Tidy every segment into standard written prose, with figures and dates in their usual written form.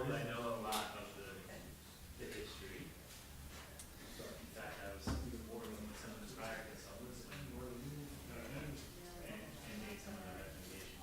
I know a lot of the history. In fact, I was working with some of the prior consultants and made some of the recommendations.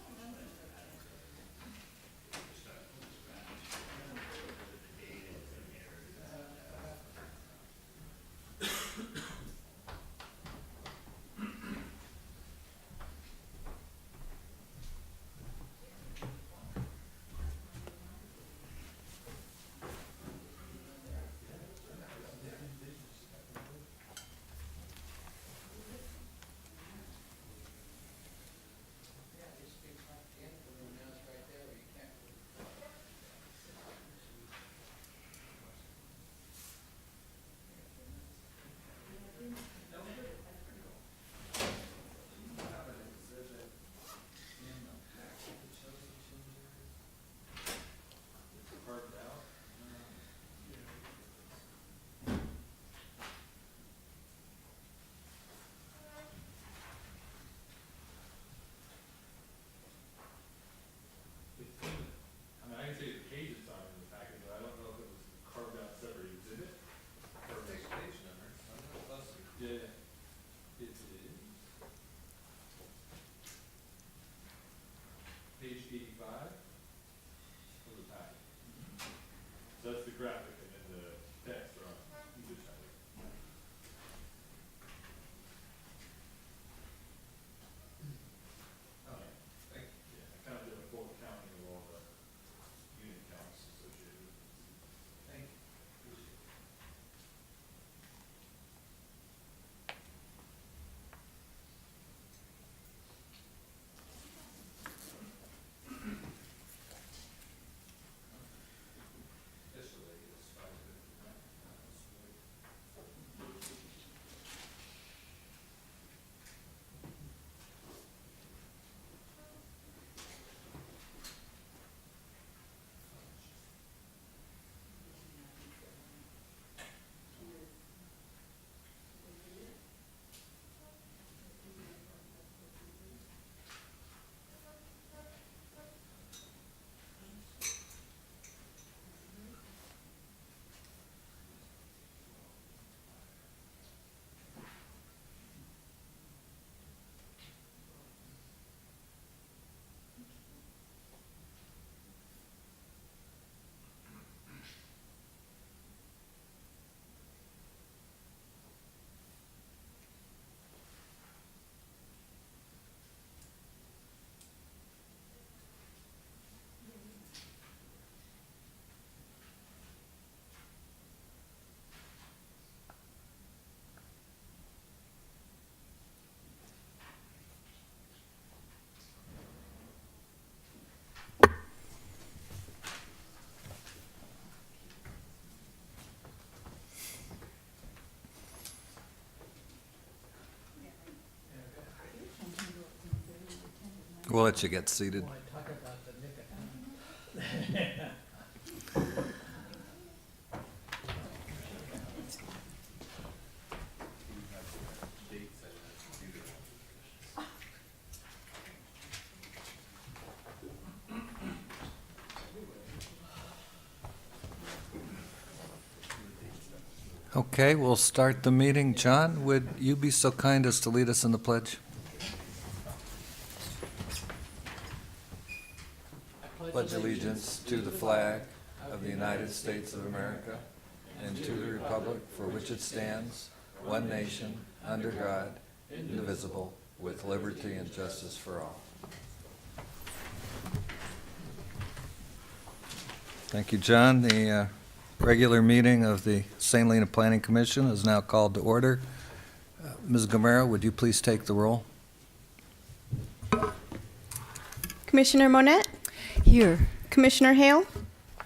Page 85 of the packet. So that's the graphic, and then the text are on either side. Oh, thank you. Yeah, I kind of did a full counting of all the unit counts associated with it. Thank you. Appreciate it. We'll let you get seated. Okay, we'll start the meeting. John, would you be so kind as to lead us in the pledge? Pledge allegiance to the flag of the United States of America and to the republic for which it stands, one nation, under God, indivisible, with liberty and justice for all. Thank you, John. The regular meeting of the St. Helena Planning Commission is now called to order. Ms. Gamera, would you please take the roll? Commissioner Monette? Here. Commissioner Hale?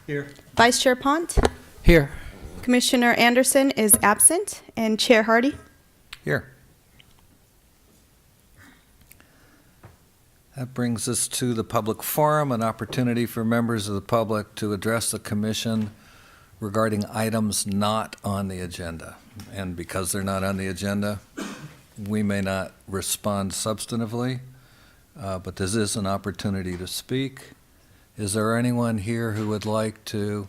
Here. Vice Chair Pont? Here. Commissioner Anderson is absent, and Chair Hardy? Here. That brings us to the public forum, an opportunity for members of the public to address the commission regarding items not on the agenda. And because they're not on the agenda, we may not respond substantively, but this is an opportunity to speak. Is there anyone here who would like to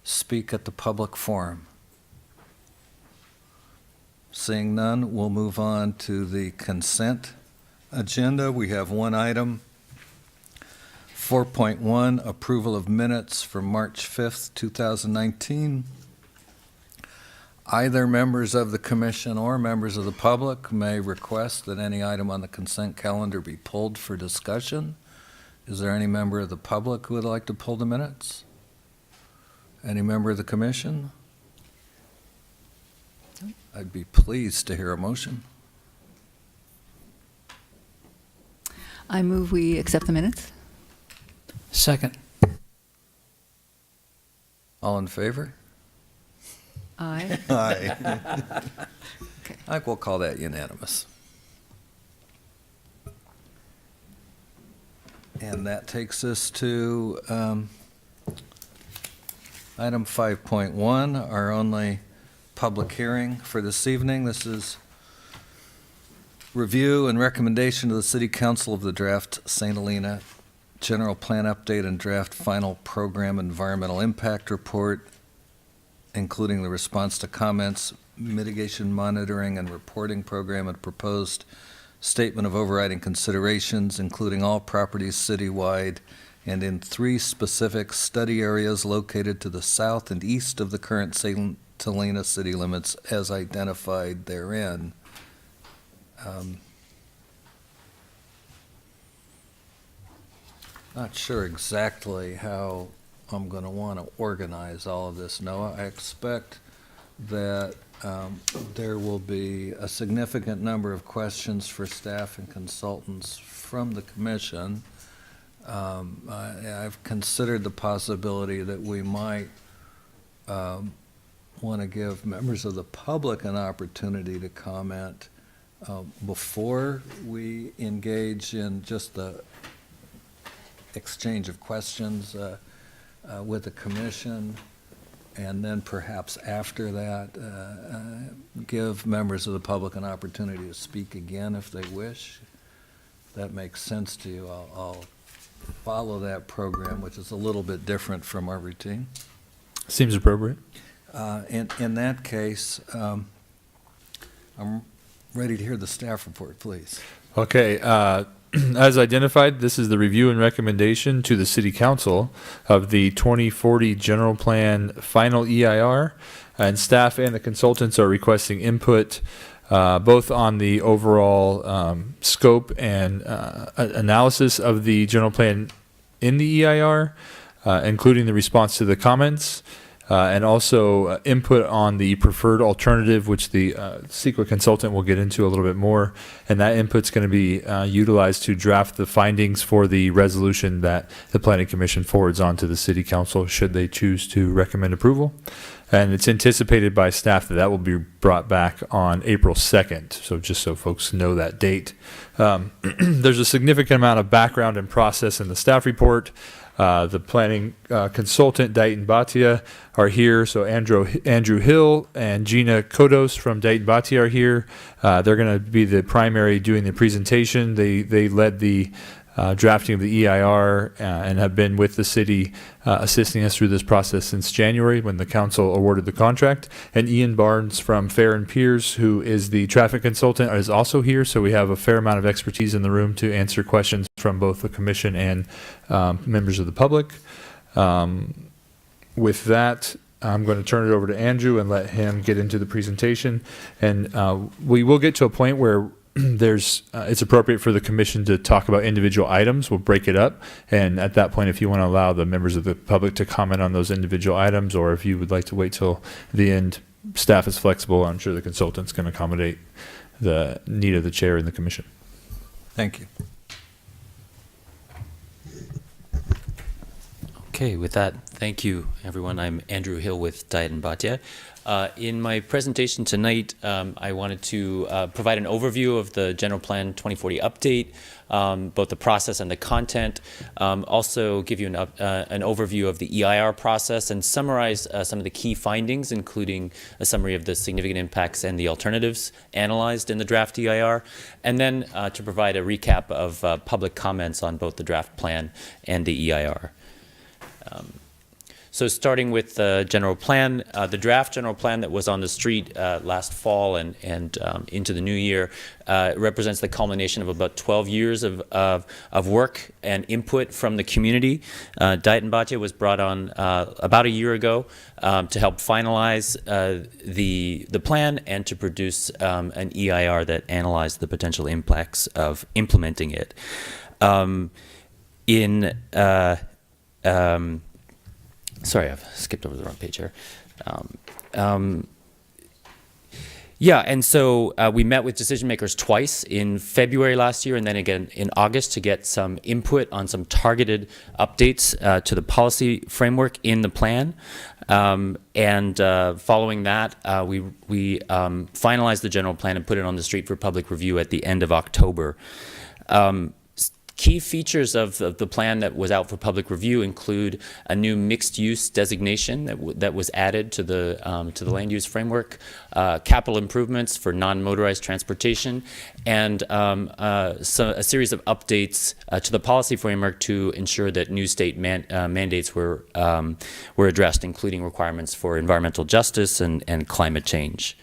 speak at the public forum? Seeing none, we'll move on to the consent agenda. We have one item. 4.1, approval of minutes for March 5th, 2019. Either members of the commission or members of the public may request that any item on the consent calendar be pulled for discussion. Is there any member of the public who would like to pull the minutes? Any member of the commission? I'd be pleased to hear a motion. I move we accept the minutes. Second. All in favor? Aye. Aye. Okay. I think we'll call that unanimous. And that takes us to item 5.1, our only public hearing for this evening. This is review and recommendation to the City Council of the draft St. Helena General Plan Update and draft Final Program Environmental Impact Report, including the response to comments, mitigation monitoring and reporting program, and proposed statement of overriding considerations, including all properties citywide and in 3 specific study areas located to the south and east of the current St. Helena city limits as identified therein. Not sure exactly how I'm going to want to organize all of this, Noah. I expect that there will be a significant number of questions for staff and consultants from the commission. I've considered the possibility that we might want to give members of the public an opportunity to comment before we engage in just the exchange of questions with the commission, and then perhaps after that give members of the public an opportunity to speak again if they wish. If that makes sense to you, I'll follow that program, which is a little bit different from our routine. Seems appropriate. In that case, I'm ready to hear the staff report, please. Okay. As identified, this is the review and recommendation to the City Council of the 2040 General Plan Final EIR, and staff and the consultants are requesting input both on the overall scope and analysis of the general plan in the EIR, including the response to the comments, and also input on the preferred alternative, which the CEQA consultant will get into a little bit more. And that input's going to be utilized to draft the findings for the resolution that the Planning Commission forwards on to the City Council should they choose to recommend approval. And it's anticipated by staff that that will be brought back on April 2nd. So just so folks know that date. There's a significant amount of background and process in the staff report. The planning consultant, Dayton Bhatia, are here. So Andrew Hill and Gina Kodos from Dayton Bhatia are here. They're going to be the primary doing the presentation. They led the drafting of the EIR and have been with the city assisting us through this process since January when the council awarded the contract. And Ian Barnes from Fair and Piers, who is the traffic consultant, is also here. So we have a fair amount of expertise in the room to answer questions from both the commission and members of the public. With that, I'm going to turn it over to Andrew and let him get into the presentation. And we will get to a point where it's appropriate for the commission to talk about individual items. We'll break it up, and at that point, if you want to allow the members of the public to comment on those individual items, or if you would like to wait till the end, staff is flexible. I'm sure the consultant's going to accommodate the need of the chair and the commission. Thank you. Okay, with that, Thank you, everyone. I'm Andrew Hill with Diet and Bhatia. In my presentation tonight, I wanted to provide an overview of the General Plan 2040 update, both the process and the content. Also give you an overview of the EIR process and summarize some of the key findings, including a summary of the significant impacts and the alternatives analyzed in the draft EIR, and then to provide a recap of public comments on both the draft plan and the EIR. So starting with the general plan, the draft general plan that was on the street last fall and into the new year represents the culmination of about 12 years of work and input from the community. Diet and Bhatia was brought on about a year ago to help finalize the plan and to produce an EIR that analyzed the potential impacts of implementing it. Sorry, I've skipped over the wrong page here. Yeah, and so we met with decision makers twice, in February last year and then again in August, to get some input on some targeted updates to the policy framework in the plan. Following that, we finalized the general plan and put it on the street for public review at the end of October. Key features of the plan that was out for public review include a new mixed-use designation that was added to the land use framework, capital improvements for non-motorized transportation, and a series of updates to the policy framework to ensure that new state mandates were addressed, including requirements for environmental justice and climate change.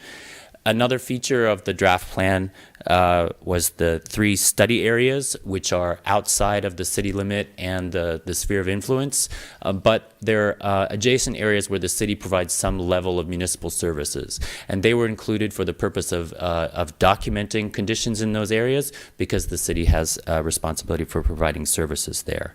Another feature of the draft plan was the 3 study areas, which are outside of the city limit and the sphere of influence, but they're adjacent areas where the city provides some level of municipal services. And they were included for the purpose of documenting conditions in those areas, because the city has responsibility for providing services there.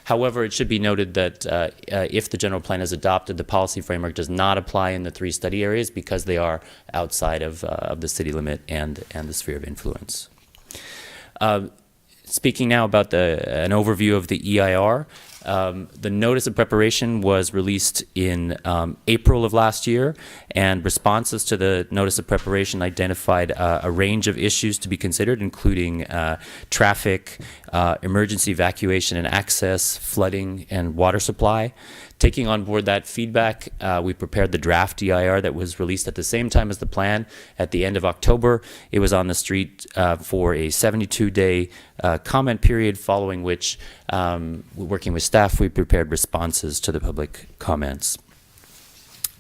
However, it should be noted that if the general plan is adopted, the policy framework does not apply in the 3 study areas, because they are outside of the city limit and the sphere of influence. Speaking now about an overview of the EIR, the notice of preparation was released in April of last year, and responses to the notice of preparation identified a range of issues to be considered, including traffic, emergency evacuation and access, flooding, and water supply. Taking on board that feedback, we prepared the draft EIR that was released at the same time as the plan at the end of October. It was on the street for a 72-day comment period, following which, working with staff, we prepared responses to the public comments.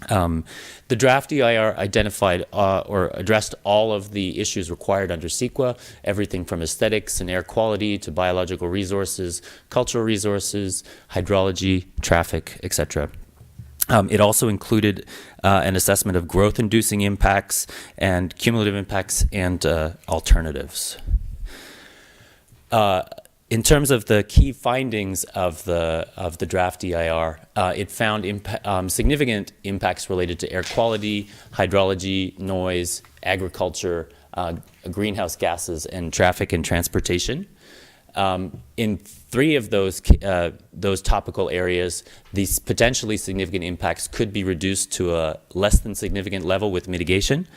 The draft EIR identified or addressed all of the issues required under CEQA, everything from aesthetics and air quality to biological resources, cultural resources, hydrology, traffic, etc. It also included an assessment of growth-inducing impacts and cumulative impacts and alternatives. In terms of the key findings of the draft EIR, it found significant impacts related to air quality, hydrology, noise, agriculture, greenhouse gases, and traffic and transportation. In 3 of those topical areas, these potentially significant impacts could be reduced to a less than significant level with mitigation.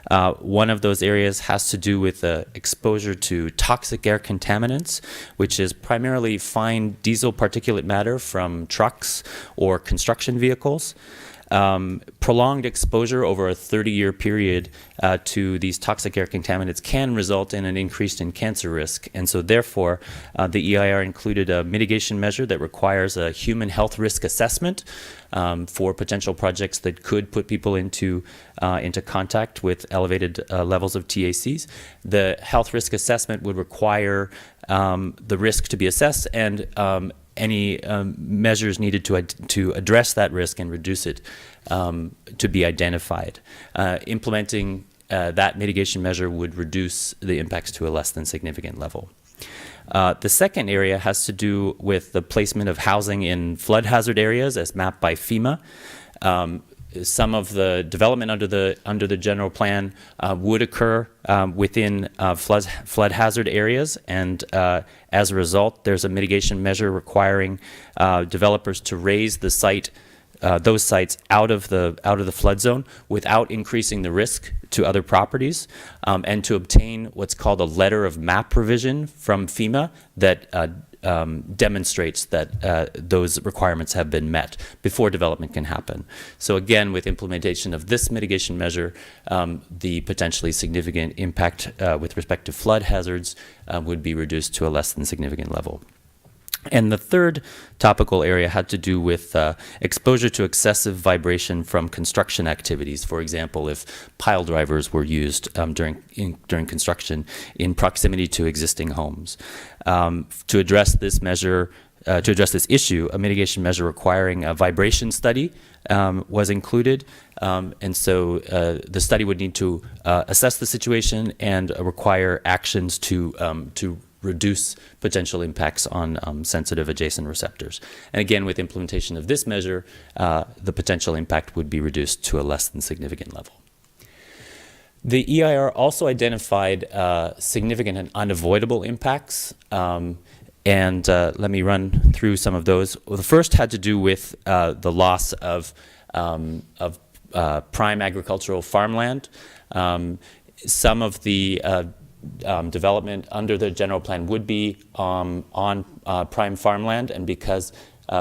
One of those areas has to do with exposure to toxic air contaminants, which is primarily fine diesel particulate matter from trucks or construction vehicles. Prolonged exposure over a 30-year period to these toxic air contaminants can result in an increase in cancer risk. And so therefore, the EIR included a mitigation measure that requires a human health risk assessment for potential projects that could put people into contact with elevated levels of TACs. The health risk assessment would require the risk to be assessed and any measures needed to address that risk and reduce it to be identified. Implementing that mitigation measure would reduce the impacts to a less than significant level. The second area has to do with the placement of housing in flood hazard areas as mapped by FEMA. some of the development under the general plan would occur within flood hazard areas, and as a result, there's a mitigation measure requiring developers to raise the site, those sites out of the flood zone without increasing the risk to other properties, and to obtain what's called a letter of map provision from FEMA that demonstrates that those requirements have been met before development can happen. So again, with implementation of this mitigation measure, the potentially significant impact with respect to flood hazards would be reduced to a less than significant level. And the third topical area had to do with exposure to excessive vibration from construction activities. For example, if pile drivers were used during construction in proximity to existing homes. To address this measure, to address this issue, a mitigation measure requiring a vibration study was included. And so the study would need to assess the situation and require actions to reduce potential impacts on sensitive adjacent receptors. And again, with implementation of this measure, the potential impact would be reduced to a less than significant level. The EIR also identified significant and unavoidable impacts, and let me run through some of those. Well, the first had to do with the loss of prime agricultural farmland. Some of the development under the general plan would be on prime farmland, and because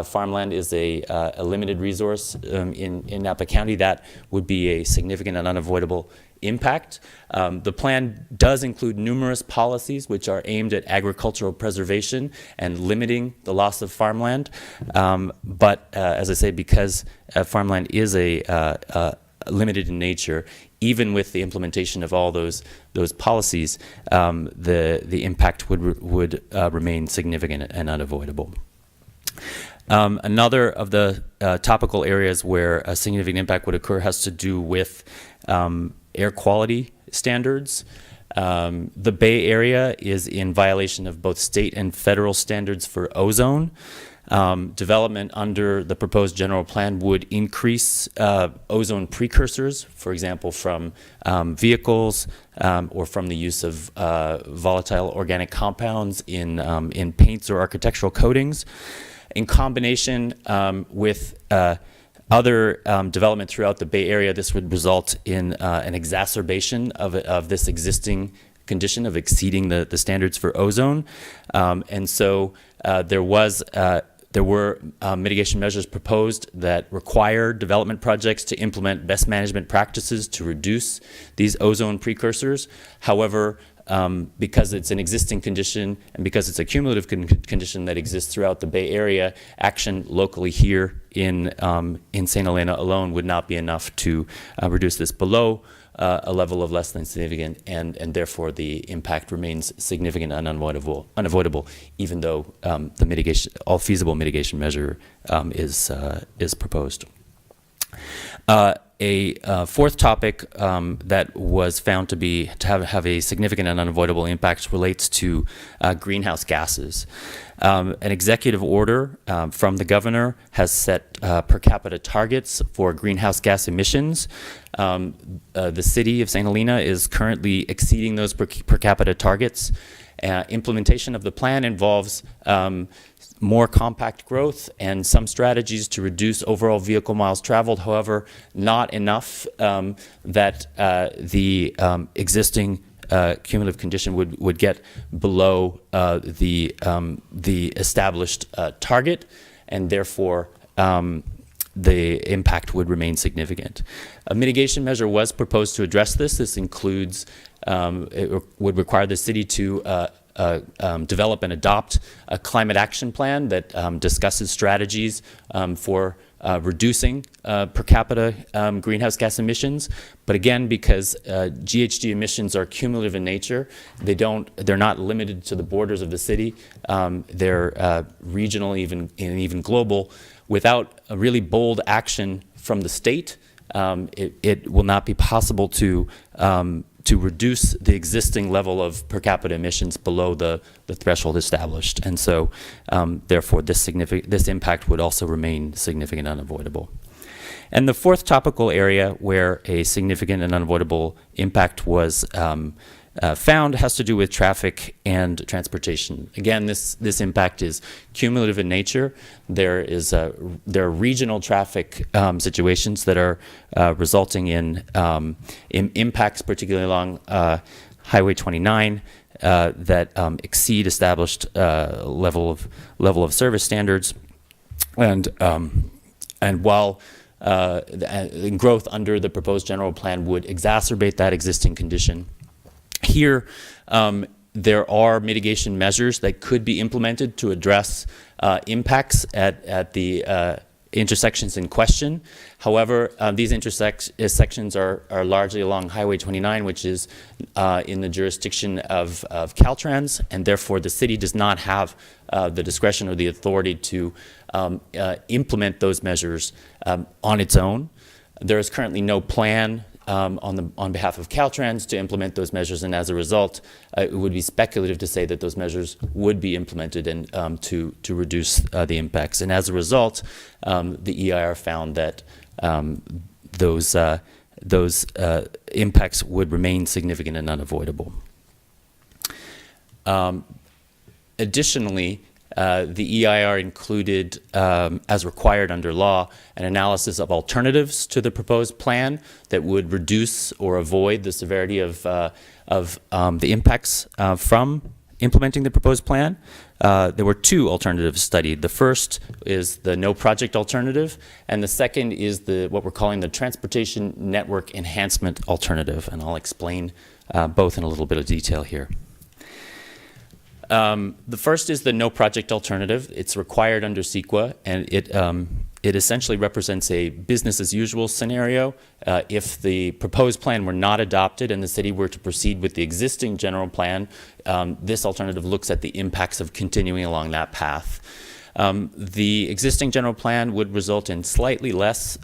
farmland is a limited resource in Napa County, that would be a significant and unavoidable impact. The plan does include numerous policies which are aimed at agricultural preservation and limiting the loss of farmland, but as I say, because farmland is limited in nature, even with the implementation of all those policies, the impact would remain significant and unavoidable. Another of the topical areas where a significant impact would occur has to do with air quality standards. The Bay Area is in violation of both state and federal standards for ozone. Development under the proposed general plan would increase ozone precursors, for example, from vehicles or from the use of volatile organic compounds in paints or architectural coatings. In combination with other development throughout the Bay Area, this would result in an exacerbation of this existing condition of exceeding the standards for ozone. And so there were mitigation measures proposed that require development projects to implement best management practices to reduce these ozone precursors. However, because it's an existing condition and because it's a cumulative condition that exists throughout the Bay Area, action locally here in St. Helena alone would not be enough to reduce this below a level of less than significant, and therefore the impact remains significant and unavoidable, even though all feasible mitigation measure is proposed. A fourth topic that was found to have a significant and unavoidable impact relates to greenhouse gases. An executive order from the governor has set per capita targets for greenhouse gas emissions. The city of St. Helena is currently exceeding those per capita targets. Implementation of the plan involves more compact growth and some strategies to reduce overall vehicle miles traveled. However, not enough that the existing cumulative condition would get below the established target, and therefore the impact would remain significant. A mitigation measure was proposed to address this. This includes, it would require the city to develop and adopt a climate action plan that discusses strategies for reducing per capita greenhouse gas emissions. But again, because GHG emissions are cumulative in nature, they're not limited to the borders of the city. They're regional, even global. Without a really bold action from the state, it will not be possible to reduce the existing level of per capita emissions below the threshold established. And so, therefore, this impact would also remain significant and unavoidable. And the fourth topical area where a significant and unavoidable impact was found has to do with traffic and transportation. Again, this impact is cumulative in nature. There are regional traffic situations that are resulting in impacts, particularly along Highway 29, that exceed established level of service standards, and while growth under the proposed general plan would exacerbate that existing condition. Here, there are mitigation measures that could be implemented to address impacts at the intersections in question. However, these intersections are largely along Highway 29, which is in the jurisdiction of Caltrans, and therefore the city does not have the discretion or the authority to implement those measures on its own. There is currently no plan on behalf of Caltrans to implement those measures, and as a result, it would be speculative to say that those measures would be implemented and to reduce the impacts. And as a result, the EIR found that those impacts would remain significant and unavoidable. Additionally, the EIR included, as required under law, an analysis of alternatives to the proposed plan that would reduce or avoid the severity of the impacts from implementing the proposed plan. There were two alternatives studied. The first is the no project alternative, and the second is what we're calling the transportation network enhancement alternative, and I'll explain both in a little bit of detail here. The first is the no project alternative. It's required under CEQA, and it essentially represents a business as usual scenario. If the proposed plan were not adopted and the city were to proceed with the existing general plan, this alternative looks at the impacts of continuing along that path. The existing general plan would result in slightly less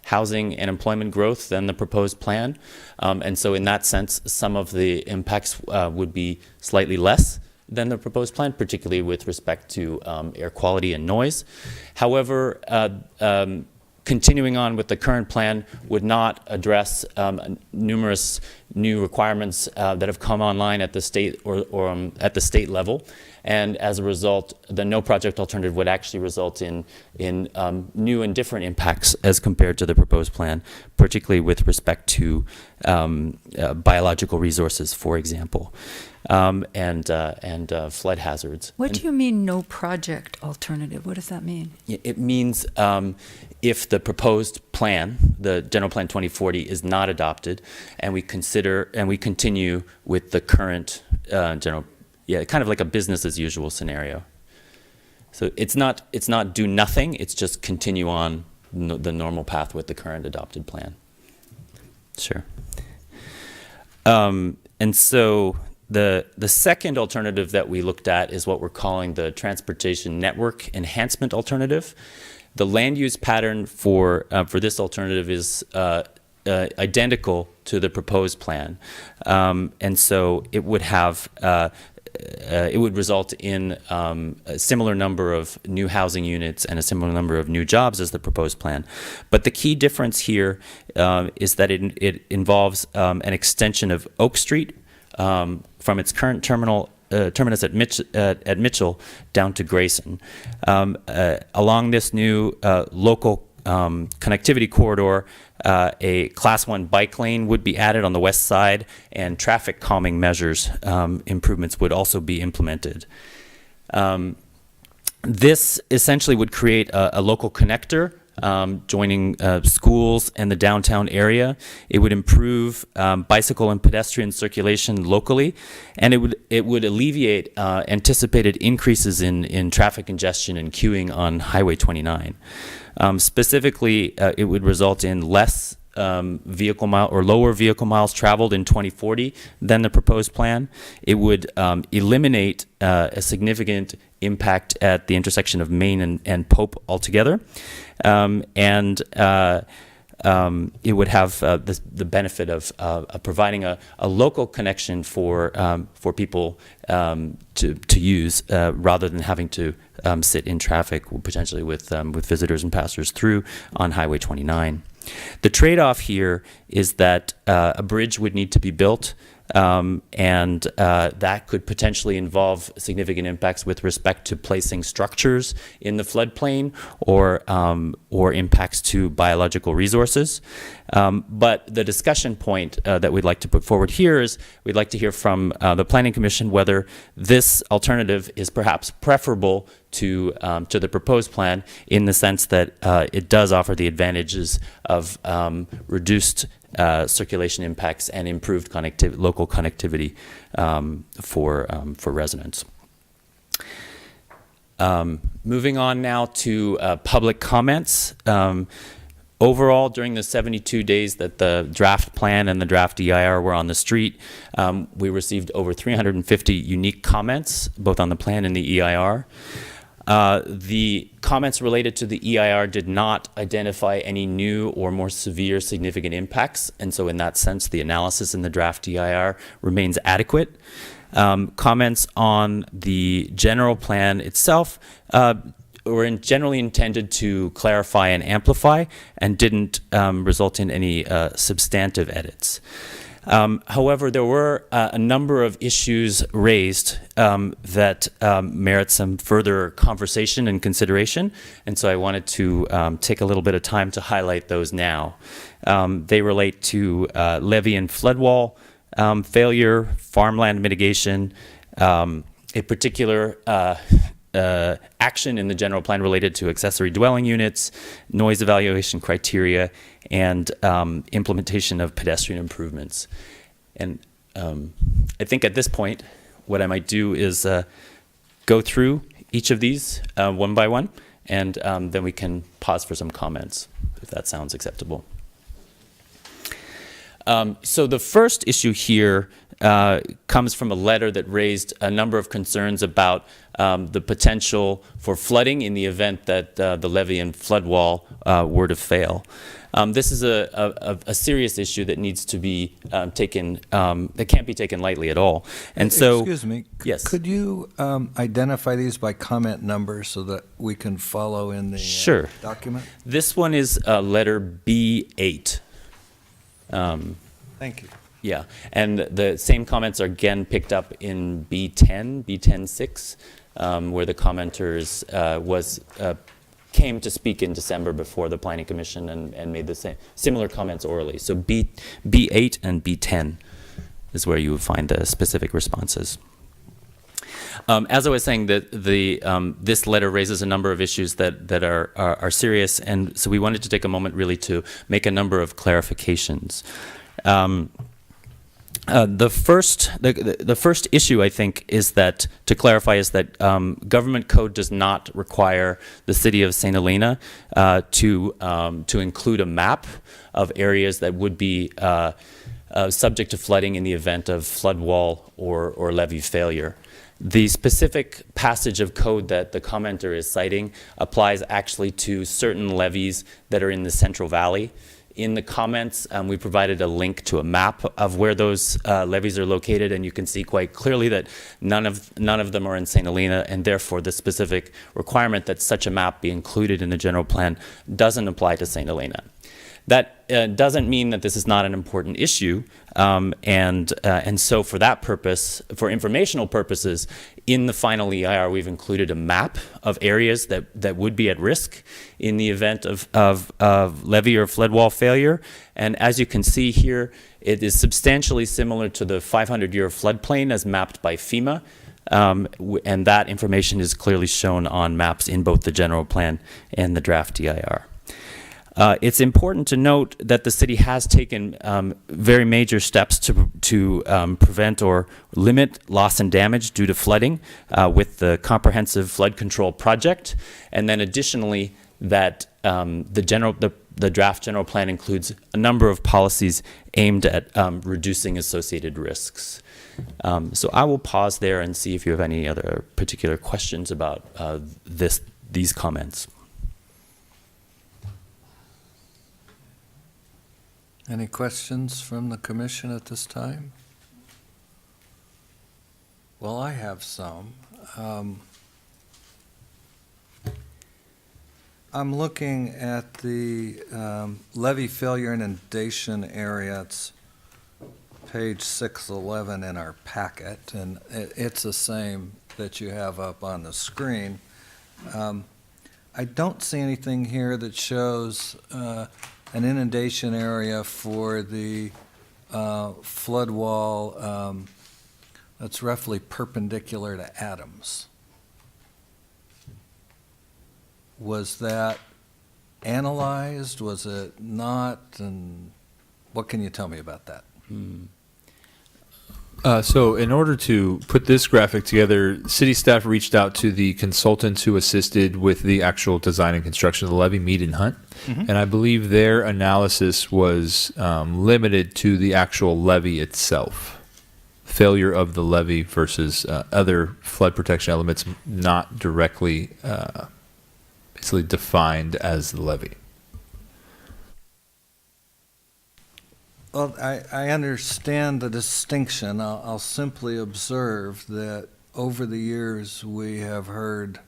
housing and employment growth than the proposed plan, and so in that sense, some of the impacts would be slightly less than the proposed plan, particularly with respect to air quality and noise. However, continuing on with the current plan would not address numerous new requirements that have come online at the state or at the state level, and as a result, the no project alternative would actually result in new and different impacts as compared to the proposed plan, particularly with respect to biological resources, for example. And flood hazards. What do you mean no project alternative? What does that mean? It means if the proposed plan, the General Plan 2040, is not adopted, and we continue with the current kind of like a business as usual scenario. So it's not do nothing. It's just continue on the normal path with the current adopted plan. Sure. And so the second alternative that we looked at is what we're calling the transportation network enhancement alternative. The land use pattern for this alternative is identical to the proposed plan, and so it would have it would result in a similar number of new housing units and a similar number of new jobs as the proposed plan. But the key difference here is that it involves an extension of Oak Street from its current terminus at Mitchell down to Grayson. Along this new local connectivity corridor, a Class 1 bike lane would be added on the west side, and traffic calming measures improvements would also be implemented. This essentially would create a local connector joining schools and the downtown area. It would improve bicycle and pedestrian circulation locally, and it would alleviate anticipated increases in traffic congestion and queuing on Highway 29. Specifically, it would result in less lower vehicle miles traveled in 2040 than the proposed plan. It would eliminate a significant impact at the intersection of Main and Pope altogether, and it would have the benefit of providing a local connection for people to use rather than having to sit in traffic potentially with visitors and passers through on Highway 29. The trade-off here is that a bridge would need to be built, and that could potentially involve significant impacts with respect to placing structures in the floodplain or impacts to biological resources. But the discussion point that we'd like to put forward here is we'd like to hear from the Planning Commission whether this alternative is perhaps preferable to the proposed plan, in the sense that it does offer the advantages of reduced circulation impacts and improved local connectivity for residents. Moving on now to public comments. Overall, during the 72 days that the draft plan and the draft EIR were on the street, we received over 350 unique comments, both on the plan and the EIR. The comments related to the EIR did not identify any new or more severe significant impacts, and so in that sense, the analysis in the draft EIR remains adequate. Comments on the general plan itself were generally intended to clarify and amplify, and didn't result in any substantive edits. However, there were a number of issues raised that merit some further conversation and consideration, and so I wanted to take a little bit of time to highlight those now. They relate to levee and flood wall failure, farmland mitigation, a particular action in the general plan related to accessory dwelling units, noise evaluation criteria, and implementation of pedestrian improvements. And I think at this point, what I might do is go through each of these one by one, and then we can pause for some comments, if that sounds acceptable. So the first issue here comes from a letter that raised a number of concerns about the potential for flooding in the event that the levee and flood wall were to fail. This is a serious issue that needs to be taken, that can't be taken lightly at all. And so, excuse me, yes. Could you identify these by comment number so that we can follow in the Sure. document? This one is letter B8. Thank you. Yeah, and the same comments are again picked up in B10, B10.6, where the commenters came to speak in December before the Planning Commission and made the similar comments orally. So B8 and B10 is where you would find the specific responses. As I was saying, that this letter raises a number of issues that are serious, and so we wanted to take a moment really to make a number of clarifications. The first issue, I think, is that, to clarify, is that government code does not require the city of St. Helena to include a map of areas that would be subject to flooding in the event of flood wall or levee failure. The specific passage of code that the commenter is citing applies actually to certain levees that are in the Central Valley. In the comments, we provided a link to a map of where those levees are located, and you can see quite clearly that none of them are in St. Helena, and therefore the specific requirement that such a map be included in the general plan doesn't apply to St. Helena. That doesn't mean that this is not an important issue, and so for that purpose, for informational purposes, in the final EIR we've included a map of areas that would be at risk in the event of levee or flood wall failure. And as you can see here, it is substantially similar to the 500-year floodplain as mapped by FEMA. And that information is clearly shown on maps in both the general plan and the draft EIR. It's important to note that the city has taken very major steps to prevent or limit loss and damage due to flooding with the comprehensive flood control project, and then additionally that the draft general plan includes a number of policies aimed at reducing associated risks. So I will pause there and see if you have any other particular questions about these comments. Any questions from the commission at this time? Well, I have some. I'm looking at the levee failure inundation area. It's page 611 in our packet, and it's the same that you have up on the screen. I don't see anything here that shows an inundation area for the flood wall that's roughly perpendicular to Adams. Was that analyzed? Was it not? And what can you tell me about that? So in order to put this graphic together, city staff reached out to the consultants who assisted with the actual design and construction of the levee, Mead and Hunt. And I believe their analysis was limited to the actual levee itself. Failure of the levee versus other flood protection elements not directly basically defined as the levee. Well, I understand the distinction. I'll simply observe that over the years we have heard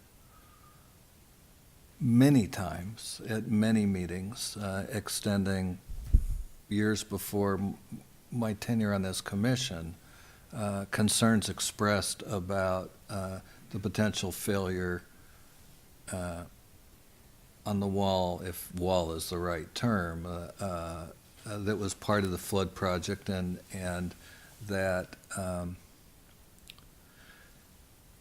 many times at many meetings, extending years before my tenure on this commission, concerns expressed about the potential failure on the wall, if wall is the right term, that was part of the flood project and that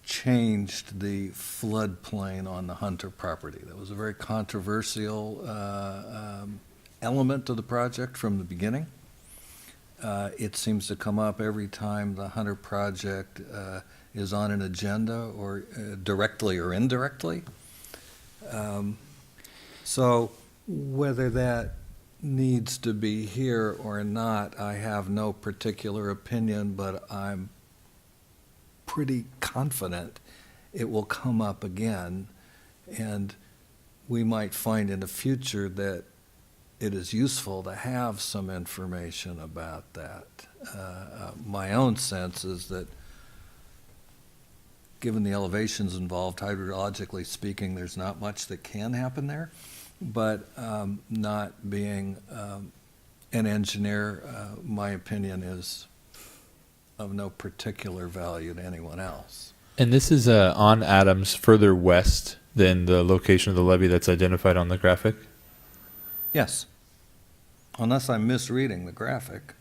changed the floodplain on the Hunter property. That was a very controversial element of the project from the beginning. It seems to come up every time the Hunter project is on an agenda, or directly or indirectly. So whether that needs to be here or not, I have no particular opinion, but I'm pretty confident it will come up again, and we might find in the future that it is useful to have some information about that. My own sense is that given the elevations involved, hydrologically speaking, there's not much that can happen there. But not being an engineer, my opinion is of no particular value to anyone else. And this is on Adams, further west than the location of the levee that's identified on the graphic? Yes, unless I'm misreading the graphic,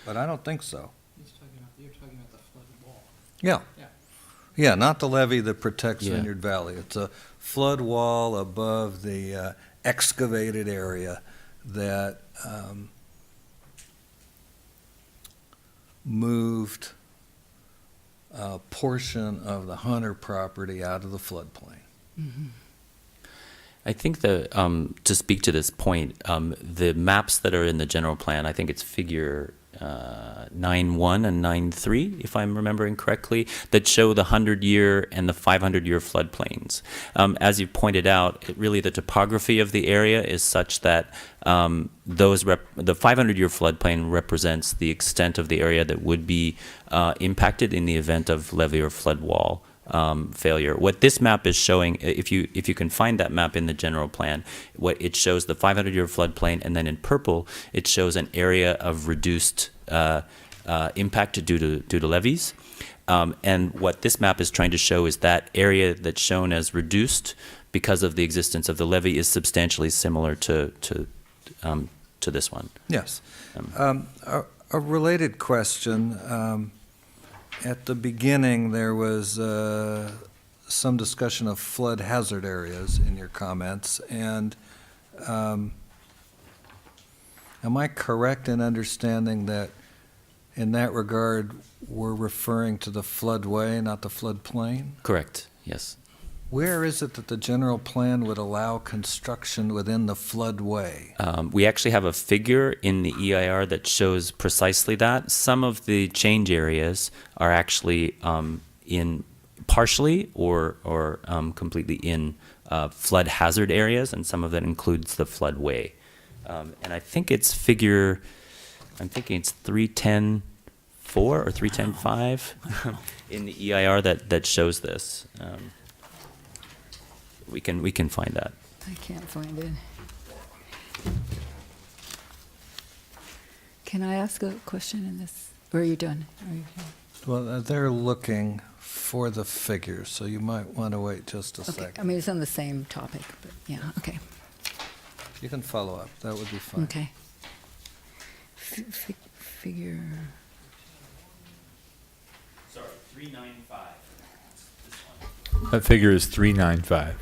but I don't think so. You're talking about the flood wall. Yeah. Yeah. Yeah, not the levee that protects Yeah. Vineyard Valley. It's a flood wall above the excavated area that moved a portion of the Hunter property out of the floodplain. I think to speak to this point, the maps that are in the general plan, I think it's figure 9.1 and 9.3, if I'm remembering correctly, that show the 100-year and the 500-year floodplains. As you pointed out, really the topography of the area is such that the 500-year floodplain represents the extent of the area that would be impacted in the event of levee or flood wall failure. What this map is showing, if you can find that map in the general plan, what it shows the 500-year floodplain, and then in purple it shows an area of reduced impact due to levees. And what this map is trying to show is that area that's shown as reduced because of the existence of the levee is substantially similar to this one. Yes. A related question. At the beginning, there was some discussion of flood hazard areas in your comments, and am I correct in understanding that in that regard, we're referring to the floodway, not the floodplain? Correct, yes. Where is it that the general plan would allow construction within the floodway? We actually have a figure in the EIR that shows precisely that. Some of the change areas are actually in partially or completely in flood hazard areas, and some of that includes the floodway. And I think it's figure I'm thinking it's 310.4 or 310.5 in the EIR that shows this. We can find that. I can't find it. Can I ask a question in this? Or are you done? Are you done? Well, they're looking for the figures, so you might want to wait just a Okay, second. I mean, it's on the same topic, but yeah, okay, You can follow up. That would be fine. okay. Figure, Sorry, 395. This one. That figure is 395.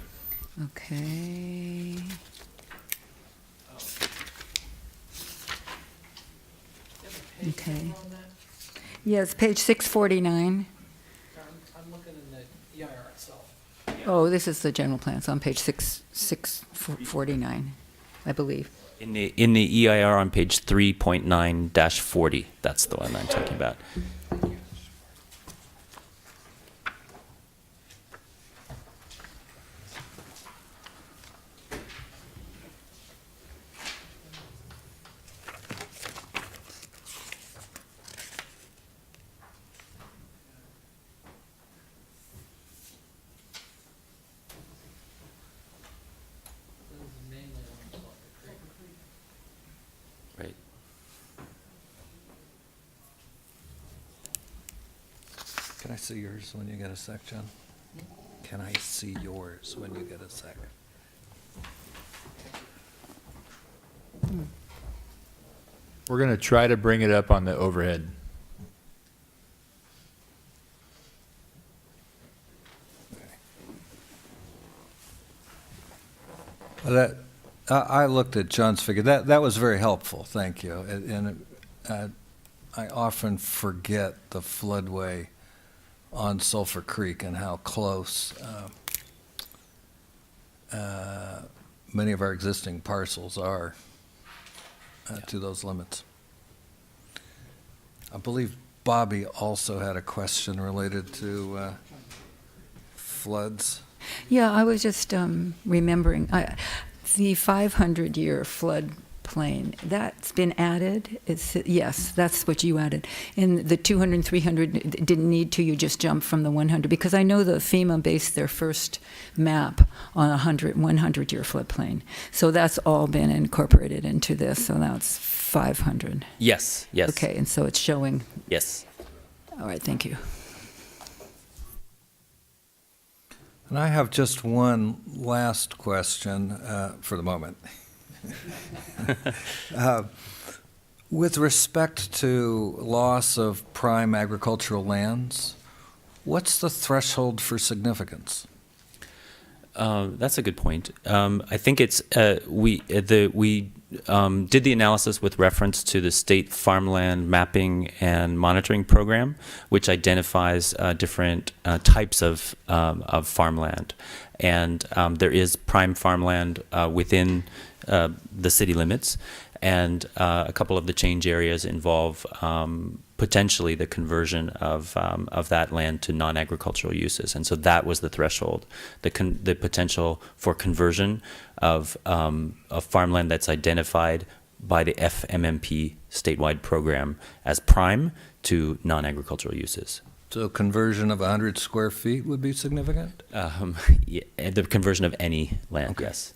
okay. Okay. Yeah, it's page 649. I'm looking in the EIR itself. Oh, this is the general plan, it's on page 649, I believe. In the EIR on page 3.9-40, that's the one I'm talking about. This is mainly on Sulphur Creek. Right. Can I see yours when you get a sec, John? Can I see yours when you get a sec? We're going to try to bring it up on the overhead. Well, I looked at John's figure. That was very helpful. Thank you. And I often forget the floodway on Sulphur Creek and how close many of our existing parcels are to those limits. I believe Bobby also had a question related to floods. Yeah, I was just remembering, the 500-year floodplain, that's been added? Yes, that's what you added. And the 200 and 300 didn't need to, you just jumped from the 100? Because I know the FEMA based their first map on a 100-year floodplain. So that's all been incorporated into this, so now it's 500. Yes, yes. Okay, and so it's showing, Yes. all right, thank you. And I have just one last question for the moment. With respect to loss of prime agricultural lands, what's the threshold for significance? That's a good point. I think it's we did the analysis with reference to the state farmland mapping and monitoring program, which identifies different types of farmland, and there is prime farmland within the city limits, and a couple of the change areas involve potentially the conversion of that land to non-agricultural uses, and so that was the threshold, the potential for conversion of farmland that's identified by the FMMP statewide program as prime to non-agricultural uses. So conversion of 100 square feet would be significant? Yeah, the conversion of any land, Okay. yes.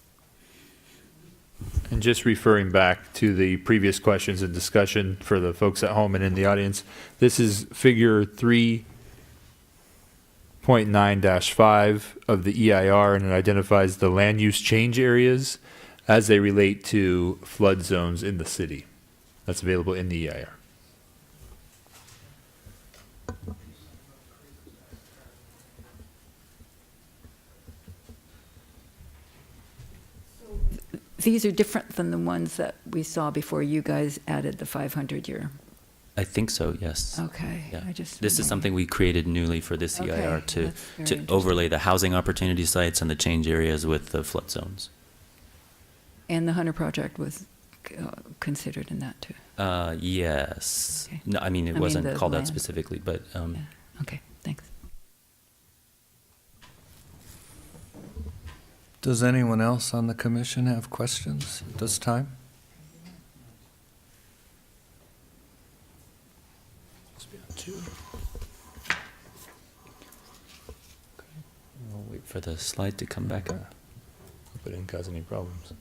And just referring back to the previous questions and discussion for the folks at home and in the audience, this is figure 3.9-5 of the EIR, and it identifies the land use change areas as they relate to flood zones in the city. That's available in the EIR. These are different than the ones that we saw before you guys added the 500-year. I think so, yes. Okay, Yeah. I just. This is something we created newly for this Okay, EIR that's very to interesting. overlay the housing opportunity sites and the change areas with the flood zones. And the Hunter Project was considered in that too. Yes. Okay. No, I mean, it I mean, wasn't the called out land. specifically, but Yeah. Okay, thanks. Does anyone else on the commission have questions at this time? We'll wait for the slide to come back up. Hope it didn't cause any problems.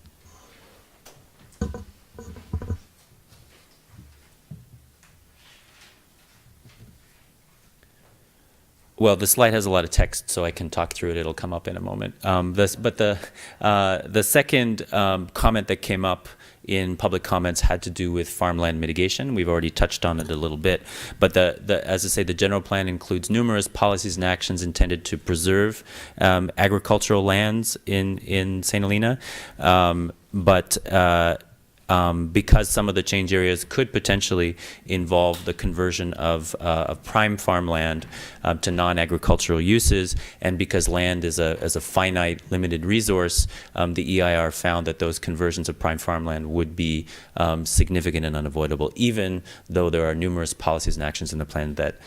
Well, the slide has a lot of text, so I can talk through it. It'll come up in a moment. The second comment that came up in public comments had to do with farmland mitigation. We've already touched on it a little bit, but as I say, the general plan includes numerous policies and actions intended to preserve agricultural lands in St. Helena, because some of the change areas could potentially involve the conversion of prime farmland to non-agricultural uses, and because land is a finite, limited resource, the EIR found that those conversions of prime farmland would be significant and unavoidable, even though there are numerous policies and actions in the plan that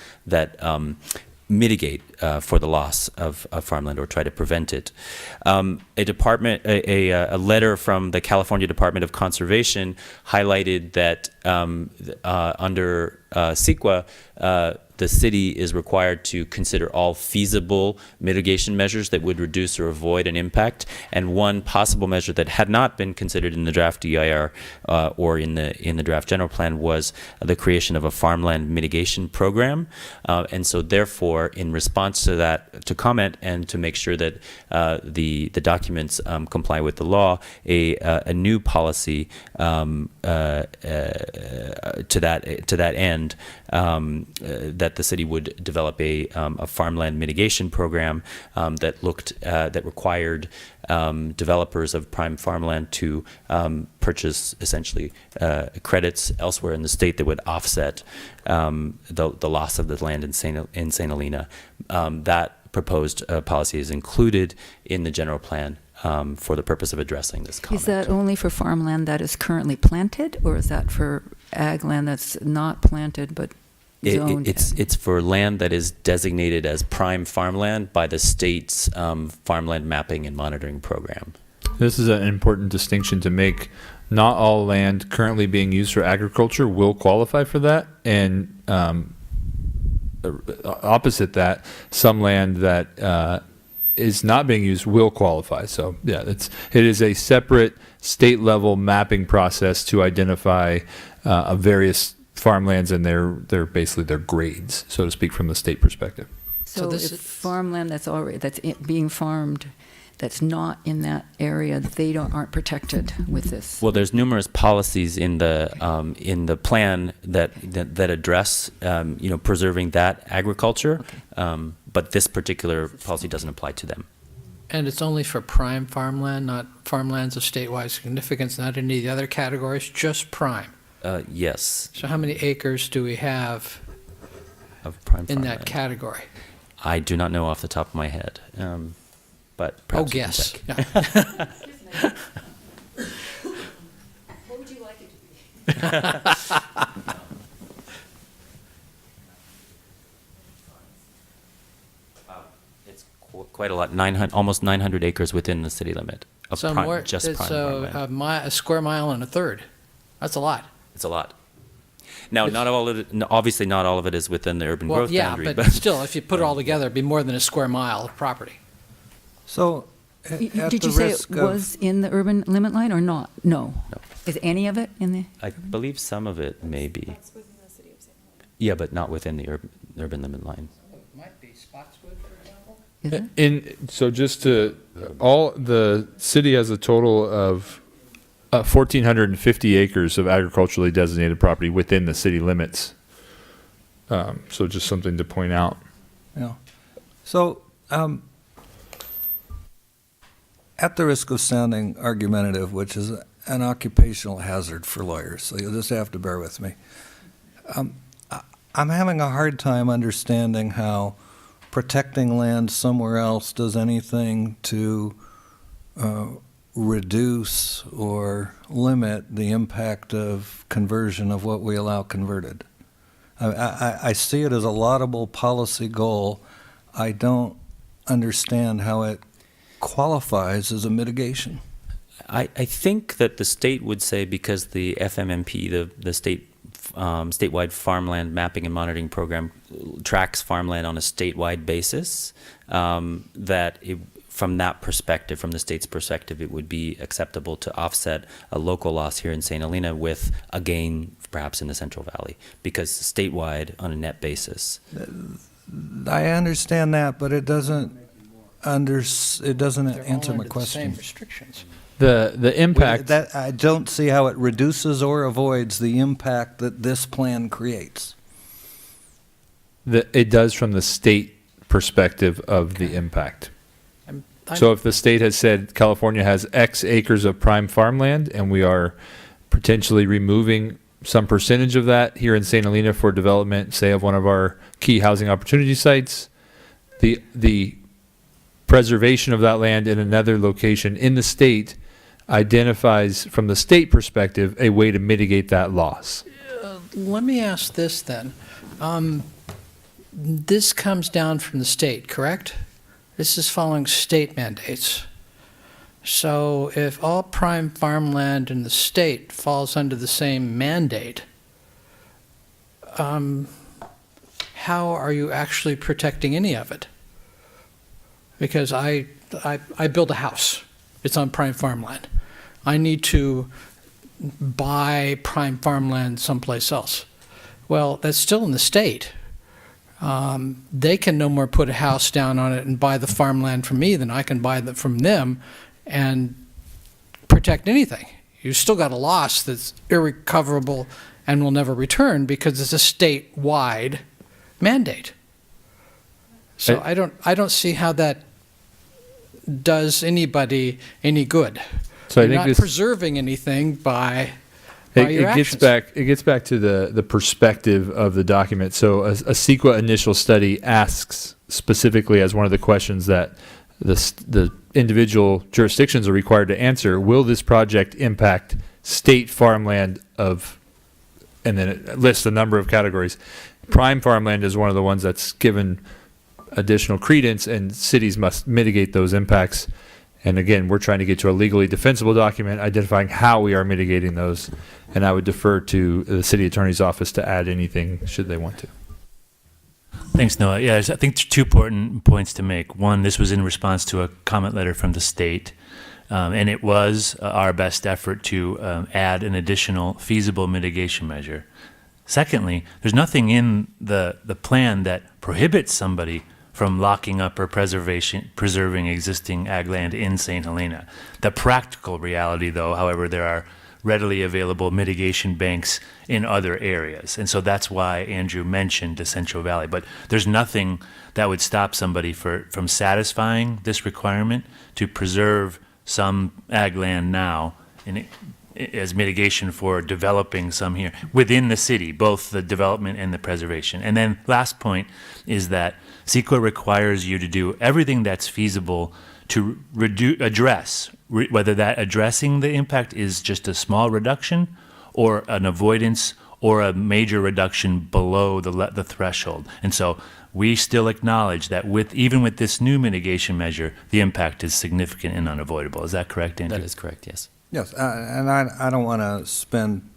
mitigate for the loss of farmland or try to prevent it. A letter from the California Department of Conservation highlighted that under CEQA, the city is required to consider all feasible mitigation measures that would reduce or avoid an impact. And one possible measure that had not been considered in the draft EIR or in the draft general plan was the creation of a farmland mitigation program. And so therefore, in response to that, to comment and to make sure that the documents comply with the law, a new policy to that end, that the city would develop a farmland mitigation program that required developers of prime farmland to purchase essentially credits elsewhere in the state that would offset the loss of the land in St. Helena. That proposed policy is included in the general plan for the purpose of addressing this comment. Is that only for farmland that is currently planted, or is that for ag land that's not planted but zoned? It's for land that is designated as prime farmland by the state's farmland mapping and monitoring program. This is an important distinction to make. Not all land currently being used for agriculture will qualify for that, and opposite that, some land that is not being used will qualify. So yeah, it is a separate state level mapping process to identify various farmlands and their basically their grades, so to speak, from the state perspective. So this if is- farmland that's being farmed, that's not in that area, they aren't protected with this. Well, there's numerous policies in the plan that address preserving that agriculture, but this particular policy doesn't apply to them. And it's only for prime farmland, not farmlands of statewide significance, not any of the other categories, just prime. Yes, So how many acres do we have of prime in farmland. that category? I do not know off the top of my head, but Oh, perhaps you can guess. check. Yeah. What would you like it to be? It's quite a lot, almost 900 acres within the city limit of So prime, more, just it's prime farmland. a square mile and a third. That's a lot. It's a lot. Now, not all of it, obviously not all of it is within the urban Well, growth yeah, boundary, but still, if you put it all together, it'd be more than a square mile of property. So, Did you say it was in the urban limit line or not? No. No. Is any of it in the? I believe some of it may be. Yeah, but not within the urban limit line. It might be Spotswood, for example. Is it? So just to the city has a total of 1,450 acres of agriculturally designated property within the city limits. So just something to point out. Yeah. So, at the risk of sounding argumentative, which is an occupational hazard for lawyers, so you'll just have to bear with me. I'm having a hard time understanding how protecting land somewhere else does anything to reduce or limit the impact of conversion of what we allow converted. I see it as a laudable policy goal. I don't understand how it qualifies as a mitigation. I think that the state would say, because the FMMP, the state statewide farmland mapping and monitoring program tracks farmland on a statewide basis, from that perspective, from the state's perspective, it would be acceptable to offset a local loss here in St. Helena with a gain perhaps in the Central Valley, because statewide on a net basis. I understand that, but it doesn't answer my question. Same restrictions. The impact. I don't see how it reduces or avoids the impact that this plan creates. It does from the state perspective of the impact. So if the state has said California has X acres of prime farmland and we are potentially removing some percentage of that here in St. Helena for development, say, of one of our key housing opportunity sites, the preservation of that land in another location in the state identifies, from the state perspective, a way to mitigate that loss. Let me ask this then. This comes down from the state, correct? This is following state mandates. So if all prime farmland in the state falls under the same mandate, how are you actually protecting any of it? Because I build a house. It's on prime farmland. I need to buy prime farmland someplace else. Well, that's still in the state. They can no more put a house down on it and buy the farmland from me than I can buy it from them and protect anything. You've still got a loss that's irrecoverable and will never return because it's a statewide mandate. So I don't see how that does anybody any good. So You're I think not preserving anything by your actions. It gets back to the perspective of the document. So a CEQA initial study asks specifically as one of the questions that the individual jurisdictions are required to answer, will this project impact state farmland of, and then it lists a number of categories. Prime farmland is one of the ones that's given additional credence, and cities must mitigate those impacts. And again, we're trying to get to a legally defensible document identifying how we are mitigating those. And I would defer to the city attorney's office to add anything should they want to. Thanks, Noah. Yeah, I think there's two important points to make. One, this was in response to a comment letter from the state, and it was our best effort to add an additional feasible mitigation measure. Secondly, there's nothing in the plan that prohibits somebody from locking up or preserving existing ag land in St. Helena. The practical reality, though, however, there are readily available mitigation banks in other areas. And so that's why Andrew mentioned the Central Valley. But there's nothing that would stop somebody from satisfying this requirement to preserve some ag land now as mitigation for developing some here within the city, both the development and the preservation. And then last point is that CEQA requires you to do everything that's feasible to address, whether that addressing the impact is just a small reduction or an avoidance or a major reduction below the threshold. And so we still acknowledge that even with this new mitigation measure, the impact is significant and unavoidable. Is that correct, Andrew? That is correct, yes. Yes, and I don't want to spend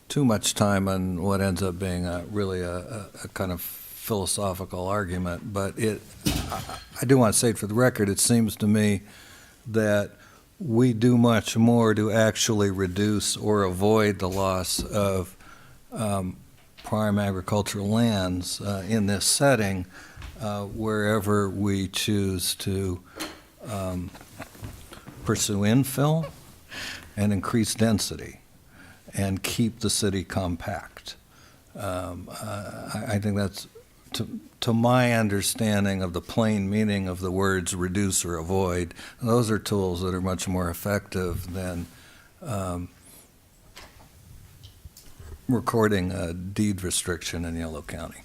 too much time on what ends up being really a kind of philosophical argument, but I do want to say it for the record, it seems to me that we do much more to actually reduce or avoid the loss of prime agricultural lands in this setting wherever we choose to pursue infill and increase density and keep the city compact. I think that's, to my understanding of the plain meaning of the words reduce or avoid, those are tools that are much more effective than recording a deed restriction in Yolo County.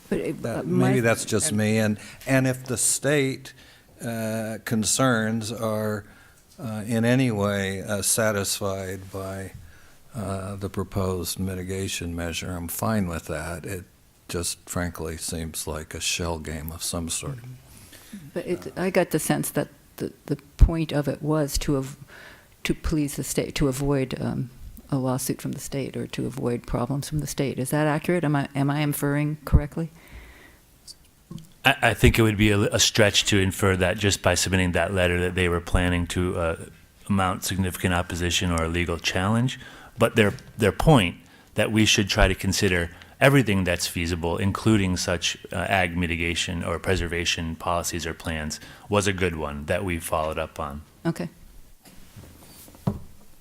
But maybe that's just me. And if the state concerns are in any way satisfied by the proposed mitigation measure, I'm fine with that. It just frankly seems like a shell game of some sort. But I got the sense that the point of it was to please the state, to avoid a lawsuit from the state or to avoid problems from the state. Is that accurate? Am I inferring correctly? I think it would be a stretch to infer that just by submitting that letter that they were planning to mount significant opposition or a legal challenge. But their point that we should try to consider everything that's feasible, including such ag mitigation or preservation policies or plans, was a good one that we followed up on. Okay.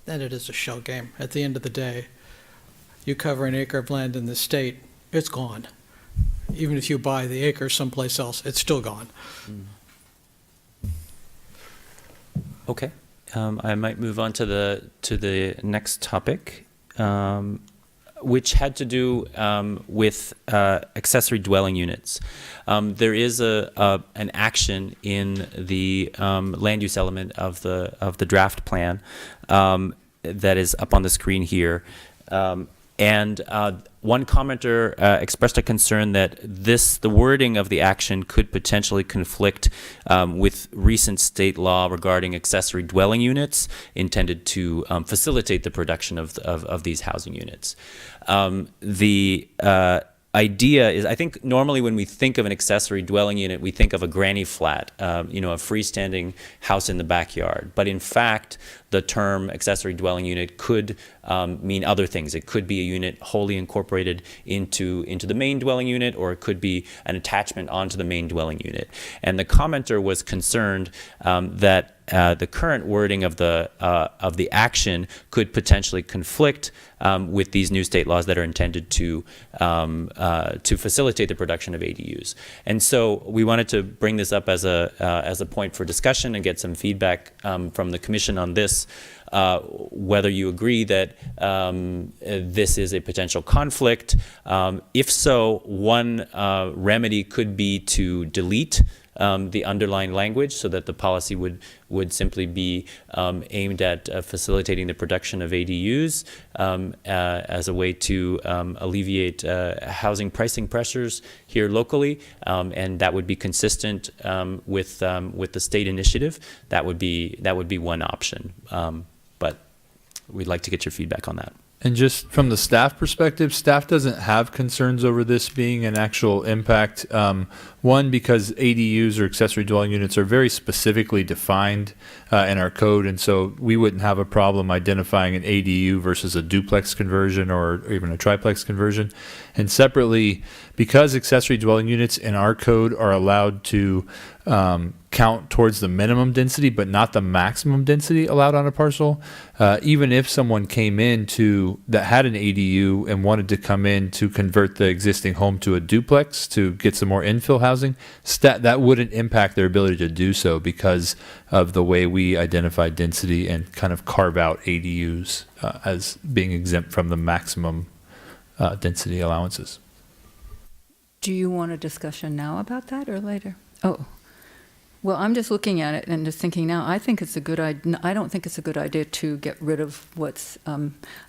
Then it is a shell game. At the end of the day, you cover an acre of land in the state, it's gone. Even if you buy the acre someplace else, it's still gone. Okay. I might move on to the next topic, which had to do with accessory dwelling units. There is an action in the land use element of the draft plan that is up on the screen here. And one commenter expressed a concern that the wording of the action could potentially conflict with recent state law regarding accessory dwelling units intended to facilitate the production of these housing units. The idea is, I think normally when we think of an accessory dwelling unit, we think of a granny flat, a freestanding house in the backyard. But in fact, the term accessory dwelling unit could mean other things. It could be a unit wholly incorporated into the main dwelling unit, or it could be an attachment onto the main dwelling unit. And the commenter was concerned that the current wording of the action could potentially conflict with these new state laws that are intended to facilitate the production of ADUs. And so we wanted to bring this up as a point for discussion and get some feedback from the Commission on this, whether you agree that this is a potential conflict. If so, one remedy could be to delete the underlying language so that the policy would simply be aimed at facilitating the production of ADUs as a way to alleviate housing pricing pressures here locally, and that would be consistent with the state initiative. That would be one option, but we'd like to get your feedback on that. And just from the staff perspective, staff doesn't have concerns over this being an actual impact. One, because ADUs or accessory dwelling units are very specifically defined in our code, and so we wouldn't have a problem identifying an ADU versus a duplex conversion or even a triplex conversion. And separately, because accessory dwelling units in our code are allowed to count towards the minimum density, but not the maximum density allowed on a parcel. Even if someone came in that had an ADU and wanted to come in to convert the existing home to a duplex to get some more infill housing, that wouldn't impact their ability to do so because of the way we identify density and kind of carve out ADUs as being exempt from the maximum density allowances. Do you want a discussion now about that or later? Oh. Well, I'm just looking at it and just thinking now, I think it's a good idea. I don't think it's a good idea to get rid of what's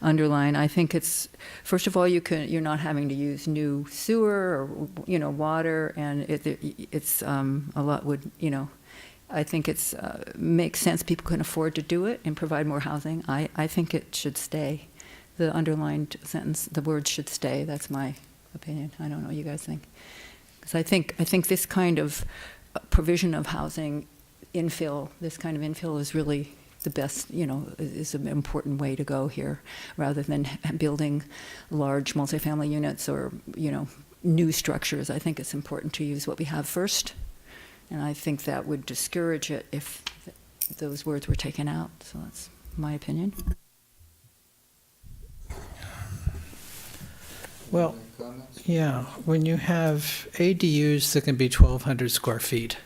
underlined. I think it's, first of all, you're not having to use new sewer or, water, and it's a lot would, I think it's makes sense. People can afford to do it and provide more housing. I think it should stay. The underlined sentence, the words should stay. That's my opinion. I don't know what you guys think. Because I think this kind of provision of housing this kind of infill is really the best, is an important way to go here, rather than building large multifamily units or, new structures. I think it's important to use what we have first, and I think that would discourage it if those words were taken out. So that's my opinion. Well, yeah, when you have ADUs that can be 1,200 square feet,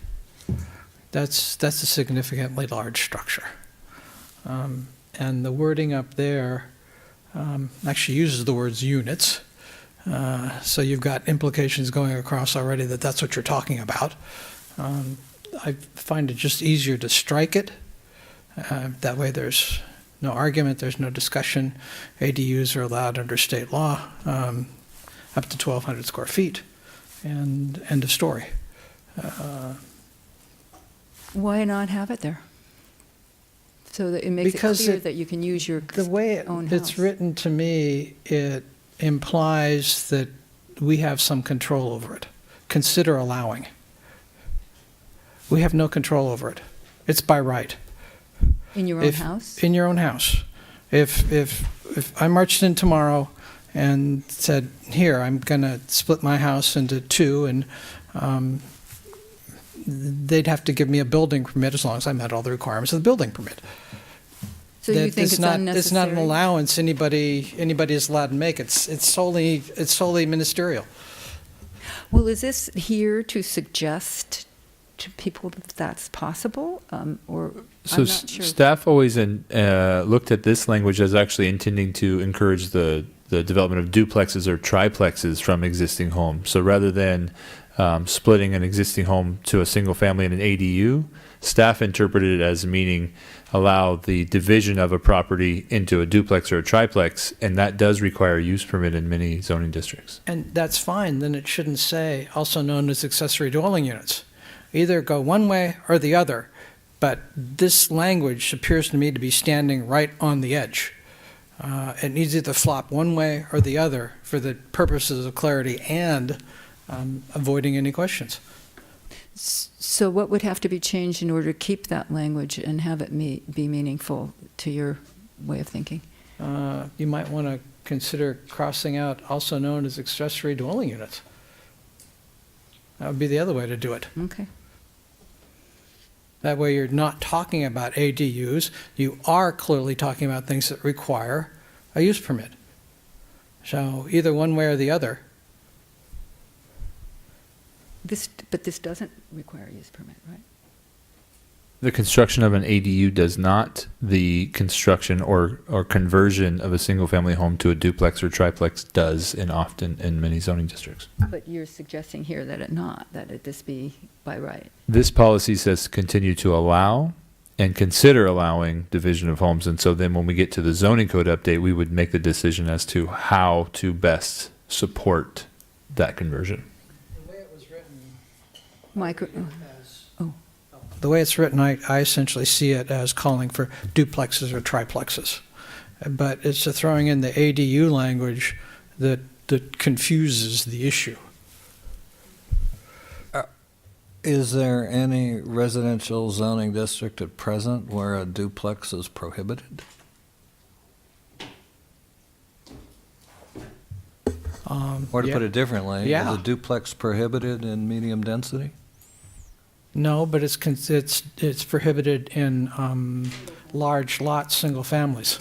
that's a significantly large structure. And the wording up there actually uses the words units. So you've got implications going across already that's what you're talking about. I find it just easier to strike it. That way there's no argument, there's no discussion. ADUs are allowed under state law up to 1,200 square feet, and end of story. Why not have it there? So that it makes Because it clear that you can use your The way own house. it's written to me, it implies that we have some control over it. Consider allowing. We have no control over it. It's by right. In your own house? In your own house. If I marched in tomorrow and said, here, I'm going to split my house into two, and they'd have to give me a building permit as long as I met all the requirements of the building permit. So you think it's unnecessary? It's not an allowance anybody is allowed to make. It's solely ministerial. Well, is this here to suggest to people that that's possible? Or So I'm not sure. staff always looked at this language as actually intending to encourage the development of duplexes or triplexes from existing homes. So rather than splitting an existing home to a single family and an ADU, staff interpreted it as meaning allow the division of a property into a duplex or a triplex, and that does require a use permit in many zoning districts. And that's fine. Then it shouldn't say, also known as accessory dwelling units. Either go one way or the other. But this language appears to me to be standing right on the edge. It needs either flop one way or the other for the purposes of clarity and avoiding any questions. So what would have to be changed in order to keep that language and have it be meaningful to your way of thinking? You might want to consider crossing out also known as accessory dwelling units. That would be the other way to do it. Okay. That way you're not talking about ADUs. You are clearly talking about things that require a use permit. So either one way or the other. But this doesn't require a use permit, right? The construction of an ADU does not. The construction or conversion of a single-family home to a duplex or triplex does, and often in many zoning districts. But you're suggesting here that this be by right. This policy says continue to allow and consider allowing division of homes. And so then when we get to the zoning code update, we would make the decision as to how to best support that conversion. The way it was written, the way it's written, I essentially see it as calling for duplexes or triplexes. But it's throwing in the ADU language that confuses the issue. Is there any residential zoning district at present where a duplex is prohibited? Or to Yeah. put it differently, Yeah. is a duplex prohibited in medium density? No, but it's prohibited in large lots, single families.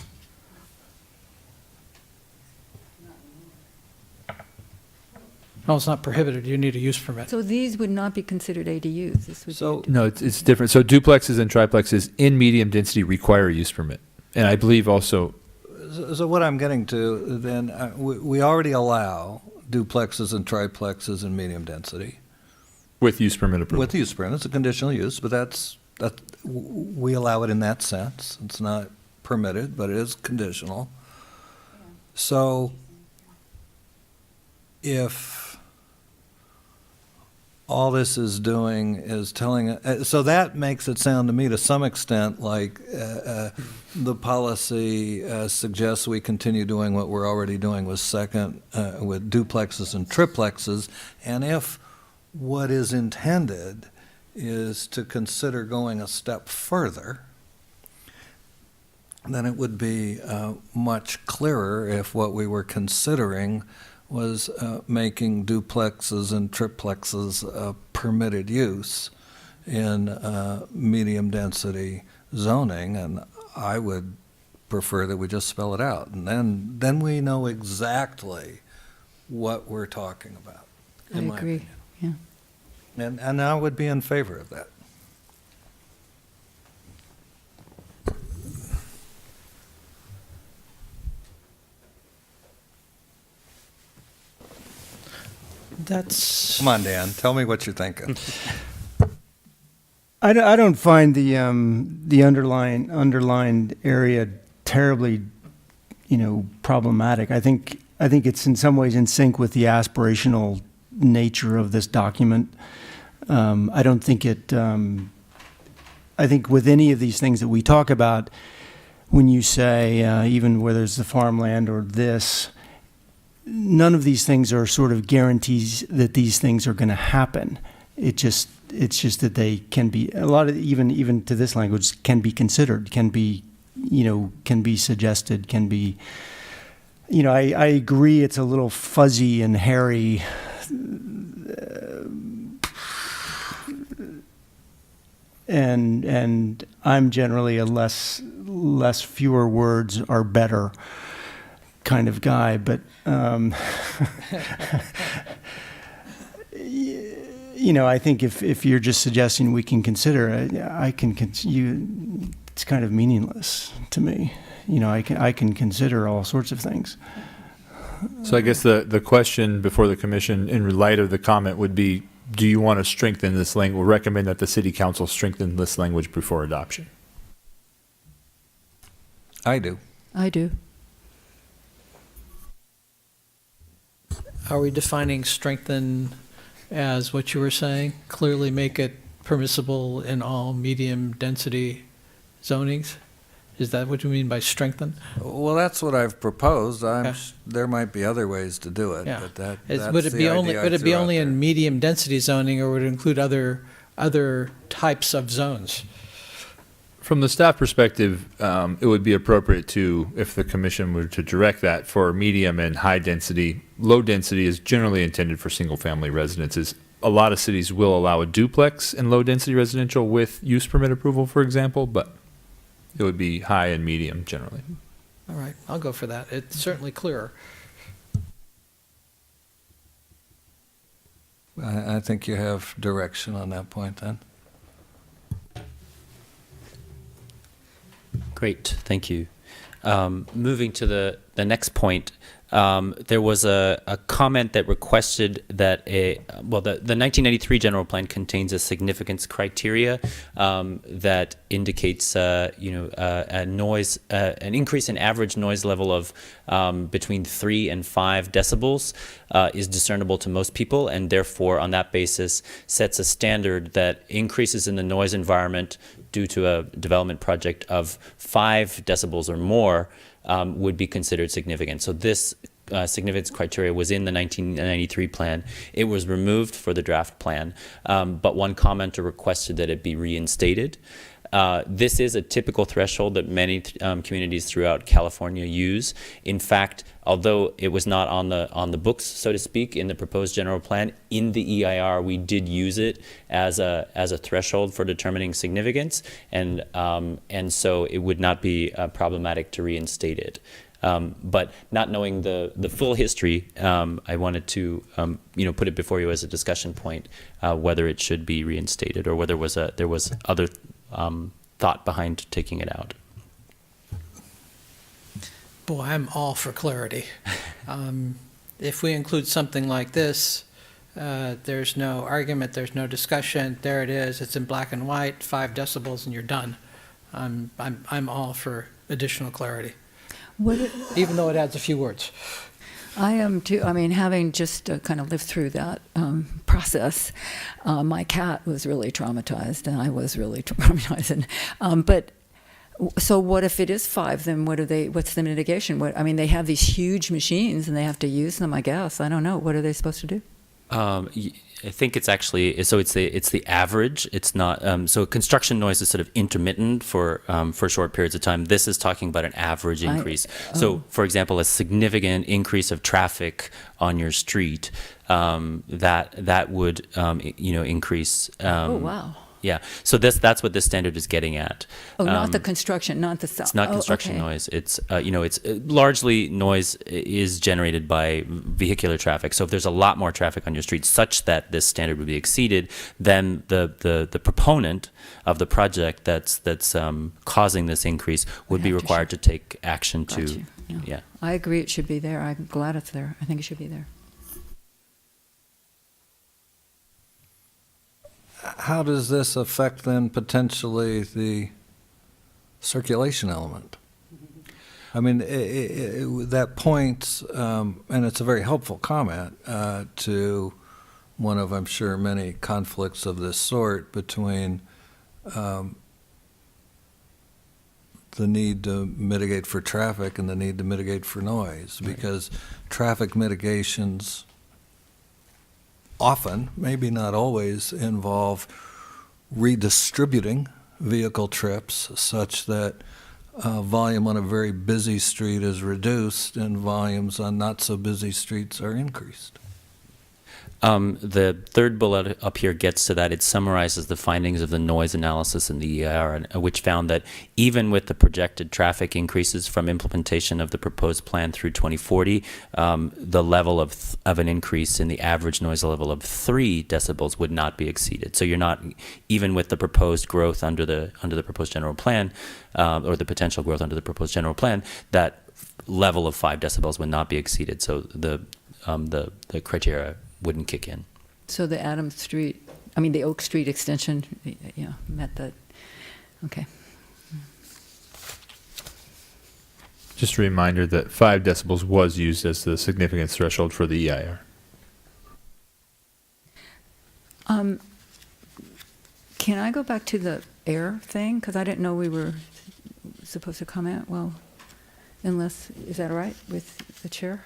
No, it's not prohibited. You need a use permit. So these would not be considered ADUs. This would So- be No, it's different. So duplexes and triplexes in medium density require a use permit. And I believe also, So what I'm getting to, then, we already allow duplexes and triplexes in medium density. with use permit approval. With use permit, it's a conditional use, but we allow it in that sense. It's not permitted, but it is conditional. So if all this is doing is telling, so that makes it sound to me to some extent like the policy suggests we continue doing what we're already doing with with duplexes and triplexes, and if what is intended is to consider going a step further, then it would be much clearer if what we were considering was making duplexes and triplexes permitted use in medium density zoning, and I would prefer that we just spell it out, and then we know exactly what we're talking about. I in my agree. opinion. Yeah. And I would be in favor of that. That's Come on, Dan, tell me what you're thinking. I don't find the underlined area terribly, problematic. I think it's in some ways in sync with the aspirational nature of this document. I don't think it I think with any of these things that we talk about, when you say, even whether it's the farmland or this, none of these things are sort of guarantees that these things are going to happen. It's just that they can be, a lot of, even to this language, can be considered, can be, can be suggested, can be, I agree it's a little fuzzy and hairy. And I'm generally a less fewer words are better kind of guy, but I think if you're just suggesting we can consider it, it's kind of meaningless to me. I can consider all sorts of things. So I guess the question before the commission, in light of the comment, would be: do you want to strengthen this language? We'll recommend that the city council strengthen this language before adoption. I do. I do. Are we defining strengthen as what you were saying? Clearly make it permissible in all medium density zonings? Is that what you mean by strengthen? Well, that's what I've proposed. Okay. There might be other ways to do it, Yeah. but that's Would it be the only idea I threw out there. in medium density zoning, or would it include other types of zones? From the staff perspective, it would be appropriate to, if the commission were to direct that, for medium and high density. Low density is generally intended for single family residences. A lot of cities will allow a duplex in low density residential with use permit approval, for example, but it would be high and medium generally. All right, I'll go for that. It's certainly clearer. I think you have direction on that point then. Great, thank you. Moving to the next point, there was a comment that requested that the 1993 general plan contains a significance criteria that indicates a noise, an increase in average noise level of between 3 and 5 decibels is discernible to most people, and therefore on that basis sets a standard that increases in the noise environment due to a development project of 5 decibels or more would be considered significant. So this significance criteria was in the 1993 plan. It was removed for the draft plan, but one commenter requested that it be reinstated. This is a typical threshold that many communities throughout California use. In fact, although it was not on the books, so to speak, in the proposed general plan, in the EIR we did use it as a threshold for determining significance, and so it would not be problematic to reinstate it. But not knowing the full history, I wanted to put it before you as a discussion point, whether it should be reinstated or whether there was other thought behind taking it out. Boy, I'm all for clarity. If we include something like this, there's no argument, there's no discussion. There it is. It's in black and white, 5 decibels, and you're done. I'm all for additional clarity, even though it adds a few words. I am too. I mean, having just kind of lived through that process, my cat was really traumatized, and I was really traumatized. But so, what if it is 5? Then what's the mitigation? They have these huge machines, and they have to use them. I guess I don't know. What are they supposed to do? I think it's actually it's the average. It's not so construction noise is sort of intermittent for short periods of time. This is talking about an average increase. So, for example, a significant increase of traffic on your street that would increase. Oh wow. Yeah, so that's what this standard is getting at. Oh, not the construction, not the sound. It's not construction noise. It's it's largely noise is generated by vehicular traffic. So if there's a lot more traffic on your street, such that this standard would be exceeded, then the proponent of the project that's causing this increase would be required to take action to. Yeah, I agree. It should be there. I'm glad it's there. I think it should be there. How does this affect then potentially the circulation element? I mean, that points, and it's a very helpful comment, to one of, I'm sure, many conflicts of this sort between the need to mitigate for traffic and the need to mitigate for noise, because traffic mitigations often, maybe not always, involve redistributing vehicle trips such that volume on a very busy street is reduced and volumes on not so busy streets are increased. The third bullet up here gets to that. It summarizes the findings of the noise analysis in the EIR, which found that even with the projected traffic increases from implementation of the proposed plan through 2040, the level of an increase in the average noise level of 3 decibels would not be exceeded. So you're not, even with the proposed growth under the proposed general plan, or the potential growth under the proposed general plan, that level of 5 decibels would not be exceeded. So the criteria wouldn't kick in. So the the Oak Street extension, yeah, met that. Okay. Just a reminder that 5 decibels was used as the significance threshold for the EIR. Can I go back to the air thing? Because I didn't know we were supposed to comment. Well, unless, is that all right with the chair?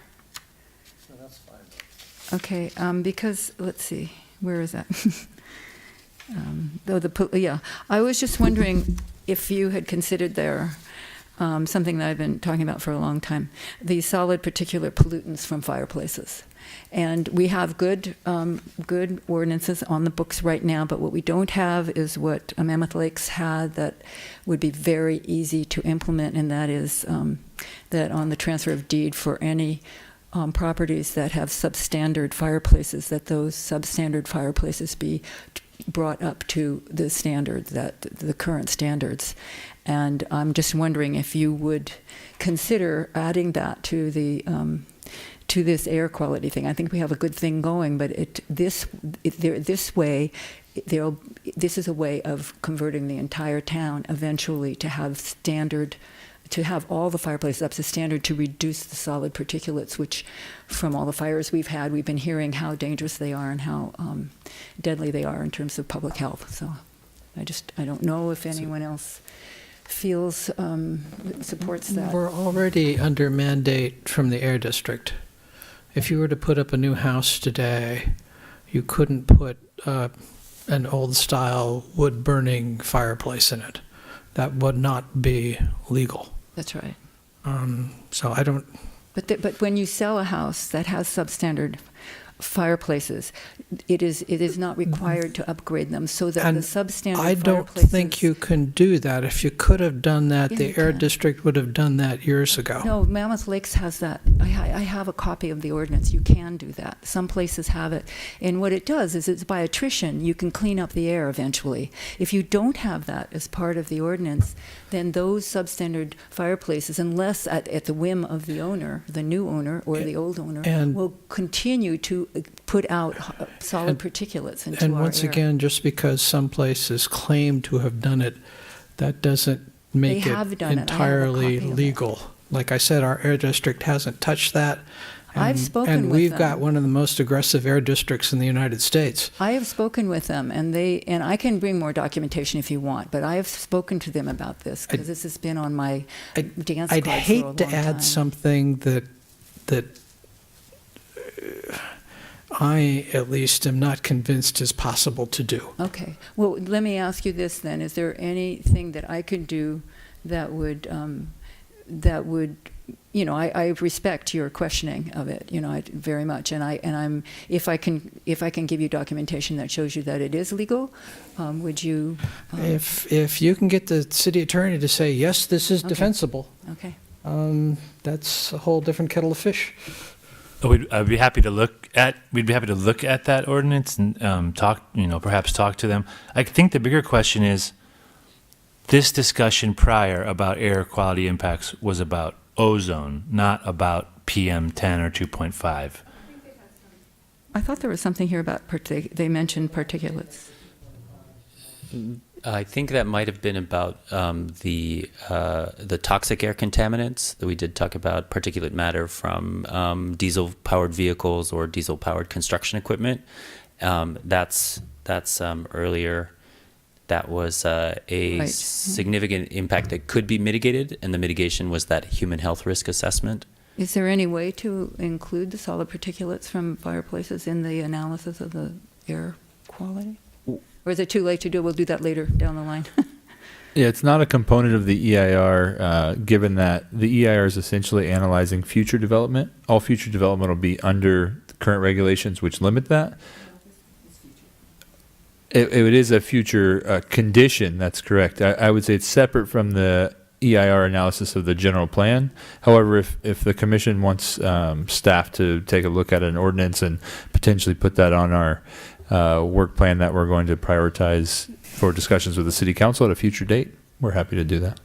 Okay, because, let's see, where is that? I was just wondering if you had considered there something that I've been talking about for a long time, the solid particulate pollutants from fireplaces. And we have good ordinances on the books right now, but what we don't have is what Mammoth Lakes had that would be very easy to implement, and that is that on the transfer of deed for any properties that have substandard fireplaces, that those substandard fireplaces be brought up to the standards, that the current standards. And I'm just wondering if you would consider adding that to the to this air quality thing. I think we have a good thing going, but this is a way of converting the entire town eventually to have standard, to have all the fireplaces up to standard to reduce the solid particulates, which from all the fires we've had, we've been hearing how dangerous they are and how deadly they are in terms of public health. So I don't know if anyone else feels, supports that. We're already under mandate from the Air District. If you were to put up a new house today, you couldn't put an old-style wood-burning fireplace in it. That would not be legal. That's right. So I don't... But when you sell a house that has substandard fireplaces, it is not required to upgrade them so that the substandard fireplaces... I don't think you can do that. If you could have done that, Yeah, the Air District would have done that years ago. No, Mammoth Lakes has that. I have a copy of the ordinance. You can do that. Some places have it. And what it does is it's by attrition. You can clean up the air eventually. If you don't have that as part of the ordinance, then those substandard fireplaces, unless at the whim of the owner, the new owner or the old owner, will continue to put out solid particulates into our air. And once again, just because some places claim to have done it, that doesn't make it entirely legal. Like I said, our Air District hasn't touched that. I've spoken with them. And we've got one of the most aggressive air districts in the United States. I have spoken with them, and I can bring more documentation if you want, but I have spoken to them about this because this has been on my dance card for a long time. I'd hate to add something that I, at least, am not convinced is possible to do. Okay. Well, let me ask you this then. Is there anything that I could do that would, I respect your questioning of it, very much. And if I can give you documentation that shows you that it is legal, would you? If you can get the city attorney to say, yes, this is defensible. Okay. That's a whole different kettle of fish. I'd be happy to look at. We'd be happy to look at that ordinance and perhaps talk to them. I think the bigger question is, this discussion prior about air quality impacts was about ozone, not about PM10 or 2.5. I thought there was something here about they mentioned particulates. I think that might have been about the toxic air contaminants. That we did talk about particulate matter from diesel-powered vehicles or diesel-powered construction equipment. That's earlier. that was a Right. significant impact that could be mitigated, and the mitigation was that human health risk assessment. Is there any way to include the solid particulates from fireplaces in the analysis of the air quality? Or is it too late to do? We'll do that later down the line. Yeah, it's not a component of the EIR, given that the EIR is essentially analyzing future development. All future development will be under the current regulations, which limit that. It is a future condition, that's correct. I would say it's separate from the EIR analysis of the general plan. However, if the commission wants staff to take a look at an ordinance and potentially put that on our work plan that we're going to prioritize for discussions with the city council at a future date, we're happy to do that.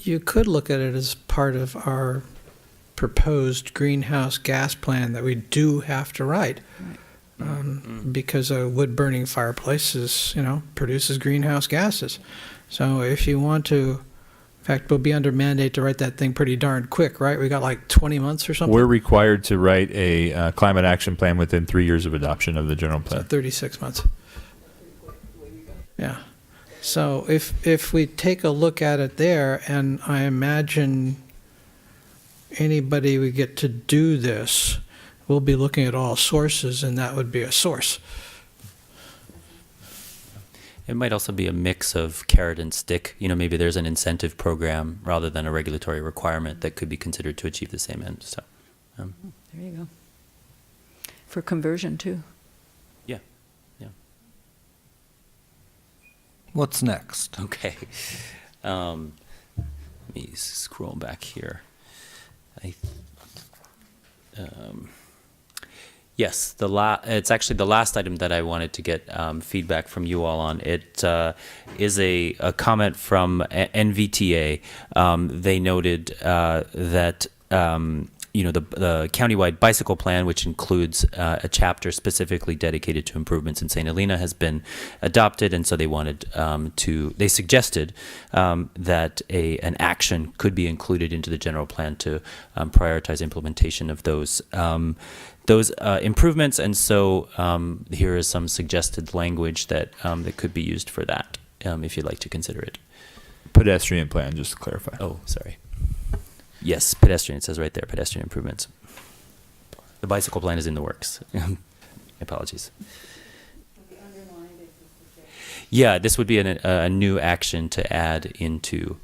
You could look at it as part of our proposed greenhouse gas plan that we do have to write. Because a wood-burning fireplace produces greenhouse gases. So if you want to, in fact, we'll be under mandate to write that thing pretty darn quick, right? We got like 20 months or something? We're required to write a climate action plan within 3 years of adoption of the general plan. So 36 months. Yeah. So if we take a look at it there, and I imagine anybody we get to do this, we'll be looking at all sources, and that would be a source. It might also be a mix of carrot and stick. Maybe there's an incentive program rather than a regulatory requirement that could be considered to achieve the same end. So, There you go. For conversion, too. yeah. What's next? Okay. Let me scroll back here. Yes, it's actually the last item that I wanted to get feedback from you all on. It is a comment from NVTA. They noted that the countywide bicycle plan, which includes a chapter specifically dedicated to improvements in St. Helena, has been adopted, and so they wanted they suggested that an action could be included into the general plan to prioritize implementation of those improvements, and so here is some suggested language that could be used for that, if you'd like to consider it. Pedestrian plan, just to clarify. Oh, sorry. Yes, pedestrian. It says right there, pedestrian improvements. The bicycle plan is in the works. Apologies. Yeah, this would be a new action to add into.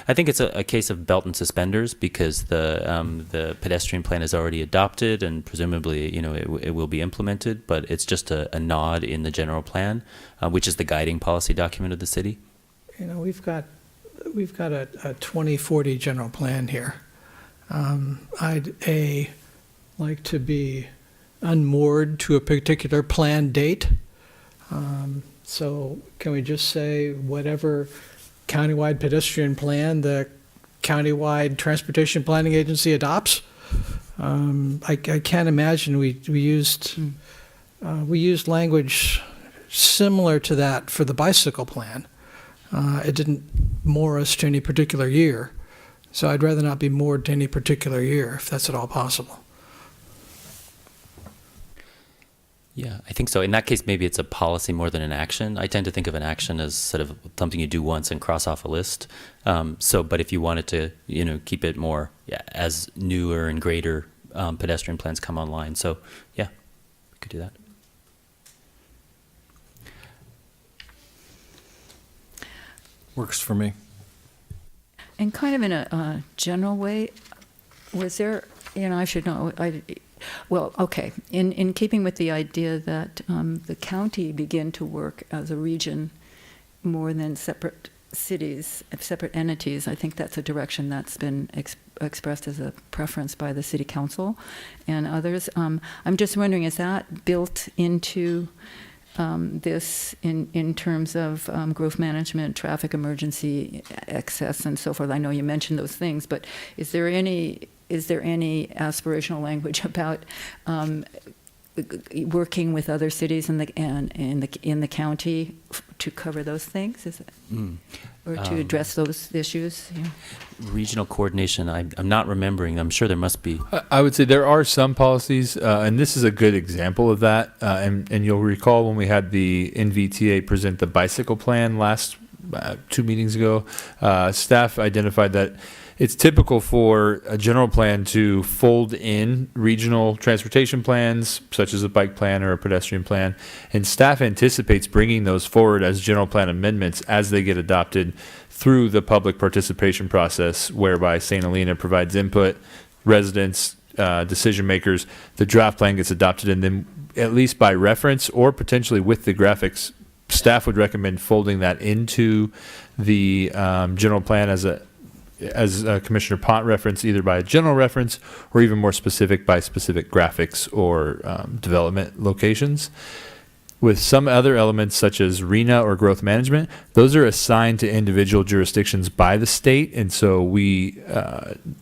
I think it's a case of belt and suspenders, because the pedestrian plan is already adopted, and presumably it will be implemented. But it's just a nod in the general plan, which is the guiding policy document of the city. We've got a 2040 general plan here. I'd like to be unmoored to a particular plan date. So can we just say whatever countywide pedestrian plan the countywide transportation planning agency adopts? I can't imagine we used language similar to that for the bicycle plan. It didn't moor us to any particular year, so I'd rather not be moored to any particular year, if that's at all possible. Yeah, I think so. In that case, maybe it's a policy more than an action. I tend to think of an action as sort of something you do once and cross off a list. But if you wanted to, keep it more as newer and greater pedestrian plans come online, so yeah, we could do that. Works for me. And kind of in a general way, was there, I should know, well, okay, in keeping with the idea that the county begin to work as a region more than separate cities, separate entities, I think that's a direction that's been expressed as a preference by the city council and others. I'm just wondering, is that built into this in terms of growth management, traffic emergency, excess, and so forth? I know you mentioned those things, but is there any aspirational language about working with other cities in the county to cover those things? Is it, or to address those issues? Yeah. Regional coordination, I'm not remembering. I'm sure there must be. I would say there are some policies, and this is a good example of that. And you'll recall when we had the NVTA present the bicycle plan last 2 meetings ago, staff identified that it's typical for a general plan to fold in regional transportation plans, such as a bike plan or a pedestrian plan, and staff anticipates bringing those forward as general plan amendments as they get adopted through the public participation process, whereby St. Helena provides input, residents, decision makers, the draft plan gets adopted, and then at least by reference or potentially with the graphics, staff would recommend folding that into the general plan as Commissioner Pont referenced, either by a general reference or even more specific by specific graphics or development locations. With some other elements such as RENA or growth management, those are assigned to individual jurisdictions by the state, and so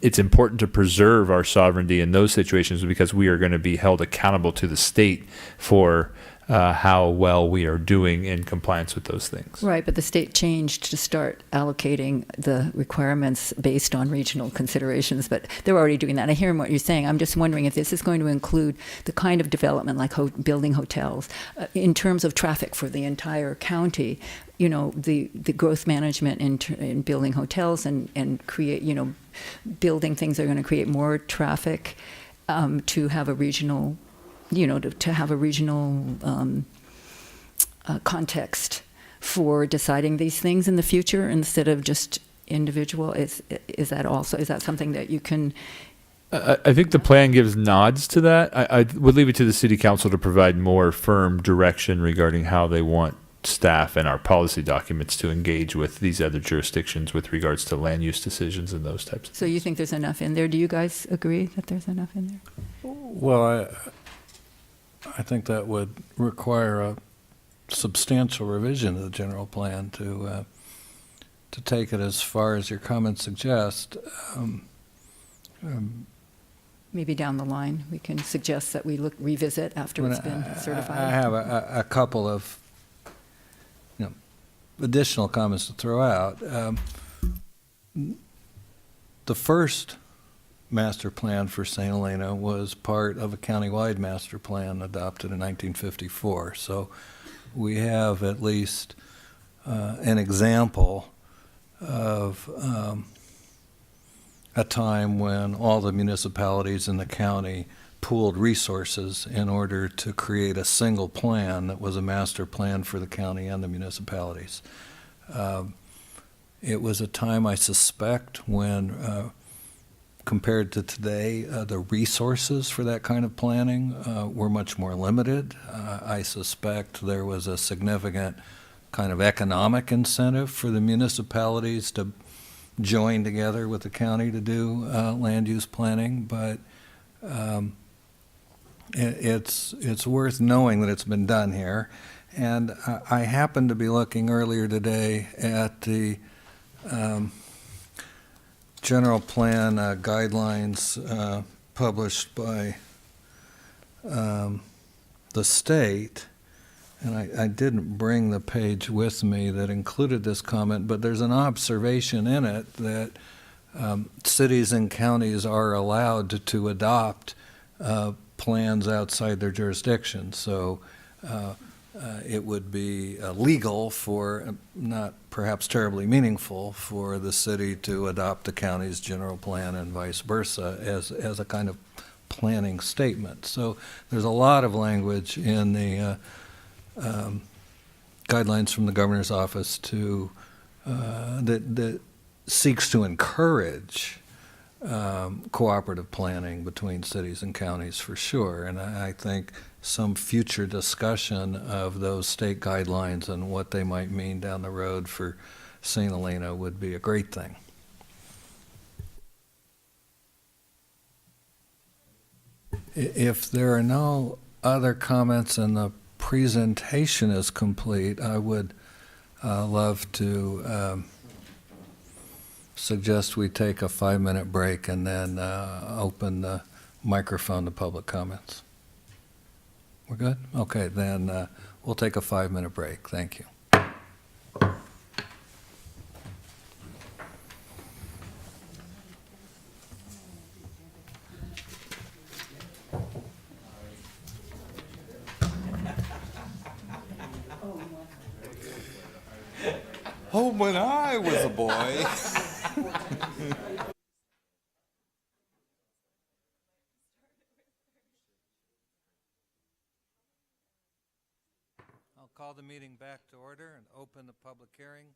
it's important to preserve our sovereignty in those situations because we are going to be held accountable to the state for how well we are doing in compliance with those things. Right, but the state changed to start allocating the requirements based on regional considerations, but they're already doing that. I hear what you're saying. I'm just wondering if this is going to include the kind of development like building hotels in terms of traffic for the entire county. You know, the growth management in building hotels and create, building things that are going to create more traffic to have a regional to have a regional context for deciding these things in the future instead of just individual. Is that something that you can? I think the plan gives nods to that. I would leave it to the city council to provide more firm direction regarding how they want staff and our policy documents to engage with these other jurisdictions with regards to land use decisions and those types of things. So you think there's enough in there? Do you guys agree that there's enough in there? Well, I think that would require a substantial revision of the general plan to take it as far as your comments suggest. Maybe down the line we can suggest that we revisit after it's been certified. I have a couple of additional comments to throw out. The first master plan for St. Helena was part of a countywide master plan adopted in 1954. So we have at least an example of a time when all the municipalities in the county pooled resources in order to create a single plan that was a master plan for the county and the municipalities. It was a time, I suspect, when compared to today, the resources for that kind of planning were much more limited. I suspect there was a significant kind of economic incentive for the municipalities to join together with the county to do land use planning, but it's worth knowing that it's been done here. And I happened to be looking earlier today at the general plan guidelines published by the state, and I didn't bring the page with me that included this comment, but there's an observation in it that cities and counties are allowed to adopt plans outside their jurisdiction. So it would be legal for, not perhaps terribly meaningful, for the city to adopt the county's general plan and vice versa as a kind of planning statement. So there's a lot of language in the guidelines from the governor's office that seeks to encourage cooperative planning between cities and counties for sure. And I think some future discussion of those state guidelines and what they might mean down the road for St. Helena would be a great thing. If there are no other comments and the presentation is complete, I would love to suggest we take a 5-minute break and then open the microphone to public comments. We're good? Okay, then we'll take a 5-minute break. Thank you. Oh, when I was a boy. I'll call the meeting back to order and open the public hearing.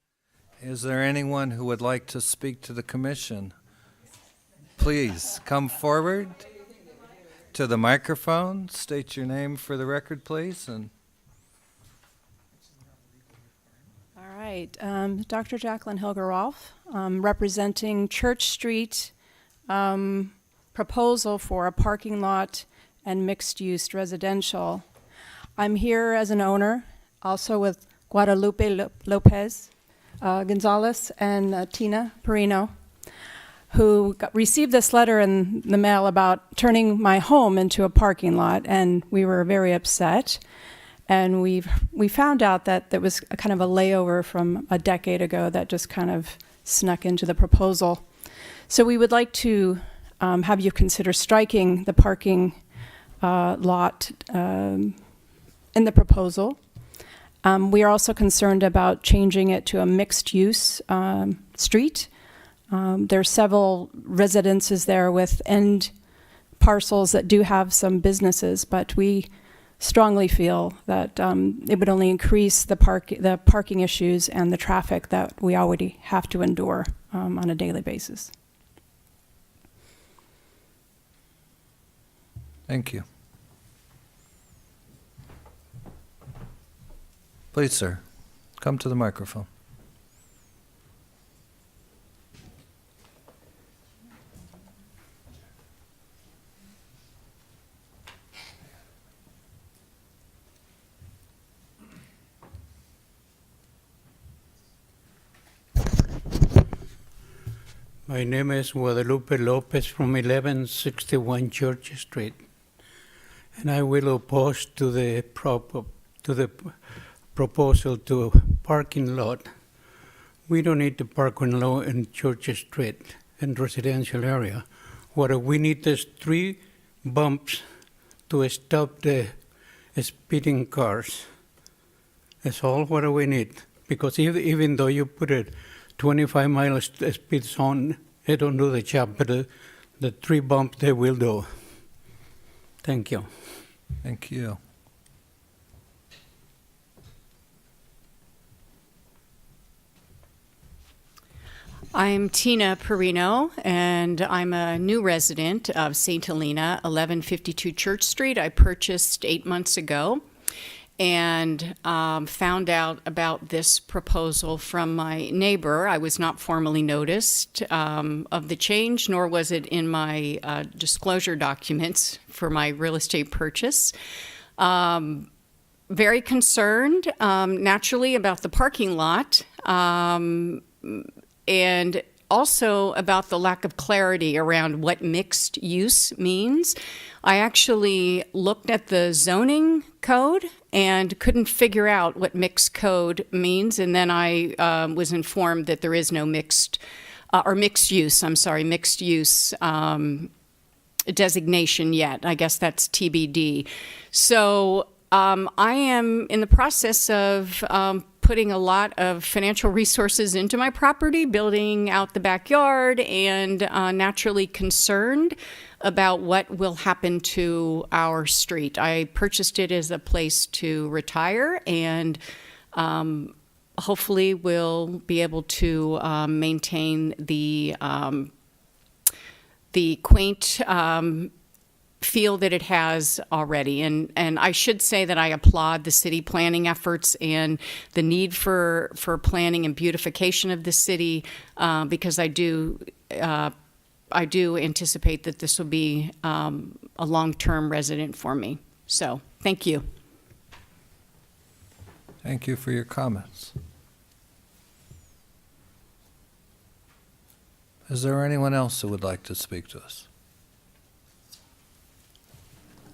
Is there anyone who would like to speak to the commission? Please come forward to the microphone. State your name for the record, please. And All right, Dr. Jacqueline Hilger-Rolfe, representing Church Street proposal for a parking lot and mixed-use residential. I'm here as an owner, also with Guadalupe Lopez Gonzalez and Tina Perino, who received this letter in the mail about turning my home into a parking lot, and we were very upset. And we found out that there was a kind of a layover from a decade ago that just kind of snuck into the proposal. So we would like to have you consider striking the parking lot in the proposal. We are also concerned about changing it to a mixed-use street. There are several residences there with end parcels that do have some businesses, but we strongly feel that it would only increase the parking issues and the traffic that we already have to endure on a daily basis. thank you. Please, sir, come to the microphone. My name is Guadalupe Lopez from 1161 Church Street, and I will oppose to the proposal to parking lot. We don't need the parking lot in Church Street and residential area. What we need is 3 bumps to stop the speeding cars. That's all what we need. Because even though you put it 25 miles speed zone, they don't do the job, but the 3 bumps they will do. Thank you. Thank you. I'm Tina Perino, and I'm a new resident of St. Helena, 1152 Church Street. I purchased 8 months ago and found out about this proposal from my neighbor. I was not formally noticed of the change, nor was it in my disclosure documents for my real estate purchase. Very concerned, naturally, about the parking lot. And also about the lack of clarity around what mixed use means. I actually looked at the zoning code and couldn't figure out what mixed code means, and then I was informed that there is no mixed use designation yet. I guess that's TBD. So I am in the process of putting a lot of financial resources into my property, building out the backyard, and naturally concerned about what will happen to our street. I purchased it as a place to retire, and hopefully will be able to maintain the quaint feel that it has already. And I should say that I applaud the city planning efforts and the need for planning and beautification of the city, because I do anticipate that this will be a long-term resident for me. So, thank you. Thank you for your comments. Is there anyone else who would like to speak to us?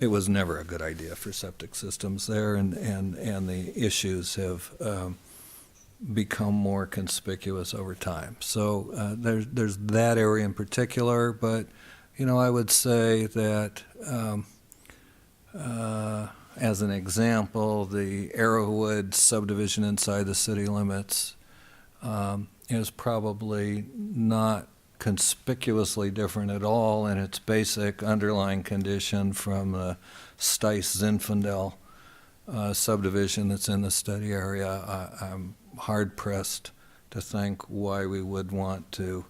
it was never a good idea for septic systems there, and the issues have become more conspicuous over time. So there's that area in particular, but I would say that as an example, the Arrowwood subdivision inside the city limits is probably not conspicuously different at all in its basic underlying condition from the Stice-Zinfandel subdivision that's in the study area. I'm hard-pressed to think why we would want to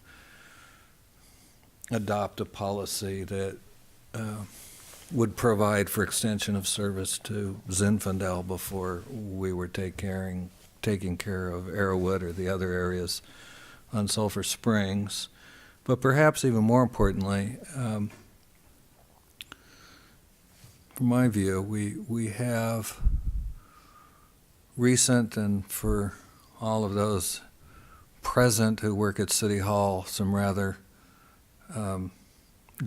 adopt a policy that would provide for extension of service to Zinfandel before we were taking care of Arrowwood or the other areas on Sulphur Springs. But perhaps even more importantly, from my view, we have recent, and for all of those present who work at City Hall, some rather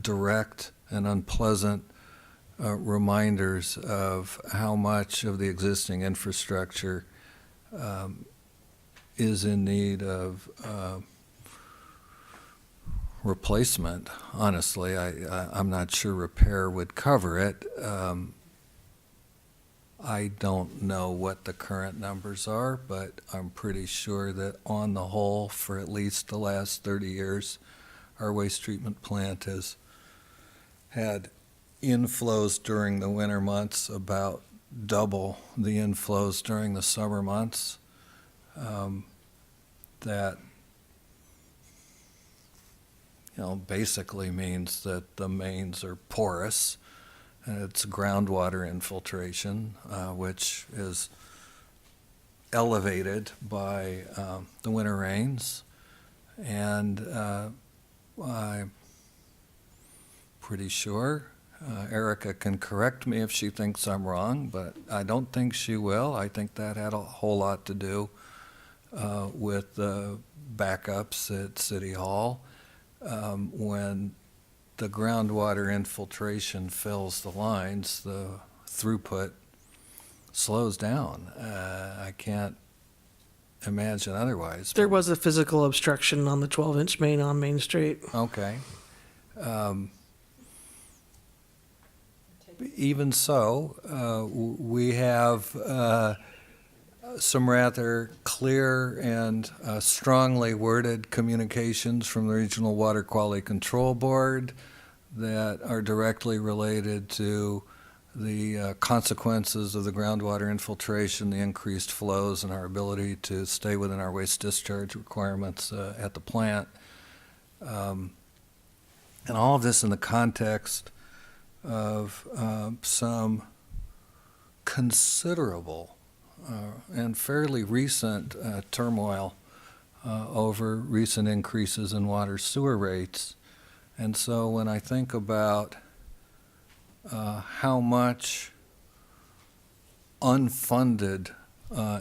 direct and unpleasant reminders of how much of the existing infrastructure is in need of replacement. Honestly, I'm not sure repair would cover it. I don't know what the current numbers are, but I'm pretty sure that on the whole, for at least the last 30 years, our waste treatment plant has had inflows during the winter months about double the inflows during the summer months. That basically means that the mains are porous, and it's groundwater infiltration, which is elevated by the winter rains. And I'm pretty sure Erica can correct me if she thinks I'm wrong, but I don't think she will. I think that had a whole lot to do with the backups at City Hall. When the groundwater infiltration fills the lines, the throughput slows down. I can't imagine otherwise. There was a physical obstruction on the 12-inch main on Main Street. Okay. Even so, we have some rather clear and strongly worded communications from the Regional Water Quality Control Board that are directly related to the consequences of the groundwater infiltration, the increased flows, and our ability to stay within our waste discharge requirements at the plant. And all of this in the context of some considerable and fairly recent turmoil over recent increases in water sewer rates. And so when I think about how much unfunded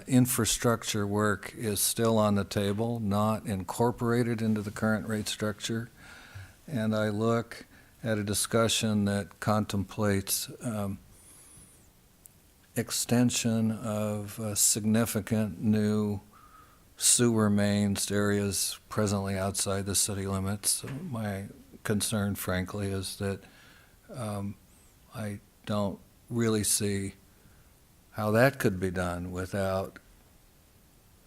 infrastructure work is still on the table, not incorporated into the current rate structure, and I look at a discussion that contemplates extension of significant new sewer mains to areas presently outside the city limits. My concern, frankly, is that I don't really see how that could be done without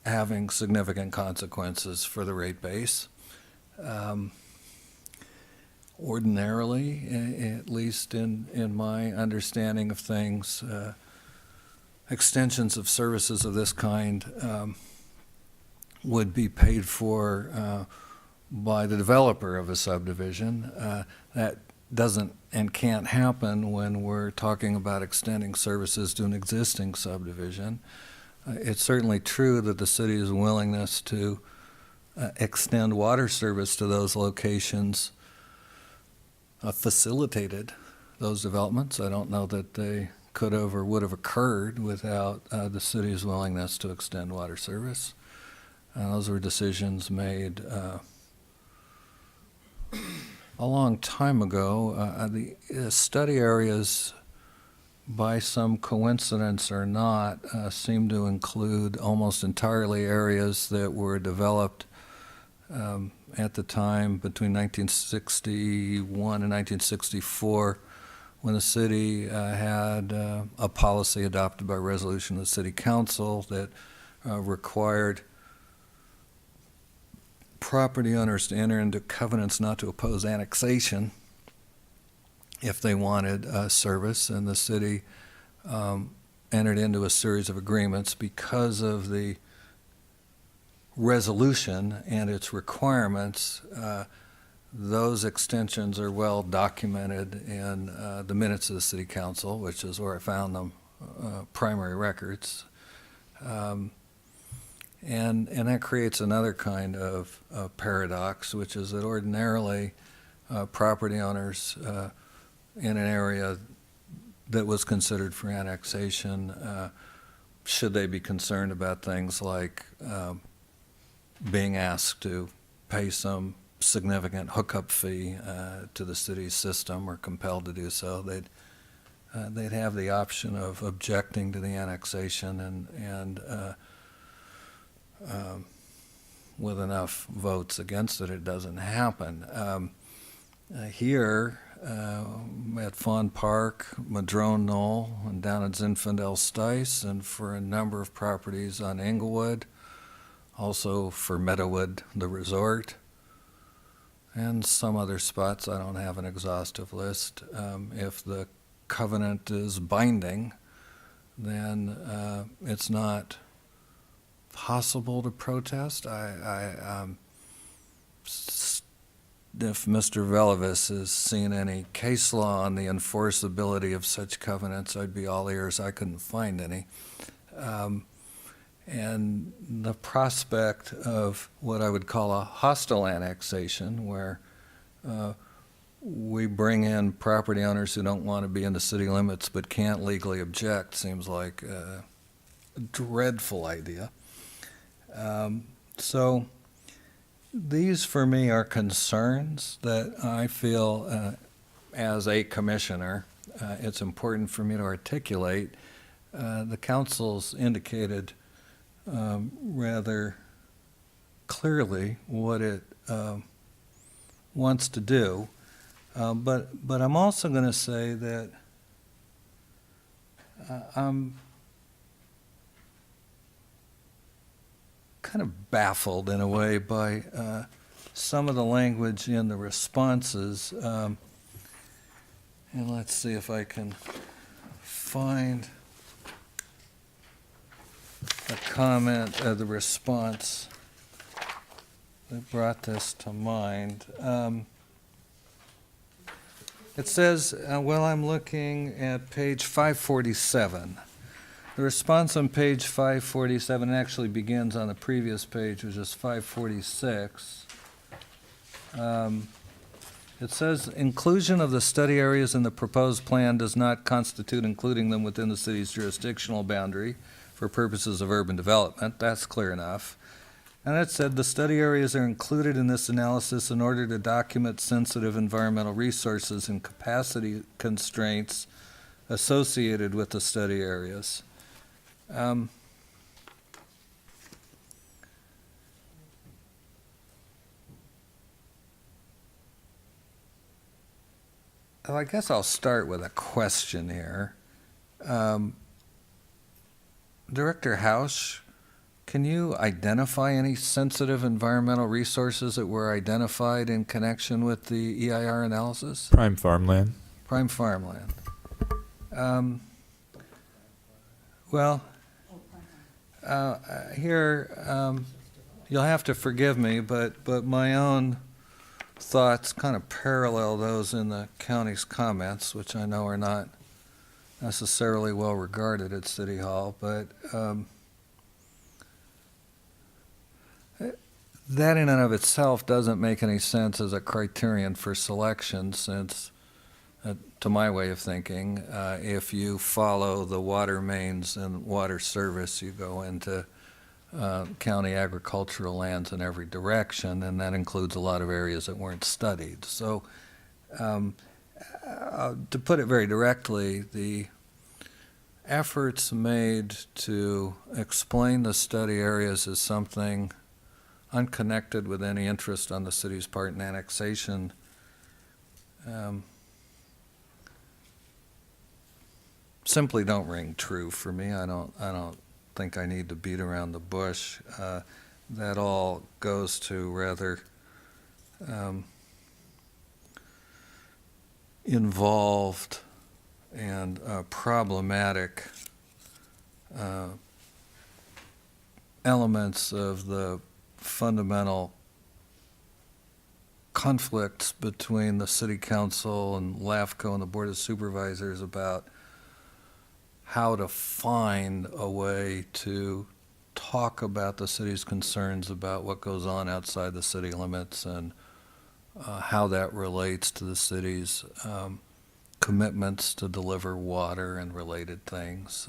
having significant consequences for the rate base. Ordinarily, at least in my understanding of things, extensions of services of this kind would be paid for by the developer of a subdivision. That doesn't and can't happen when we're talking about extending services to an existing subdivision. It's certainly true that the city's willingness to extend water service to those locations facilitated those developments. I don't know that they could have or would have occurred without the city's willingness to extend water service. Those were decisions made a long time ago. The study areas by some coincidence or not, seem to include almost entirely areas that were developed at the time between 1961 and 1964, when the city had a policy adopted by resolution of the city council that required property owners to enter into covenants not to oppose annexation if they wanted service, and the city entered into a series of agreements because of the resolution and its requirements. Those extensions are well documented in the minutes of the city council, which is where I found them, primary records. And that creates another kind of paradox, which is that ordinarily property owners in an area that was considered for annexation, should they be concerned about things like being asked to pay some significant hookup fee to the city's system or compelled to do so, they'd have the option of objecting to the annexation, and with enough votes against it, it doesn't happen. Here at Fawn Park, Madrone Knoll, and down at Zinfandel Stice, and for a number of properties on Englewood, also for Meadowood, the resort, and some other spots. I don't have an exhaustive list. If the covenant is binding, then it's not possible to protest. If Mr. Velavis has seen any case law on the enforceability of such covenants, I'd be all ears. I couldn't find any. And the prospect of what I would call a hostile annexation, where we bring in property owners who don't want to be in the city limits but can't legally object, seems like a dreadful idea. So these, for me, are concerns that I feel, as a commissioner, it's important for me to articulate. The council's indicated rather clearly what it wants to do, but I'm also going to say that I'm kind of baffled in a way by some of the language in the responses. And let's see if I can find a comment, the response that brought this to mind. It says, well, I'm looking at page 547. The response on page 547 actually begins on the previous page, which is 546. It says, inclusion of the study areas in the proposed plan does not constitute including them within the city's jurisdictional boundary for purposes of urban development. That's clear enough. And it said the study areas are included in this analysis in order to document sensitive environmental resources and capacity constraints associated with the study areas. Well, I guess I'll start with a question here. Director Hausch, can you identify any sensitive environmental resources that were identified in connection with the EIR analysis? Prime farmland. Prime farmland. Well, here, you'll have to forgive me, but my own thoughts kind of parallel those in the county's comments, which I know are not necessarily well regarded at City Hall, but that in and of itself doesn't make any sense as a criterion for selection, since, to my way of thinking, if you follow the water mains and water service, you go into county agricultural lands in every direction, and that includes a lot of areas that weren't studied. So to put it very directly, the efforts made to explain the study areas as something unconnected with any interest on the city's part in annexation simply don't ring true for me. I don't think I need to beat around the bush. That all goes to rather involved and problematic elements of the fundamental conflicts between the city council and LAFCO and the board of supervisors about how to find a way to talk about the city's concerns about what goes on outside the city limits and how that relates to the city's commitments to deliver water and related things.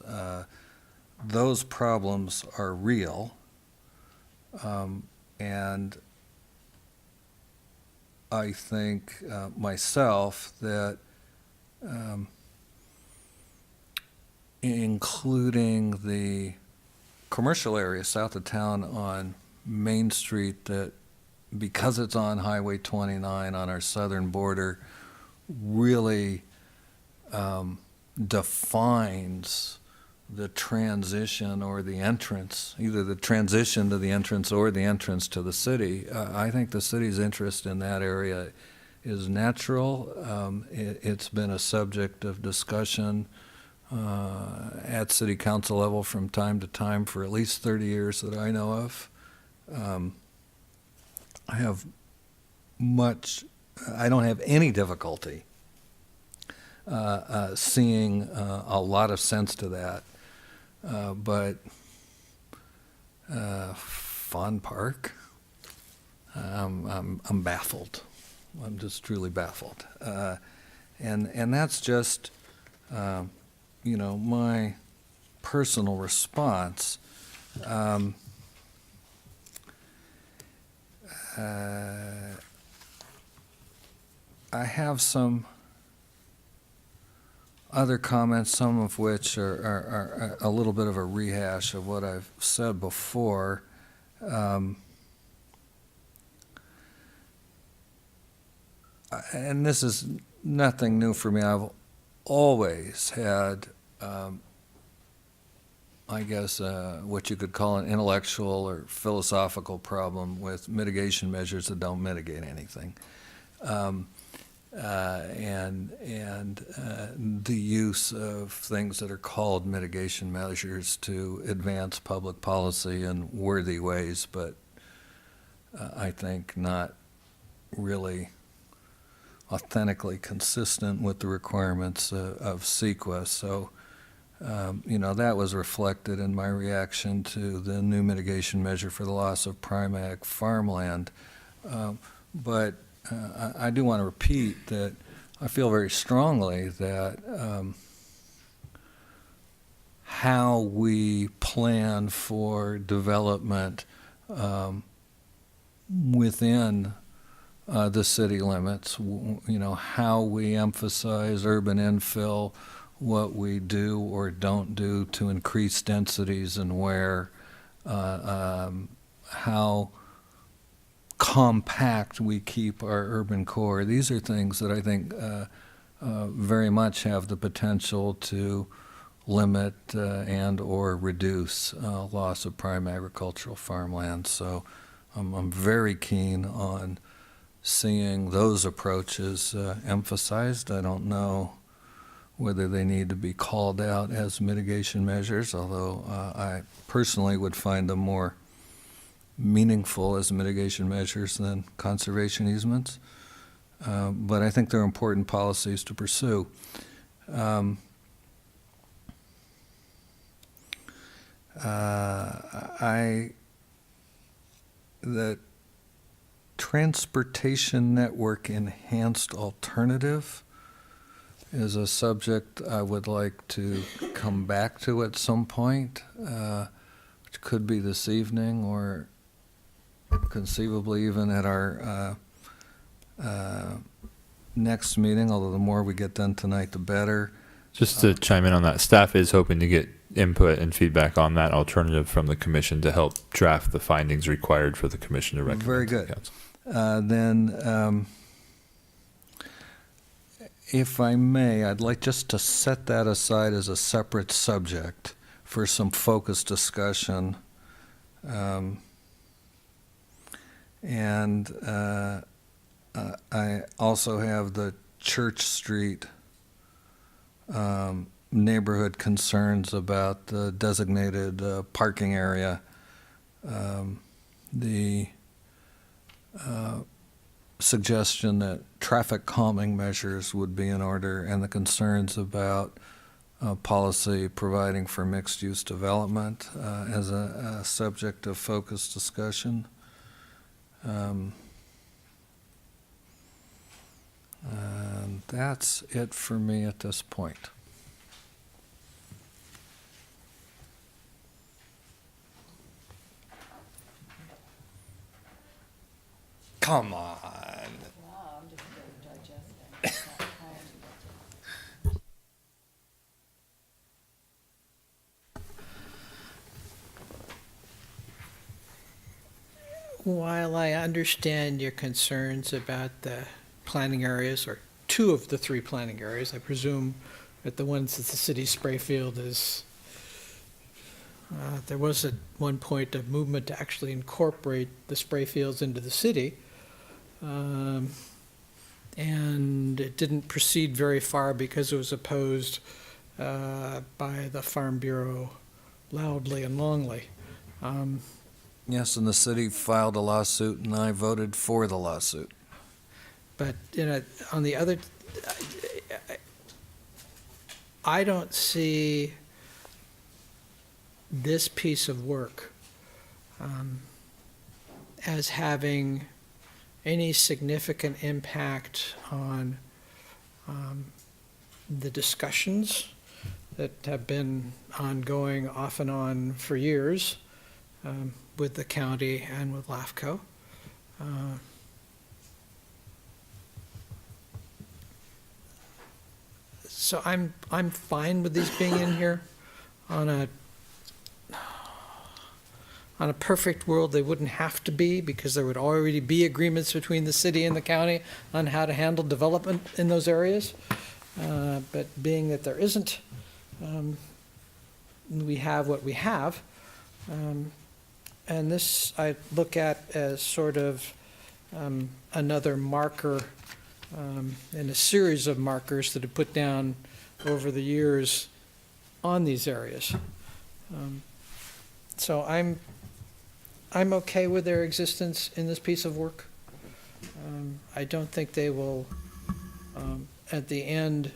Those problems are real, and I think myself that including the commercial area south of town on Main Street, that because it's on Highway 29 on our southern border, really defines the transition or the entrance, either the transition to the entrance or the entrance to the city. I think the city's interest in that area is natural. It's been a subject of discussion at city council level from time to time for at least 30 years that I know of. I don't have any difficulty seeing a lot of sense to that. But Fawn Park, I'm baffled. I'm just truly baffled. And that's just, my personal response. I have some other comments, some of which are a little bit of a rehash of what I've said before. And this is nothing new for me. I've always had, what you could call an intellectual or philosophical problem with mitigation measures that don't mitigate anything. And the use of things that are called mitigation measures to advance public policy in worthy ways, but I think not really authentically consistent with the requirements of CEQA. So, that was reflected in my reaction to the new mitigation measure for the loss of prime ag farmland. But I do want to repeat that I feel very strongly that how we plan for development within the city limits, how we emphasize urban infill, what we do or don't do to increase densities and where, how compact we keep our urban core. These are things that I think very much have the potential to limit and or reduce loss of prime agricultural farmland. So I'm very keen on seeing those approaches emphasized. I don't know whether they need to be called out as mitigation measures, although I personally would find them more meaningful as mitigation measures than conservation easements. But I think they're important policies to pursue. The transportation network enhanced alternative is a subject I would like to come back to at some point, which could be this evening or conceivably even at our next meeting, although the more we get done tonight, the better. Just to chime in on that, staff is hoping to get input and feedback on that alternative from the commission to help draft the findings required for the commission to recommend. Very to the good. council. Then, if I may, I'd like just to set that aside as a separate subject for some focused discussion. I also have the Church Street neighborhood concerns about the designated parking area. The suggestion that traffic calming measures would be in order, and the concerns about policy providing for mixed-use development as a subject of focused discussion. And that's it for me at this point. Come on. While I understand your concerns about the planning areas, or two of the three planning areas, I presume that the ones that the city spray field is, there was at one point a movement to actually incorporate the spray fields into the city. And it didn't proceed very far because it was opposed by the Farm Bureau loudly and longly. Yes, and the city filed a lawsuit, and I voted for the lawsuit. But, on the other, I don't see this piece of work as having any significant impact on the discussions that have been ongoing off and on for years with the county and with LAFCO. So I'm fine with these being in here. On a perfect world, they wouldn't have to be, because there would already be agreements between the city and the county on how to handle development in those areas. But being that there isn't, we have what we have. And this I look at as sort of another marker in a series of markers that have put down over the years on these areas. So I'm okay with their existence in this piece of work. I don't think they will, at the end,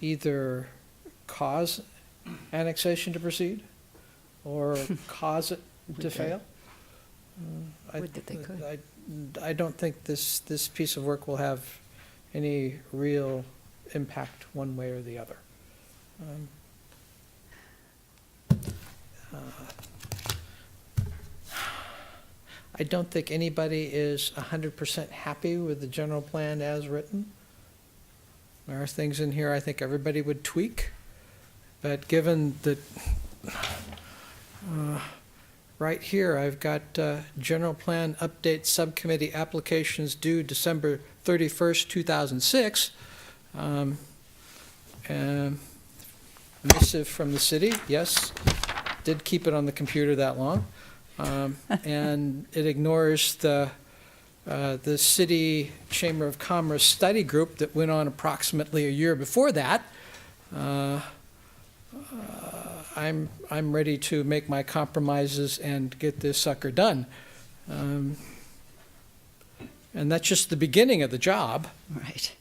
either cause annexation to proceed or cause it to fail. Would that they could. I don't think this piece of work will have any real impact one way or the other. I don't think anybody is 100% happy with the general plan as written. There are things in here I think everybody would tweak, but given that right here I've got general plan update subcommittee applications due December 31st, 2006, and missive from the city, yes, did keep it on the computer that long. And it ignores the City Chamber of Commerce study group that went on approximately a year before that. I'm ready to make my compromises and get this sucker done. And that's just the beginning of the job. Right.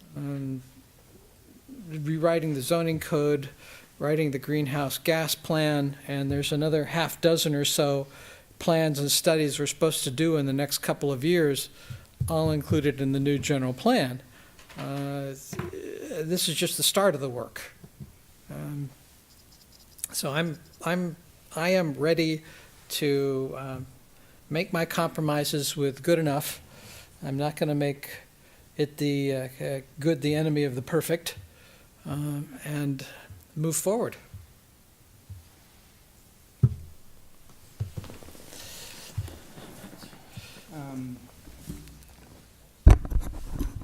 Rewriting the zoning code, writing the greenhouse gas plan, and there's another half dozen or so plans and studies we're supposed to do in the next couple of years, all included in the new general plan. This is just the start of the work. So I am ready to make my compromises with good enough. I'm not going to make it the good the enemy of the perfect. And move forward.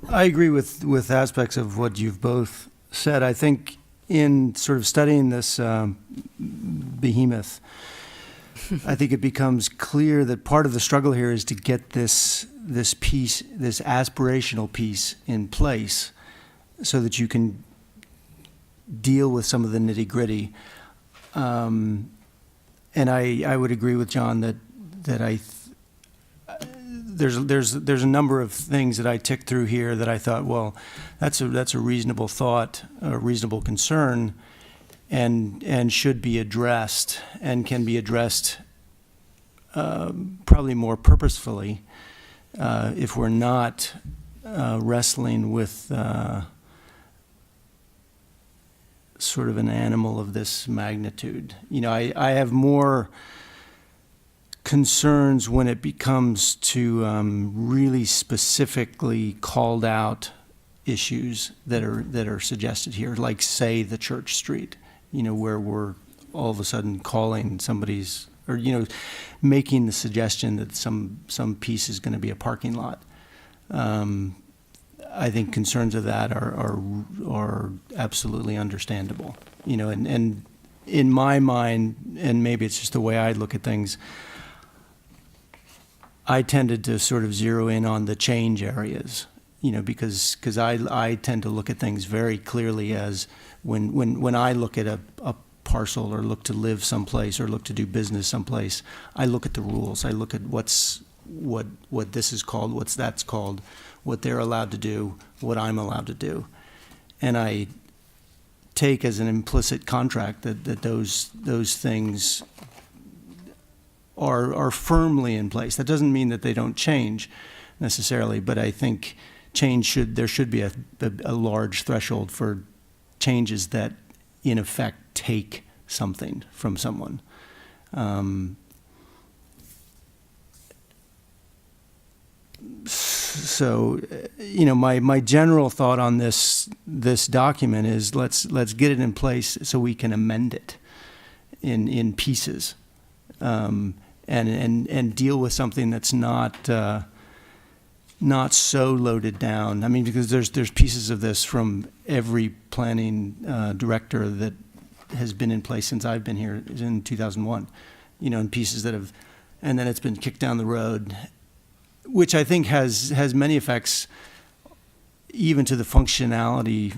I agree with aspects of what you've both said. I think in sort of studying this behemoth, I think it becomes clear that part of the struggle here is to get this piece, this aspirational piece in place so that you can deal with some of the nitty-gritty. And I would agree with John that there's a number of things that I ticked through here that I thought, well, that's a reasonable thought, a reasonable concern, and should be addressed, and can be addressed probably more purposefully if we're not wrestling with sort of an animal of this magnitude. You know, I have more concerns when it becomes to really specifically called out issues that are suggested here, like say the Church Street, you know, where we're all of a sudden calling somebody's, or you know, making the suggestion that some piece is going to be a parking lot. I think concerns of that are absolutely understandable, you know, and in my mind, and maybe it's just the way I look at things, I tended to sort of zero in on the change areas, you know, because I tend to look at things very clearly as when I look at a parcel or look to live someplace or look to do business someplace, I look at the rules. I look at what this is called, what's that's called, what they're allowed to do, what I'm allowed to do. And I take as an implicit contract that those things are firmly in place. That doesn't mean that they don't change necessarily, but I think there should be a large threshold for changes that in effect take something from someone. So, you know, my general thought on this document is let's get it in place so we can amend it in pieces, and deal with something that's not so loaded down. I mean, because there's pieces of this from every planning director that has been in place since I've been here in 2001, you know, and pieces that have, and then it's been kicked down the road, which I think has many effects even to the functionability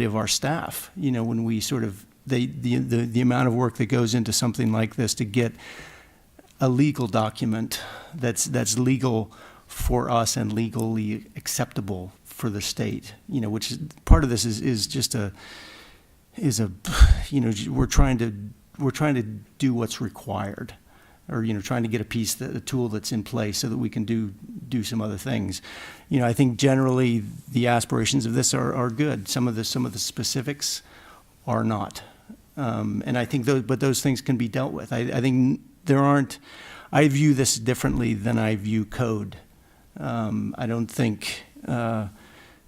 of our staff. You know, when we sort of, the amount of work that goes into something like this to get a legal document that's legal for us and legally acceptable for the state, you know, which is, part of this is just you know, we're trying to do what's required, or, you know, trying to get a tool that's in place so that we can do some other things. You know, I think generally the aspirations of this are good. Some of the specifics are not. And I think those things can be dealt with. I think I view this differently than I view code. I don't think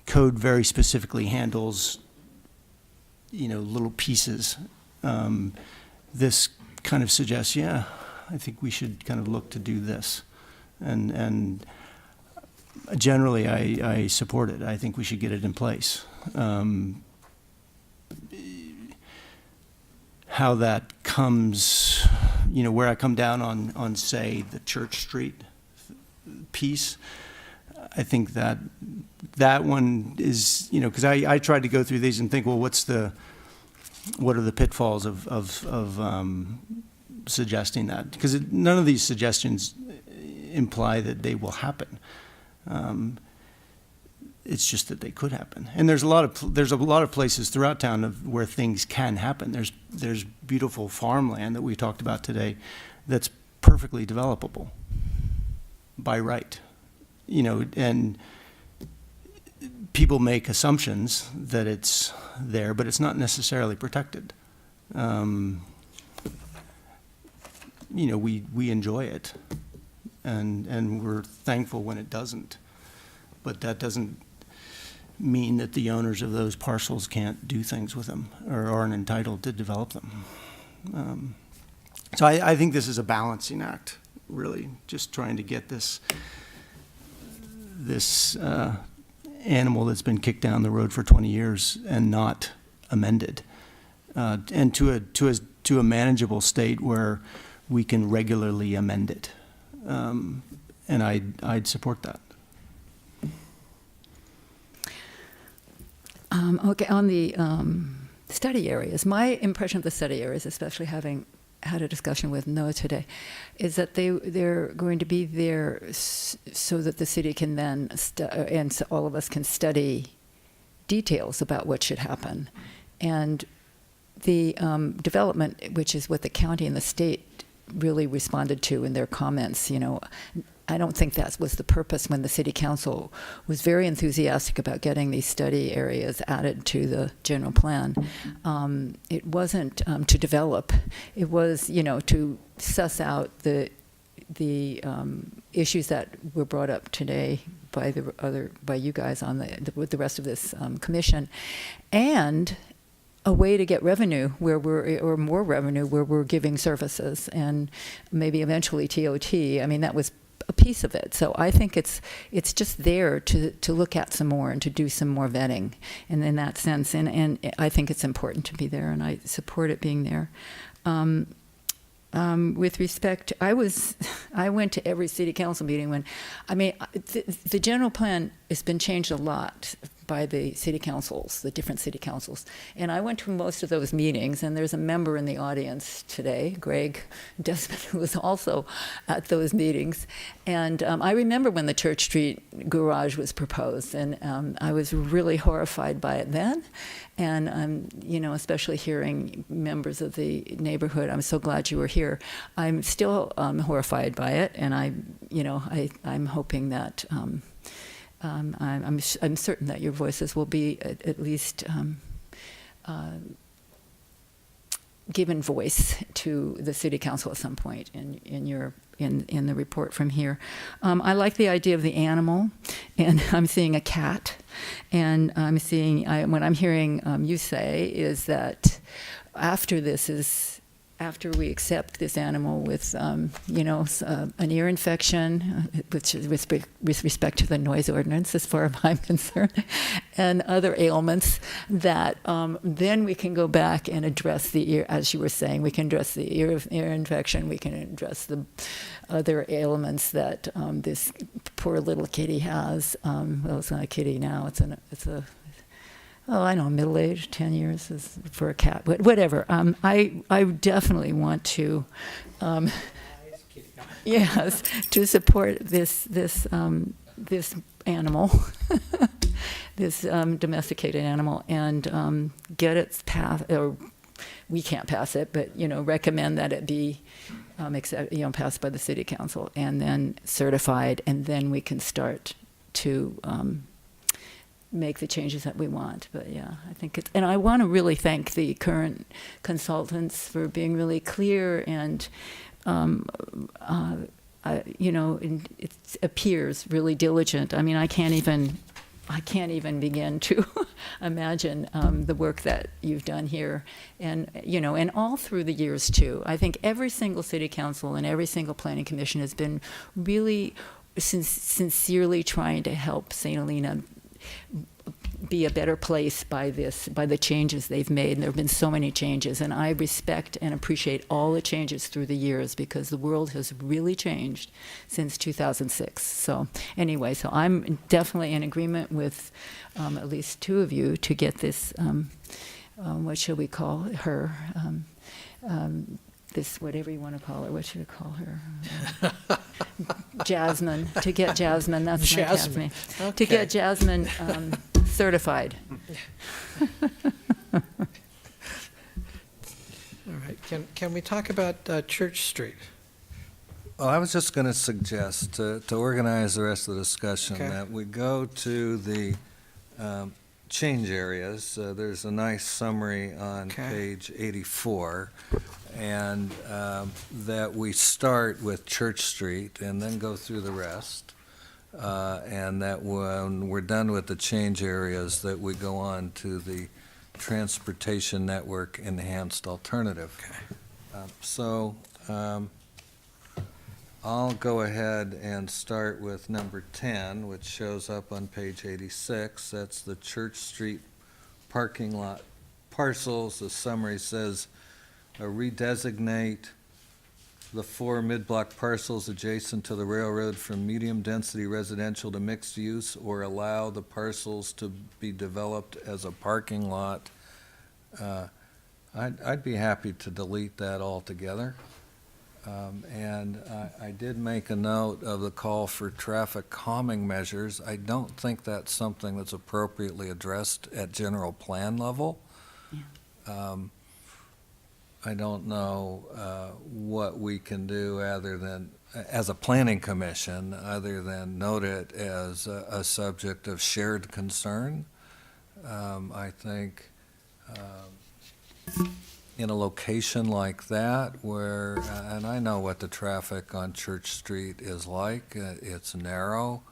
code very specifically handles, you know, little pieces. This kind of suggests, yeah, I think we should kind of look to do this. And generally, I support it. I think we should get it in place. How that comes, you know, where I come down on say, the Church Street piece, I think that one is, you know, because I tried to go through these and think, well, what are the pitfalls of suggesting that? Because none of these suggestions imply that they will happen. It's just that they could happen, and there's a lot of places throughout town where things can happen. There's beautiful farmland that we talked about today, that's perfectly developable by right, you know, and people make assumptions that it's there, but it's not necessarily protected. You know, we enjoy it, and we're thankful when it doesn't, but that doesn't mean that the owners of those parcels can't do things with them or aren't entitled to develop them. So I think this is a balancing act, really, just trying to get this animal that's been kicked down the road for 20 years and not amended, and to a manageable state where we can regularly amend it. And I'd support that. Okay, on the study areas, my impression of the study areas, especially having had a discussion with Noah today, is that they're going to be there so that the city can then, and so all of us can study details about what should happen. And the development, which is what the county and the state really responded to in their comments, I don't think that was the purpose when the city council was very enthusiastic about getting these study areas added to the general plan. It wasn't to develop. It was, to suss out the issues that were brought up today by you guys on with the rest of this commission, and a way to get revenue or more revenue where we're giving services, and maybe eventually TOT. I mean, that was a piece of it. So I think it's just there to look at some more and to do some more vetting, and in that sense, and I think it's important to be there, and I support it being there. With respect, I went to every city council meeting the general plan has been changed a lot by the city councils, the different city councils. And I went to most of those meetings, and there's a member in the audience today, Greg Desmond, who was also at those meetings. And I remember when the Church Street garage was proposed, and I was really horrified by it then. And, especially hearing members of the neighborhood, I'm so glad you were here. I'm still horrified by it, and I'm hoping that I'm certain that your voices will be at least given voice to the city council at some point in the report from here. I like the idea of the animal, and I'm seeing a cat, and what I'm hearing you say is that after we accept this animal with, an ear infection, which is with respect to the noise ordinance, as far as I'm concerned, and other ailments, that then we can go back and address the ear, as you were saying, we can address the ear infection, we can address the other ailments that this poor little kitty has. Well, it's not a kitty now, it's a middle-aged, 10 years is for a cat, but whatever. I definitely want to, to support this animal, this domesticated animal, and get its path. Or we can't pass it, but recommend that it be passed by the city council and then certified, and then we can start to make the changes that we want. But yeah, I think and I want to really thank the current consultants for being really clear, and it appears really diligent. I mean, I can't even begin to imagine the work that you've done here, and and all through the years too. I think every single city council and every single planning commission has been really sincerely trying to help St. Helena be a better place by the changes they've made. And there have been so many changes, and I respect and appreciate all the changes through the years, because the world has really changed since 2006. So anyway, I'm definitely in agreement with at least two of you to get this, what shall we call her? This, whatever you want to call her, what should we call her? Jasmine, to get Jasmine, that's Jasmine. my Okay. to get Jasmine certified. All right. Can we talk about Church Street? Well, I was just going to suggest to organize the rest of the discussion Okay. that we go to the change areas. There's a nice summary on Okay. page 84, and that we start with Church Street and then go through the rest. and that when we're done with the change areas, that we go on to the transportation network enhanced alternative. So I'll go ahead and start with number 10, which shows up on page 86. That's the Church Street parking lot parcels. The summary says, redesignate the 4 mid-block parcels adjacent to the railroad from medium-density residential to mixed use, or allow the parcels to be developed as a parking lot. I'd be happy to delete that altogether. And I did make a note of the call for traffic calming measures. I don't think that's something that's appropriately addressed at general plan level. I don't know what we can do other than, as a planning commission, other than note it as a subject of shared concern. I think in a location like that where, and I know what the traffic on Church Street is like, it's narrow.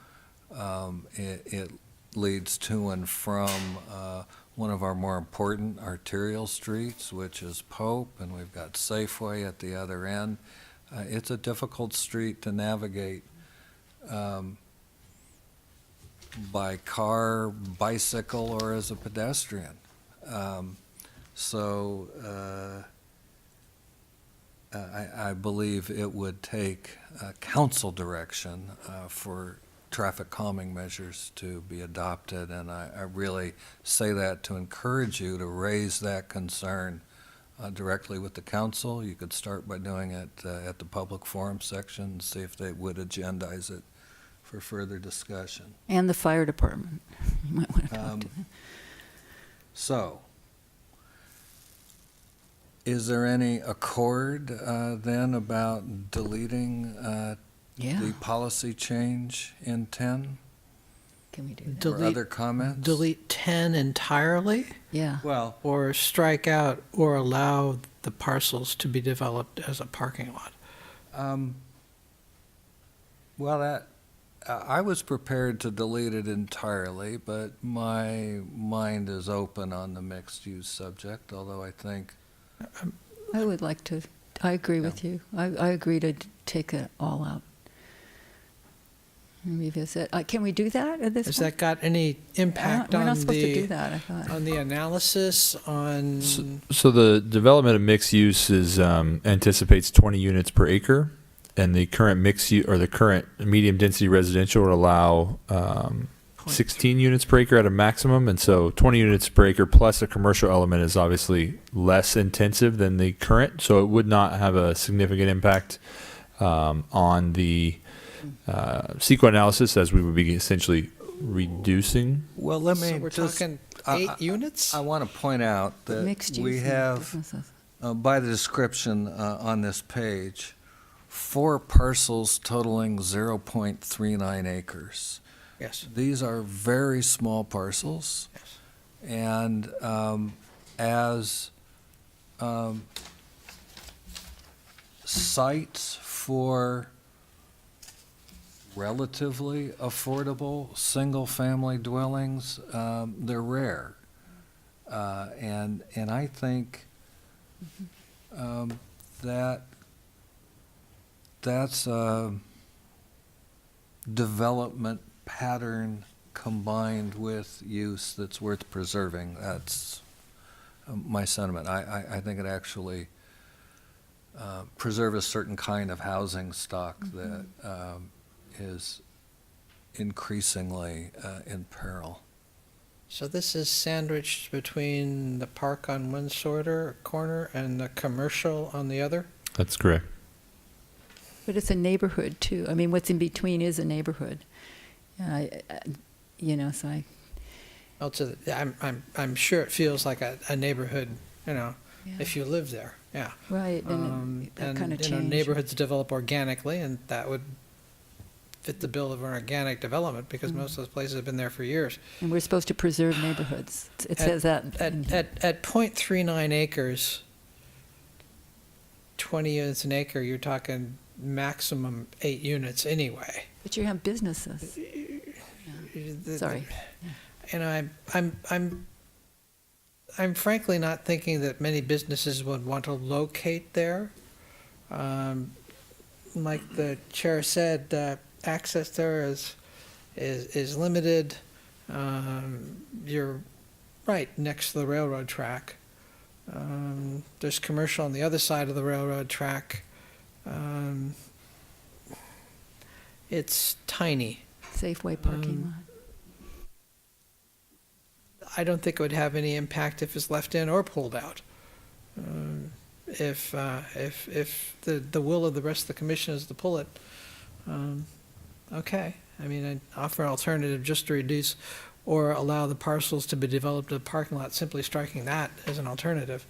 It leads to and from one of our more important arterial streets, which is Pope, and we've got Safeway at the other end. It's a difficult street to navigate by car, bicycle, or as a pedestrian. So I believe it would take council direction for traffic calming measures to be adopted, and I really say that to encourage you to raise that concern directly with the council. You could start by doing it at the public forum section and see if they would agendize it for further discussion. And the fire department. You might want to talk to them. So, is there any accord then about deleting the policy change in 10? Can we do that? Or other comments? Delete 10 entirely? Yeah. Well, Or strike out or allow the parcels to be developed as a parking lot? well, I was prepared to delete it entirely, but my mind is open on the mixed-use subject, although I think... I would like to, I agree with you. I agree to take it all out. And revisit. Can we do that at this Has point? that got any impact We're on not supposed to do the, that, I thought. on the analysis, on... So the development of mixed use is anticipates 20 units per acre, and the current mixed use, or the current medium density residential would allow 16 units per acre at a maximum, and so 20 units per acre plus a commercial element is obviously less intensive than the current, so it would not have a significant impact on the CEQA analysis, as we would be essentially reducing. Well, let me So we're just... talking 8 units? I want to point out that Mixed use we and have, businesses. by the description on this page, 4 parcels totaling 0.39 acres. Yes. These are very small parcels, Yes. and as sites for relatively affordable single-family dwellings, they're rare, and I think that's a development pattern combined with use that's worth preserving. That's my sentiment. I think it actually preserves a certain kind of housing stock that is increasingly in peril. So this is sandwiched between the park on one corner and the commercial on the other? That's correct. But it's a neighborhood too. I mean, what's in between is a neighborhood. So I. Also, I'm sure it feels like a neighborhood, Yeah. if you live there, yeah. Right, and that kind of change. Neighborhoods develop organically, and that would fit the bill of an organic development, because most of those places have been there for years. And we're supposed to preserve neighborhoods. It says that. At 0.39 acres, 20 units an acre, you're talking maximum 8 units anyway. But you have businesses. Sorry. And I'm frankly not thinking that many businesses would want to locate there. Like the chair said, access there is limited. You're right next to the railroad track. There's commercial on the other side of the railroad track. It's tiny. Safeway parking lot. I don't think it would have any impact if it's left in or pulled out. If the will of the rest of the commission is to pull it, okay. I mean, I'd offer an alternative just to reduce or allow the parcels to be developed in the parking lot, simply striking that as an alternative.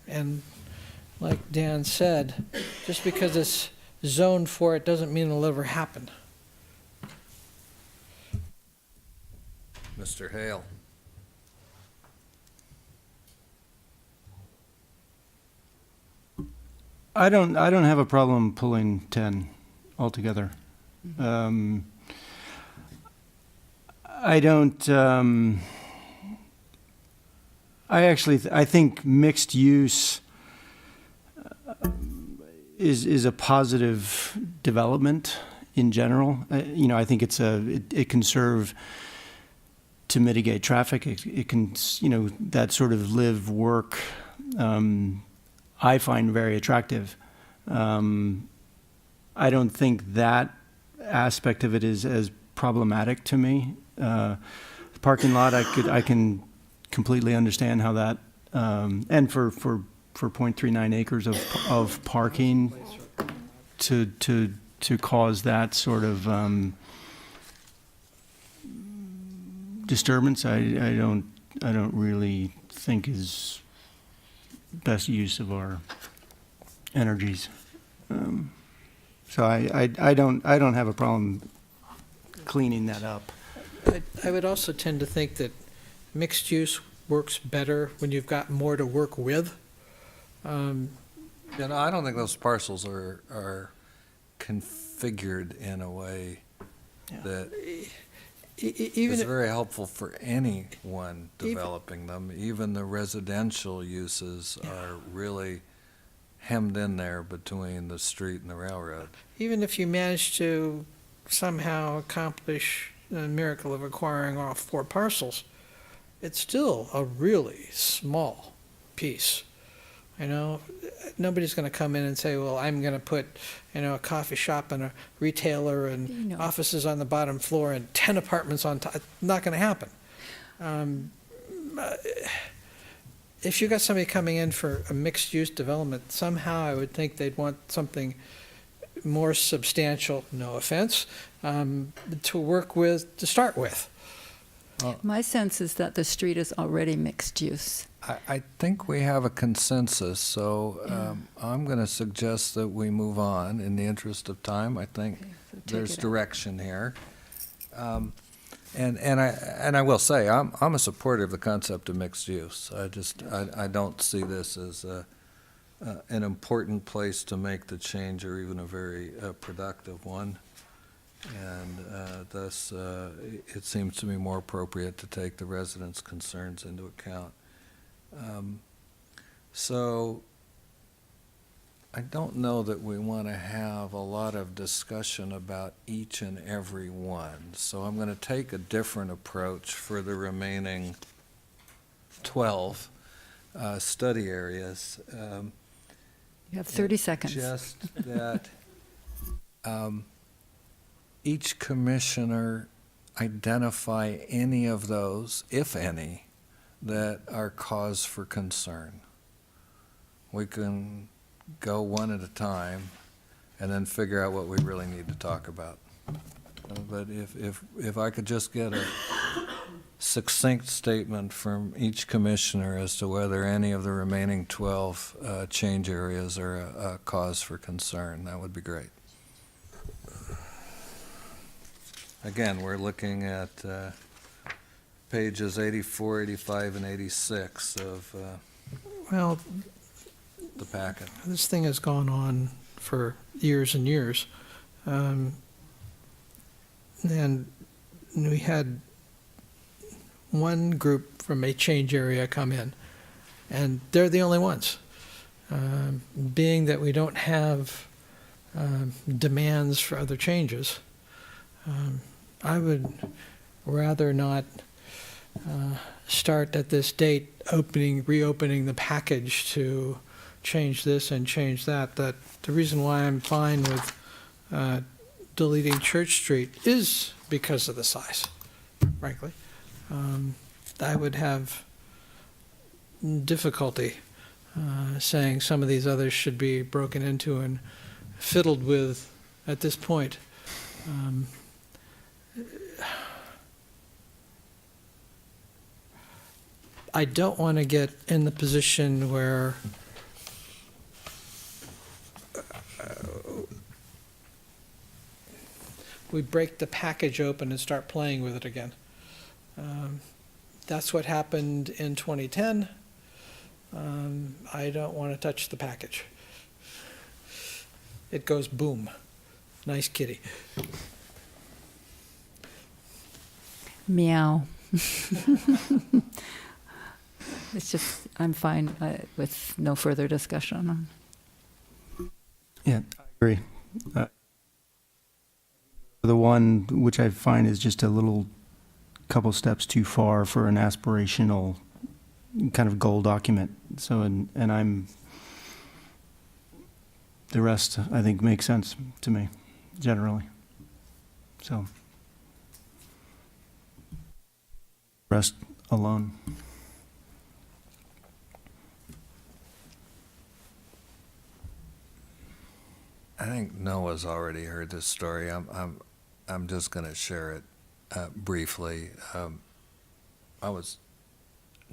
And like Dan said, just because it's zoned for it doesn't mean it'll ever happen. Mr. Hale. I don't have a problem pulling 10 altogether. I don't, I think mixed use is a positive development in general. I think it can serve to mitigate traffic. It can, that sort of live, work, I find very attractive. I don't think that aspect of it is as problematic to me. The parking lot, I can completely understand how that, and for 0.39 acres of parking to cause that sort of disturbance, I don't really think is best use of our energies. So I don't have a problem cleaning that up. I would also tend to think that mixed use works better when you've got more to work with. I don't think those parcels are configured in a way that is very helpful for anyone developing them. Even the residential uses are really hemmed in there between the street and the railroad. Even if you manage to somehow accomplish the miracle of acquiring all 4 parcels, it's still a really small piece. Nobody's going to come in and say, well, I'm going to put, a coffee shop and a retailer and offices on the bottom floor and 10 apartments on top. Not going to happen. If you got somebody coming in for a mixed-use development, somehow I would think they'd want something more substantial, no offense, to work with, to start with. My sense is that the street is already mixed use. I think we have a consensus, so I'm going to suggest that we move on in the interest of time. I think there's direction here. And I will say, I'm a supporter of the concept of mixed use. I don't see this as an important place to make the change, or even a very productive one. And thus, it seems to me more appropriate to take the residents' concerns into account. So I don't know that we want to have a lot of discussion about each and every one. So I'm going to take a different approach for the remaining 12 study areas. You have 30 seconds. Just that each commissioner identify any of those, if any, that are cause for concern. We can go one at a time and then figure out what we really need to talk about. But if I could just get a succinct statement from each commissioner as to whether any of the remaining 12 change areas are a cause for concern, that would be great. Again, we're looking at pages 84, 85, and 86 of the packet. This thing has gone on for years and years. And we had one group from a change area come in, and they're the only ones. Being that we don't have demands for other changes, I would rather not start at this date reopening the package to change this and change that. That the reason why I'm fine with deleting Church Street is because of the size, frankly. I would have difficulty saying some of these others should be broken into and fiddled with at this point. I don't want to get in the position where we break the package open and start playing with it again. That's what happened in 2010. I don't want to touch the package. It goes boom. Nice kitty. Meow. It's just, I'm fine with no further discussion. Yeah, I agree. The one which I find is just a little couple steps too far for an aspirational kind of goal document. So, and the rest I think makes sense to me, generally. So, rest alone. I think Noah's already heard this story. I'm just going to share it briefly. I was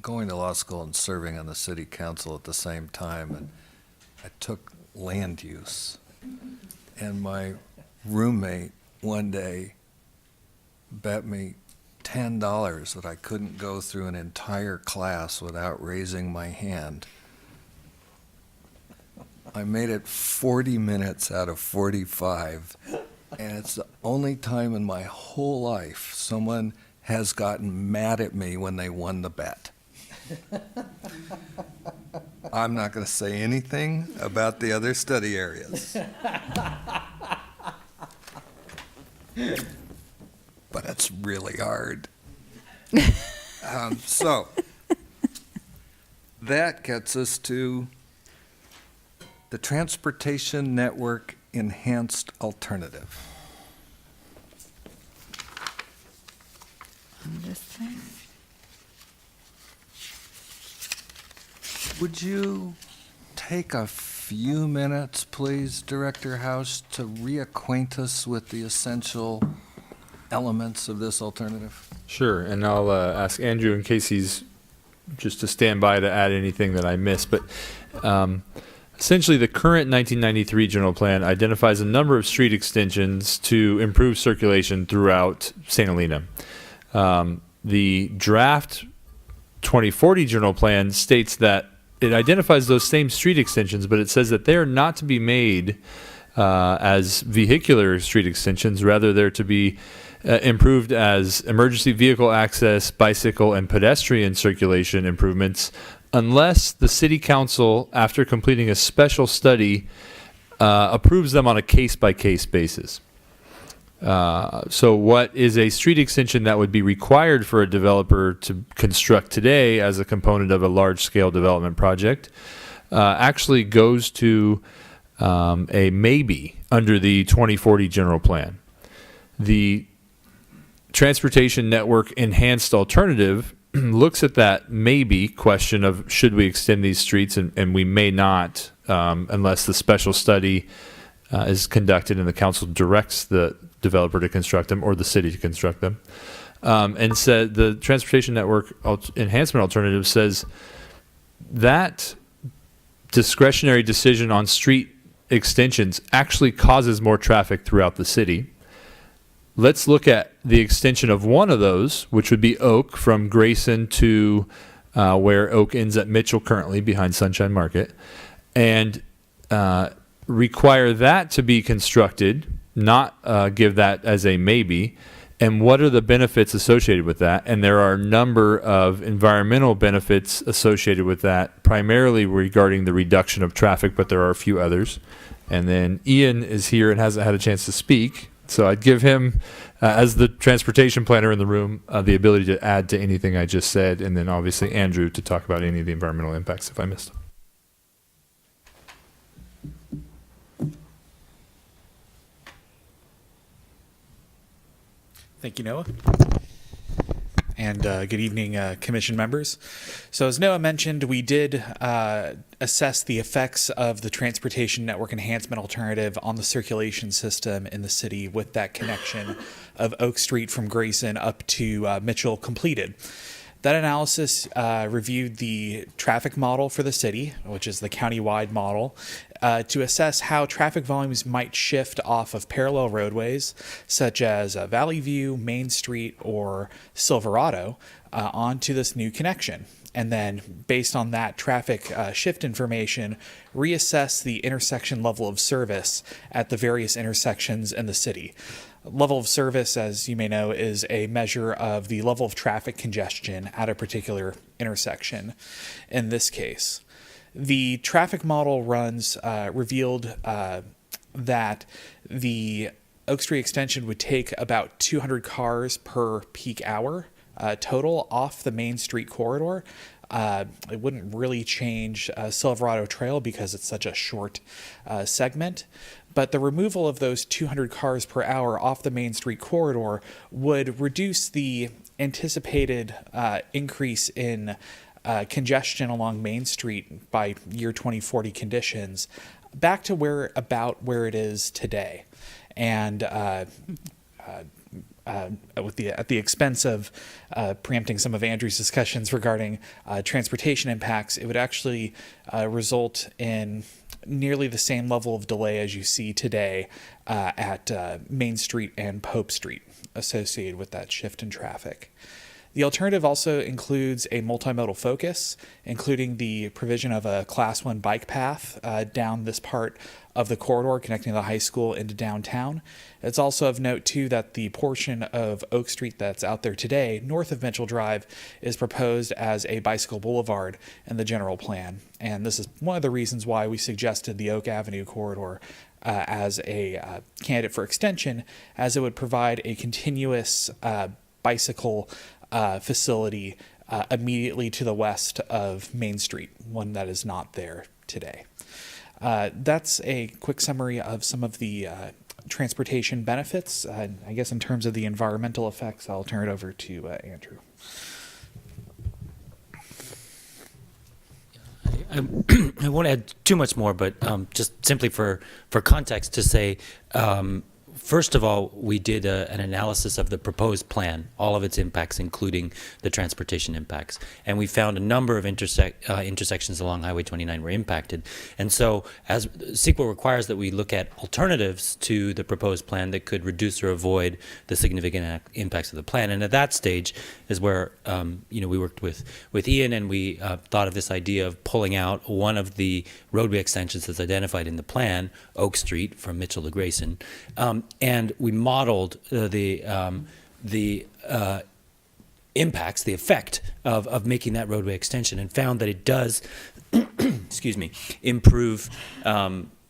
going to law school and serving on the city council at the same time, and I took land use. And my roommate one day bet me $10 that I couldn't go through an entire class without raising my hand. I made it 40 minutes out of 45, and it's the only time in my whole life someone has gotten mad at me when they won the bet. I'm not going to say anything about the other study areas. But it's really hard. So, that gets us to the Transportation Network Enhanced Alternative. This thing. Would you take a few minutes, please, Director House, to reacquaint us with the essential elements of this alternative? Sure, and I'll ask Andrew in case he's just to stand by to add anything that I missed. But essentially, the current 1993 general plan identifies a number of street extensions to improve circulation throughout St. Helena. The draft 2040 general plan states that it identifies those same street extensions, but it says that they are not to be made as vehicular street extensions. Rather, they're to be improved as emergency vehicle access, bicycle, and pedestrian circulation improvements, unless the city council, after completing a special study, approves them on a case-by-case basis. So what is a street extension that would be required for a developer to construct today as a component of a large-scale development project actually goes to a maybe under the 2040 general plan. The Transportation Network Enhanced Alternative looks at that maybe question of should we extend these streets, and we may not unless the special study is conducted and the council directs the developer to construct them or the city to construct them. And said the Transportation Network Enhancement Alternative says that discretionary decision on street extensions actually causes more traffic throughout the city. Let's look at the extension of one of those, which would be Oak from Grayson to where Oak ends at Mitchell currently behind Sunshine Market, and require that to be constructed not give that as a maybe? And what are the benefits associated with that? And there are a number of environmental benefits associated with that, primarily regarding the reduction of traffic, but there are a few others. And then Ian is here and hasn't had a chance to speak. So I'd give him, as the transportation planner in the room, the ability to add to anything I just said. And then obviously Andrew to talk about any of the environmental impacts if I missed them. Thank you, Noah. And good evening, Commission members. So as Noah mentioned, we did assess the effects of the Transportation Network Enhancement Alternative on the circulation system in the city with that connection of Oak Street from Grayson up to Mitchell completed. That analysis reviewed the traffic model for the city, which is the countywide model, to assess how traffic volumes might shift off of parallel roadways, such as Valley View, Main Street, or Silverado, onto this new connection. And then, based on that traffic shift information, reassess the intersection level of service at the various intersections in the city. Level of service, as you may know, is a measure of the level of traffic congestion at a particular intersection. In this case, the traffic model runs revealed that the Oak Street extension would take about 200 cars per peak hour total off the Main Street corridor. It wouldn't really change Silverado Trail because it's such a short segment. But the removal of those 200 cars per hour off the Main Street corridor would reduce the anticipated increase in congestion along Main Street by year 2040 conditions back to where it is today. And at the expense of preempting some of Andrew's discussions regarding transportation impacts, it would actually result in nearly the same level of delay as you see today at Main Street and Pope Street associated with that shift in traffic. The alternative also includes a multimodal focus, including the provision of a Class 1 bike path down this part of the corridor connecting the high school into downtown. It's also of note, too, that the portion of Oak Street that's out there today, north of Mitchell Drive, is proposed as a bicycle boulevard in the general plan. And this is one of the reasons why we suggested the Oak Avenue corridor as a candidate for extension, as it would provide a continuous bicycle facility immediately to the west of Main Street, one that is not there today. That's a quick summary of some of the transportation benefits. I guess in terms of the environmental effects, I'll turn it over to Andrew. I won't add too much more, but just simply for context to say, first of all, we did an analysis of the proposed plan, all of its impacts, including the transportation impacts. And we found a number of intersections along Highway 29 were impacted. And so as CEQA requires that we look at alternatives to the proposed plan that could reduce or avoid the significant impacts of the plan. And at that stage is where we worked with Ian, and we thought of this idea of pulling out one of the roadway extensions that's identified in the plan, Oak Street from Mitchell to Grayson. And we modeled the impacts, the effect of making that roadway extension, and found that it does, excuse me, improve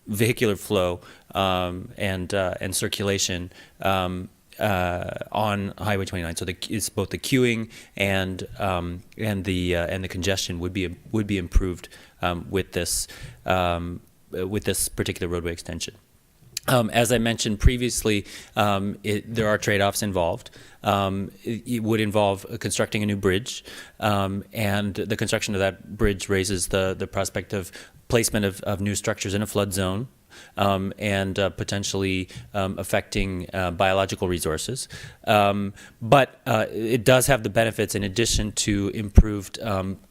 vehicular flow and circulation on Highway 29. So it's both the queuing and the congestion would be improved with this particular roadway extension. As I mentioned previously, there are trade-offs involved. It would involve constructing a new bridge, and the construction of that bridge raises the prospect of placement of new structures in a flood zone, and potentially affecting biological resources. But it does have the benefits, in addition to improved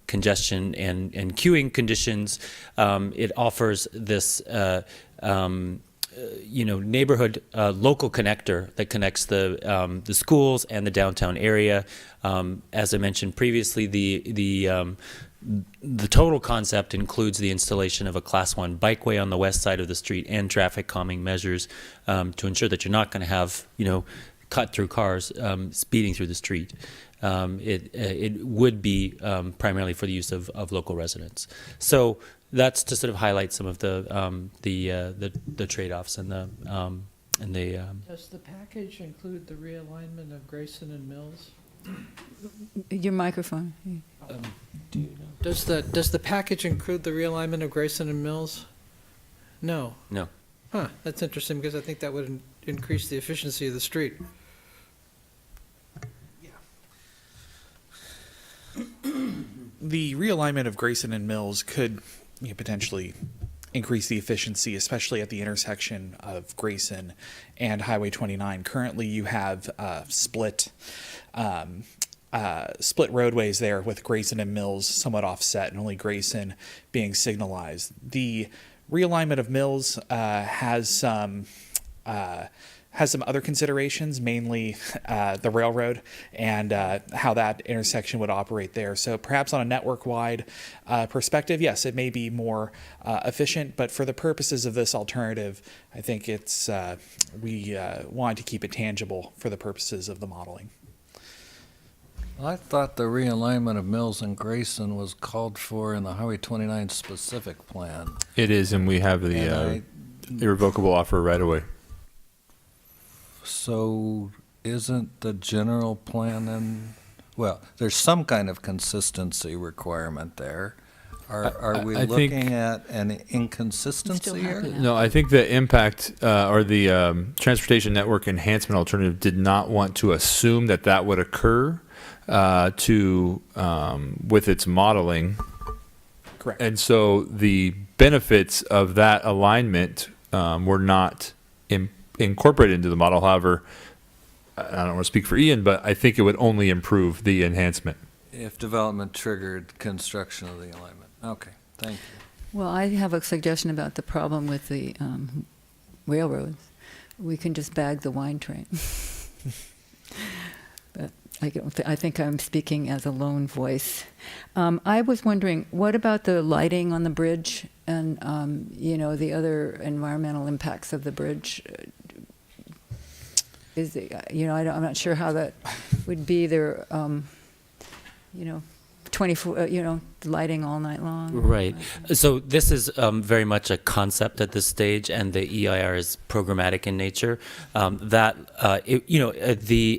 congestion and queuing conditions. It offers this neighborhood local connector that connects the schools and the downtown area. As I mentioned previously, the the total concept includes the installation of a Class 1 bikeway on the west side of the street and traffic calming measures to ensure that you're not going to have, cut-through cars speeding through the street. It would be primarily for the use of local residents. So that's to sort of highlight some of the trade-offs and the Does the package include the realignment of Grayson and Mills? Your microphone. do you know? Does the package include the realignment of Grayson and Mills? No. No. Huh, that's interesting because I think that would increase the efficiency of the street. The realignment of Grayson and Mills could potentially increase the efficiency, especially at the intersection of Grayson and Highway 29. Currently, you have split roadways there with Grayson and Mills somewhat offset, and only Grayson being signalized. The realignment of Mills has some other considerations, mainly the railroad and how that intersection would operate there. So perhaps on a network-wide perspective, yes, it may be more efficient, but for the purposes of this alternative, I think it's we wanted to keep it tangible for the purposes of the modeling. I thought the realignment of Mills and Grayson was called for in the Highway 29 specific plan. It is, and we have the irrevocable offer right away. So isn't the general plan then, well, there's some kind of consistency requirement there. Are we looking at an inconsistency here? No, I think the impact or the transportation network enhancement alternative did not want to assume that would occur with its modeling. Correct. And so the benefits of that alignment were not incorporated into the model. However, I don't want to speak for Ian, but I think it would only improve the enhancement. If development triggered construction of the alignment. Okay, thank you. Well, I have a suggestion about the problem with the railroads. We can just bag the wine train. But I think I'm speaking as a lone voice. I was wondering, what about the lighting on the bridge and, the other environmental impacts of the bridge? I'm not sure how that would be there, 24, lighting all night long. Right. So this is very much a concept at this stage, and the EIR is programmatic in nature.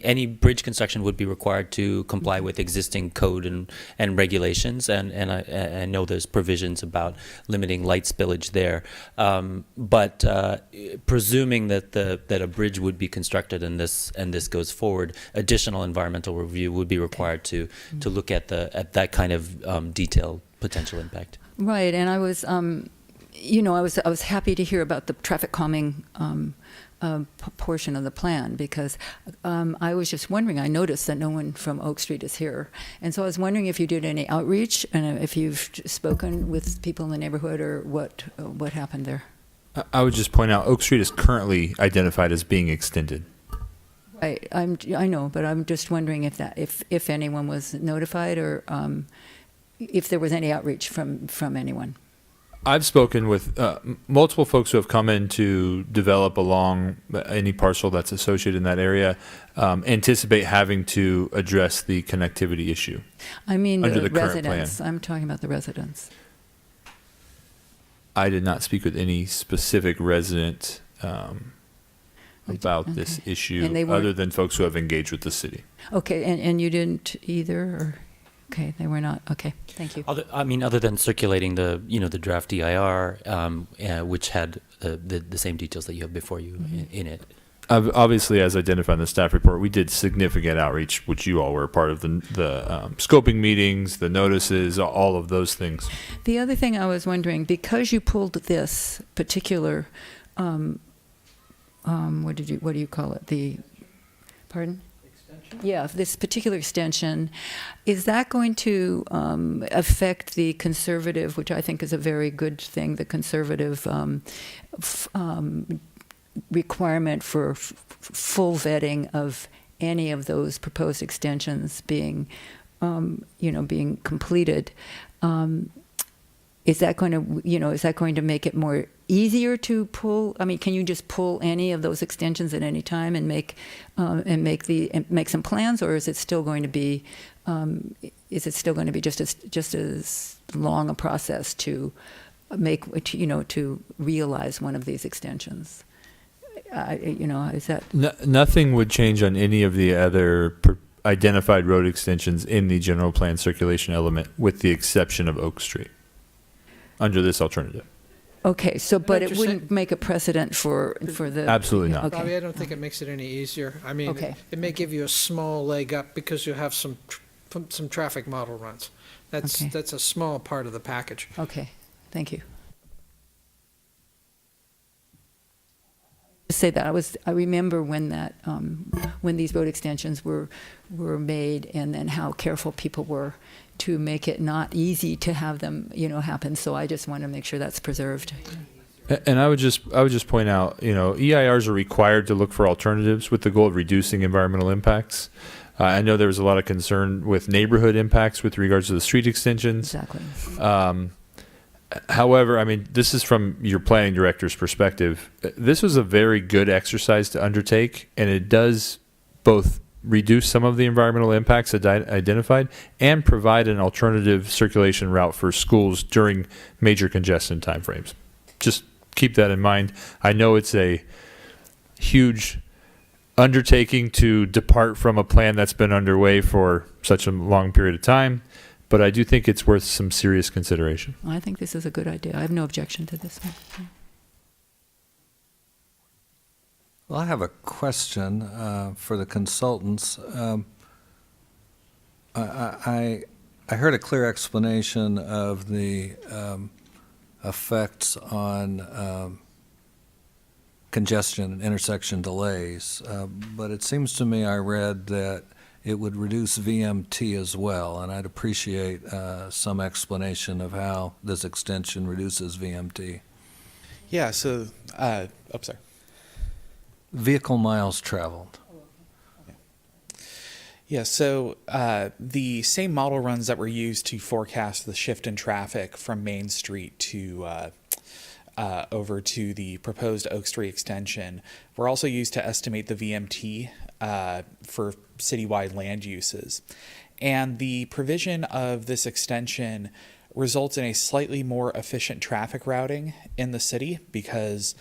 Any bridge construction would be required to comply with existing code and regulations, and I know there's provisions about limiting light spillage there. But presuming that a bridge would be constructed and this goes forward, additional environmental review would be required to look at that kind of detailed potential impact. Right, and I was, I was happy to hear about the traffic calming portion of the plan, because I was just wondering. I noticed that no one from Oak Street is here, and so I was wondering if you did any outreach and if you've spoken with people in the neighborhood or what happened there. I would just point out Oak Street is currently identified as being extended. Right, I know, but I'm just wondering if anyone was notified or if there was any outreach from anyone. I've spoken with multiple folks who have come in to develop along any parcel that's associated in that area, anticipate having to address the connectivity issue. I mean, under the current residents. plan. I'm talking about the residents. I did not speak with any specific resident about this issue, other than folks who have engaged with the city. Okay, and you didn't either, or okay, they were not. Okay, thank you. Other than circulating the draft DIR, which had the same details that you have before you in it. Obviously, as identified in the staff report, we did significant outreach, which you all were a part of the scoping meetings, the notices, all of those things. The other thing I was wondering, because you pulled this particular, what do you call it? Pardon? Extension? Yeah, this particular extension, is that going to affect the conservative, which I think is a very good thing, the conservative requirement for full vetting of any of those proposed extensions being completed? Is that going to, is that going to make it more easier to pull? I mean, can you just pull any of those extensions at any time and make some plans, or is it still going to be just as long a process to to realize one of these extensions? Is that Nothing would change on any of the other identified road extensions in the general plan circulation element, with the exception of Oak Street, under this alternative. okay? So, but it wouldn't make a precedent for the. Absolutely not. Okay. Bobby, I don't think it makes it any easier. I mean, Okay. it may give you a small leg up because you have some traffic model runs. Okay. That's a small part of the package. Okay, thank you. Say that I remember when when these road extensions were made, and then how careful people were to make it not easy to have them happen. So I just want to make sure that's preserved. And I would just point out, EIRs are required to look for alternatives with the goal of reducing environmental impacts. I know there was a lot of concern with neighborhood impacts with regards to the street extensions. Exactly. However, I mean, this is from your planning director's perspective. This was a very good exercise to undertake, and it does both reduce some of the environmental impacts identified and provide an alternative circulation route for schools during major congestion timeframes. Just keep that in mind. I know it's a huge undertaking to depart from a plan that's been underway for such a long period of time, but I do think it's worth some serious consideration. I think this is a good idea. I have no objection to this one. Well, I have a question for the consultants. I heard a clear explanation of the effects on congestion and intersection delays, but it seems to me I read that it would reduce VMT as well, and I'd appreciate some explanation of how this extension reduces VMT. Yeah, so, sorry. Vehicle miles traveled. Yeah, so the same model runs that were used to forecast the shift in traffic from Main Street to over to the proposed Oak Street extension were also used to estimate the VMT for citywide land uses. And the provision of this extension results in a slightly more efficient traffic routing in the city because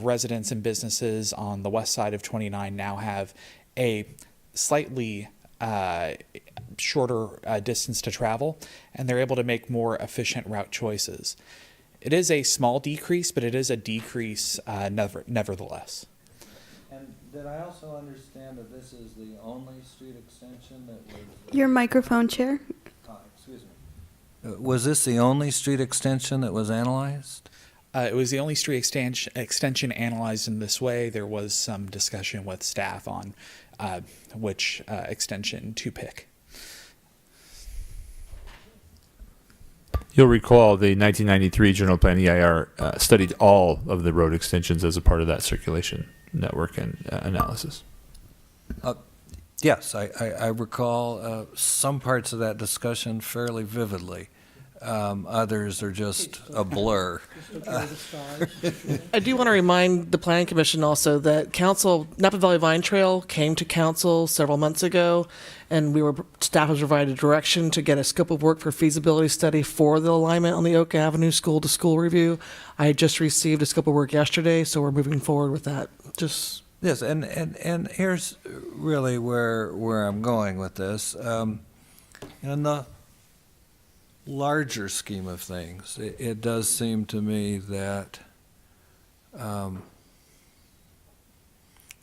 residents and businesses on the west side of 29 now have a slightly shorter distance to travel, and they're able to make more efficient route choices. It is a small decrease, but it is a decrease nevertheless. And did I also understand that this is the only street extension that was... Your microphone, Chair. Excuse me. Was this the only street extension that was analyzed? It was the only street extension analyzed in this way. There was some discussion with staff on which extension to pick. You'll recall the 1993 General Plan EIR studied all of the road extensions as a part of that circulation network and analysis. Yes, I recall some parts of that discussion fairly vividly. Others are just a blur. I do want to remind the Planning Commission also that Napa Valley Vine Trail came to council several months ago, and staff was provided direction to get a scope of work for feasibility study for the alignment on the Oak Avenue school-to-school review. I just received a scope of work yesterday, so we're moving forward with that. Yes, and here's really where I'm going with this. In the larger scheme of things, it does seem to me that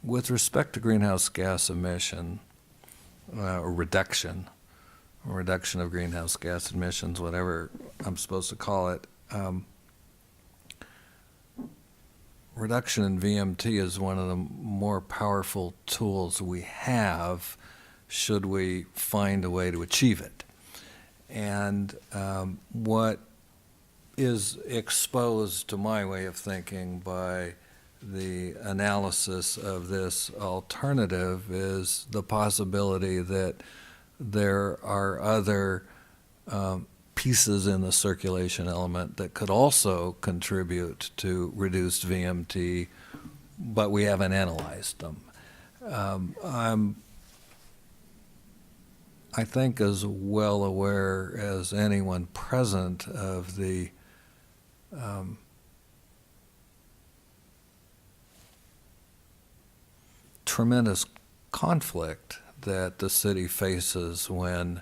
with respect to greenhouse gas emission, or reduction of greenhouse gas emissions, whatever I'm supposed to call it, reduction in VMT is one of the more powerful tools we have should we find a way to achieve it. And what is exposed to my way of thinking by the analysis of this alternative is the possibility that there are other pieces in the circulation element that could also contribute to reduced VMT, but we haven't analyzed them. I think as well aware as anyone present of the tremendous conflict that the city faces when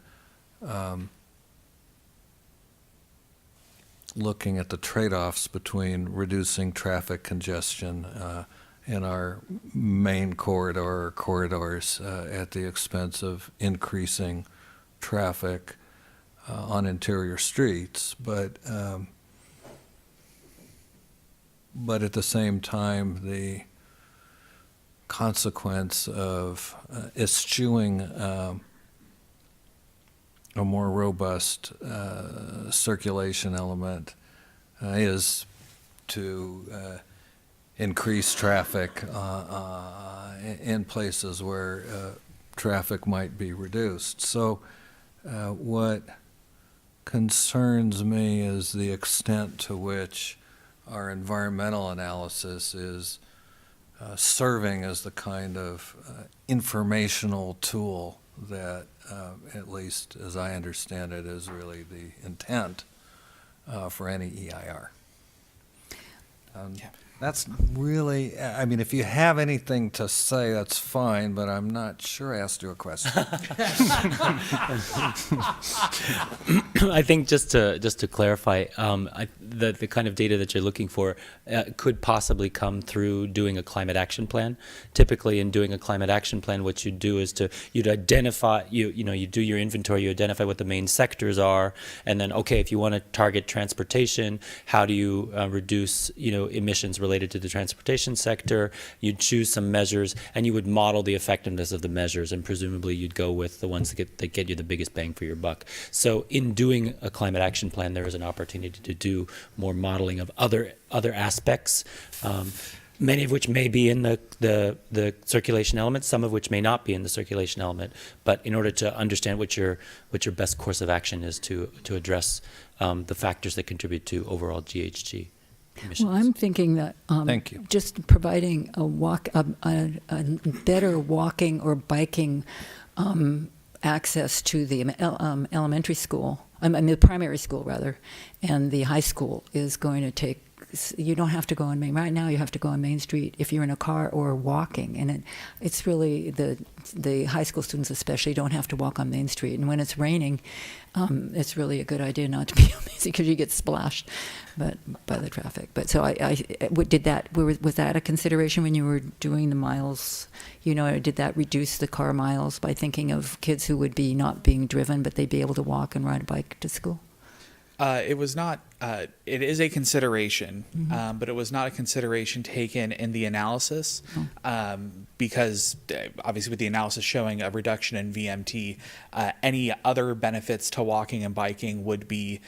looking at the trade-offs between reducing traffic congestion in our main corridor or corridors at the expense of increasing traffic on interior streets, but at the same time, the consequence of eschewing a more robust circulation element is to increase traffic in places where traffic might be reduced. So what concerns me is the extent to which our environmental analysis is serving as the kind of informational tool that, at least as I understand it, is really the intent for any EIR. That's really, I mean, if you have anything to say, that's fine, but I'm not sure I asked you a question. I think just to clarify, the kind of data that you're looking for could possibly come through doing a climate action plan. Typically, in doing a climate action plan, what you do is you'd identify, you do your inventory, you identify what the main sectors are, and then, okay, if you want to target transportation, how do you reduce, emissions related to the transportation sector? You'd choose some measures, and you would model the effectiveness of the measures, and presumably you'd go with the ones that get you the biggest bang for your buck. So in doing a climate action plan, there is an opportunity to do more modeling of other aspects, many of which may be in the circulation element, some of which may not be in the circulation element. But in order to understand what your best course of action is to address the factors that contribute to overall GHG emissions. Well, I'm thinking that Thank you. just providing a better walking or biking access to the elementary school, the primary school rather, and the high school is going to take. You don't have to go on Main. Right now, you have to go on Main Street if you're in a car or walking, and it's really the high school students especially don't have to walk on Main Street. And when it's raining, it's really a good idea not to be on Main Street because you get splashed, by the traffic. But so was that a consideration when you were doing the miles? Did that reduce the car miles by thinking of kids who would be not being driven, but they'd be able to walk and ride a bike to school? It was not. It is a consideration, but it was not a consideration taken in the analysis, because obviously with the analysis showing a reduction in VMT, any other benefits to walking and biking would be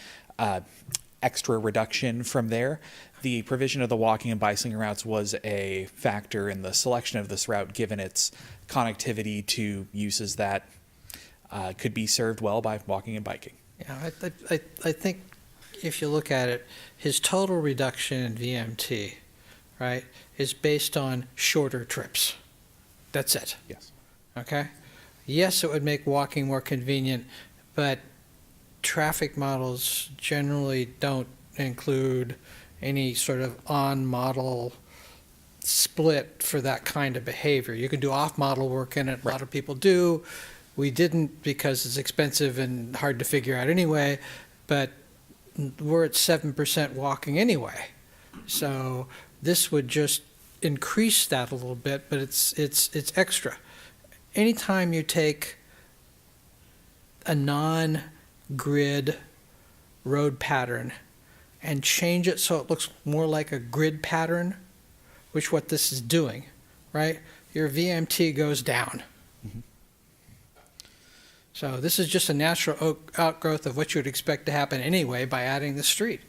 extra reduction from there. The provision of the walking and bicycling routes was a factor in the selection of this route, given its connectivity to uses that could be served well by walking and biking. Yeah, I think if you look at it, his total reduction in VMT, right, is based on shorter trips. That's it. Yes. Okay? Yes, it would make walking more convenient, but traffic models generally don't include any sort of on-model split for that kind of behavior. You can do off-model work in it. A lot of people do. We didn't because it's expensive and hard to figure out anyway, but we're at 7% walking anyway. So this would just increase that a little bit, but it's extra. Anytime you take a non-grid road pattern and change it so it looks more like a grid pattern, which what this is doing, right? Your VMT goes down. So this is just a natural outgrowth of what you would expect to happen anyway by adding the street.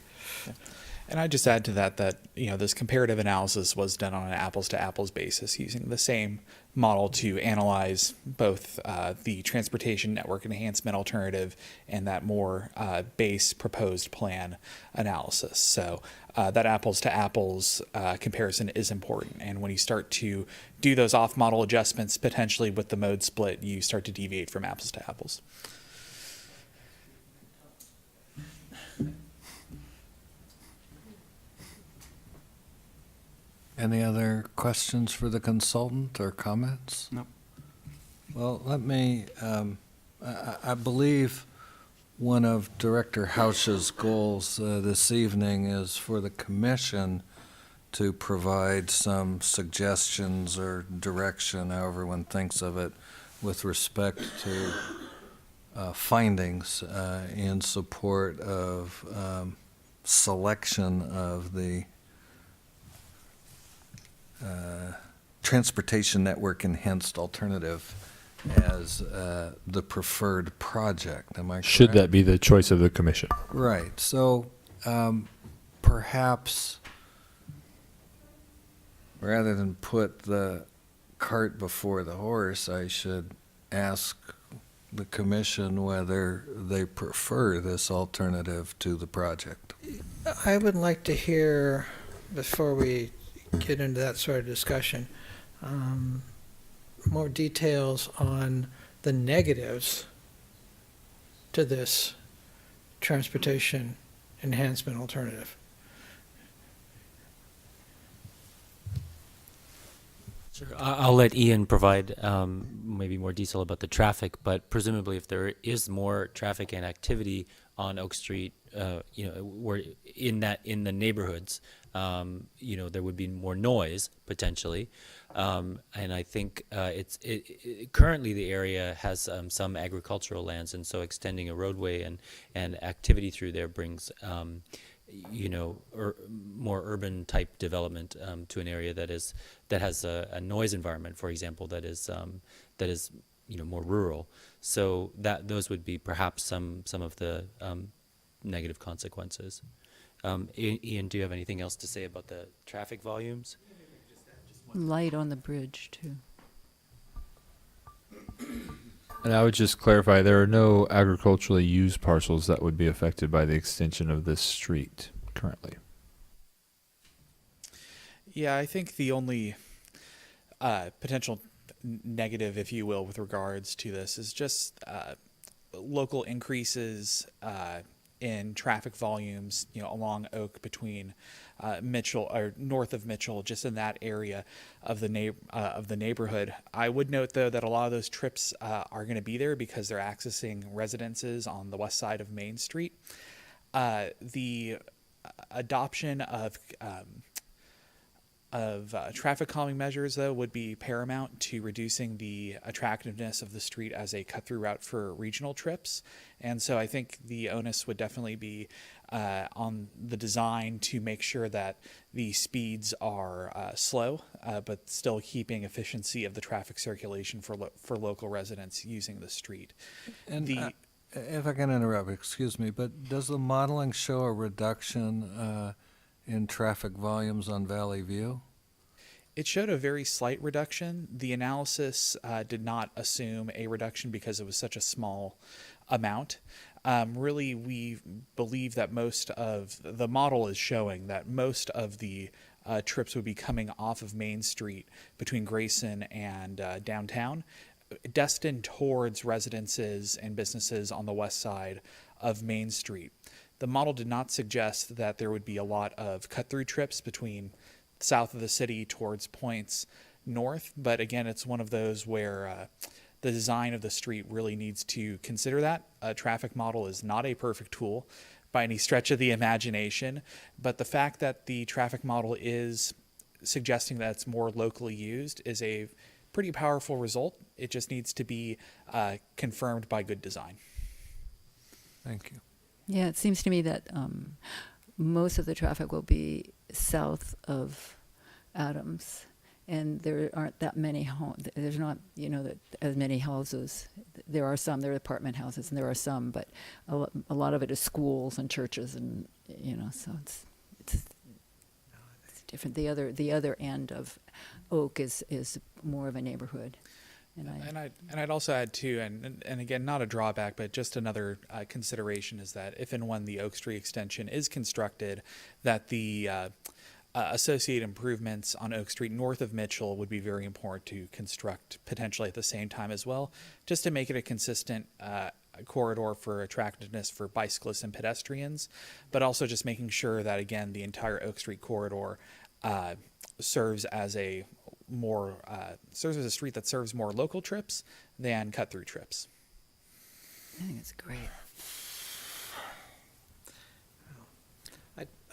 And I just add to that this comparative analysis was done on an apples-to-apples basis using the same model to analyze both the transportation network enhancement alternative and that more base proposed plan analysis. So that apples-to-apples comparison is important. And when you start to do those off-model adjustments, potentially with the mode split, you start to deviate from apples-to-apples. Any other questions for the consultant or comments? No. Well, let me, I believe one of Director Housh's goals this evening is for the commission to provide some suggestions or direction, however one thinks of it, with respect to findings in support of selection of the transportation network enhanced alternative as the preferred project. Am I correct? Should that be the choice of the commission? Right. So perhaps rather than put the cart before the horse, I should ask the commission whether they prefer this alternative to the project. I would like to hear, before we get into that sort of discussion, more details on the negatives to this transportation enhancement alternative. Sure. I'll let Ian provide maybe more detail about the traffic, but presumably if there is more traffic and activity on Oak Street, where in the neighborhoods, there would be more noise potentially, and I think currently the area has some agricultural lands, and so extending a roadway and activity through there brings more urban type development to an area that has a noise environment, for example, that is more rural. So those would be perhaps some of the negative consequences. Ian, do you have anything else to say about the traffic volumes? Light on the bridge, too. And I would just clarify, there are no agriculturally used parcels that would be affected by the extension of this street currently. Yeah, I think the only potential negative, if you will, with regards to this is just local increases in traffic volumes, along Oak between Mitchell or north of Mitchell, just in that area of the neighborhood. I would note though that a lot of those trips are going to be there because they're accessing residences on the west side of Main Street. The adoption of traffic calming measures, though, would be paramount to reducing the attractiveness of the street as a cut-through route for regional trips. And so I think the onus would definitely be on the design to make sure that the speeds are slow, but still keeping efficiency of the traffic circulation for local residents using the street. And if I can interrupt, excuse me, but does the modeling show a reduction in traffic volumes on Valley View? It showed a very slight reduction. The analysis did not assume a reduction because it was such a small amount. Really, we believe that most of the model is showing that most of the trips would be coming off of Main Street between Grayson and downtown, destined towards residences and businesses on the west side of Main Street. The model did not suggest that there would be a lot of cut-through trips between south of the city towards points north, but again, it's one of those where the design of the street really needs to consider that. A traffic model is not a perfect tool by any stretch of the imagination, but the fact that the traffic model is suggesting that it's more locally used is a pretty powerful result. It just needs to be confirmed by good design. Thank you. Yeah, it seems to me that most of the traffic will be south of Adams, and there aren't that many homes. There's not, that as many houses. There are some. There are apartment houses, and there are some, but a lot of it is schools and churches, and so it's different. The other end of Oak is more of a neighborhood. And I'd also add too, and again, not a drawback, but just another consideration is that if and when the Oak Street extension is constructed, that the associated improvements on Oak Street north of Mitchell would be very important to construct potentially at the same time as well, just to make it a consistent corridor for attractiveness for bicyclists and pedestrians, but also just making sure that, again, the entire Oak Street corridor serves as a street that serves more local trips than cut-through trips. I think it's great.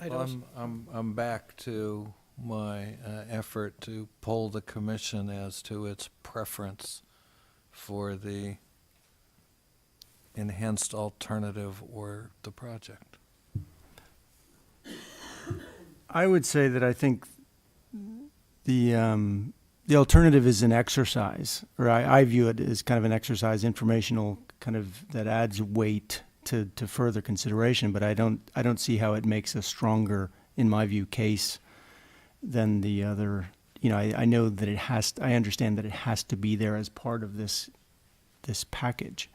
I'm back to my effort to poll the commission as to its preference for the enhanced alternative or the project. I would say that I think the alternative is an exercise, or I view it as kind of an exercise, informational, kind of that adds weight to further consideration. But I don't see how it makes a stronger, in my view, case than the other. You know, I know that it has. I understand that it has to be there as part of this package.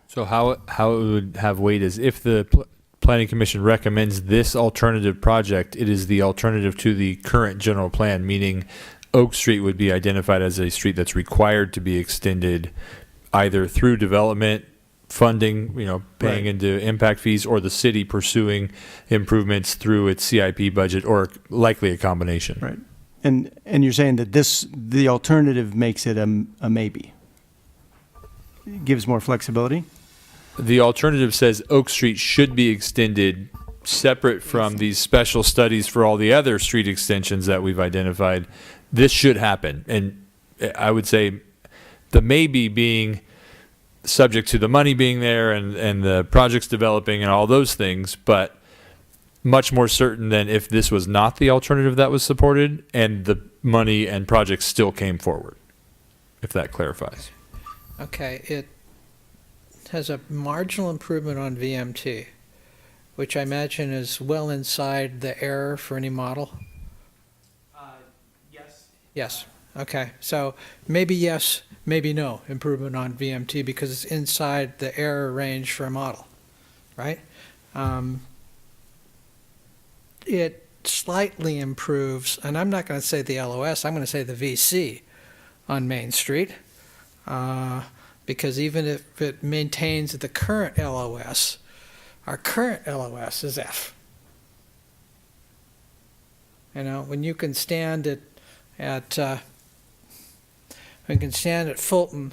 So how it would have weight is if the Planning Commission recommends this alternative project, it is the alternative to the current general plan, meaning Oak Street would be identified as a street that's required to be extended either through development funding, paying into impact fees, or the city pursuing improvements through its CIP budget, or likely a combination. Right. And you're saying that the alternative makes it a maybe. It gives more flexibility? The alternative says Oak Street should be extended separate from these special studies for all the other street extensions that we've identified. This should happen. And I would say the maybe being subject to the money being there and the projects developing and all those things, but much more certain than if this was not the alternative that was supported and the money and projects still came forward, if that clarifies. Okay, it has a marginal improvement on VMT, which I imagine is well inside the error for any model. Yes. Yes. Okay. So maybe yes, maybe no improvement on VMT because it's inside the error range for a model, right? It slightly improves, and I'm not going to say the LOS, I'm going to say the VC on Main Street. Because even if it maintains the current LOS, our current LOS is F. When you can stand at Fulton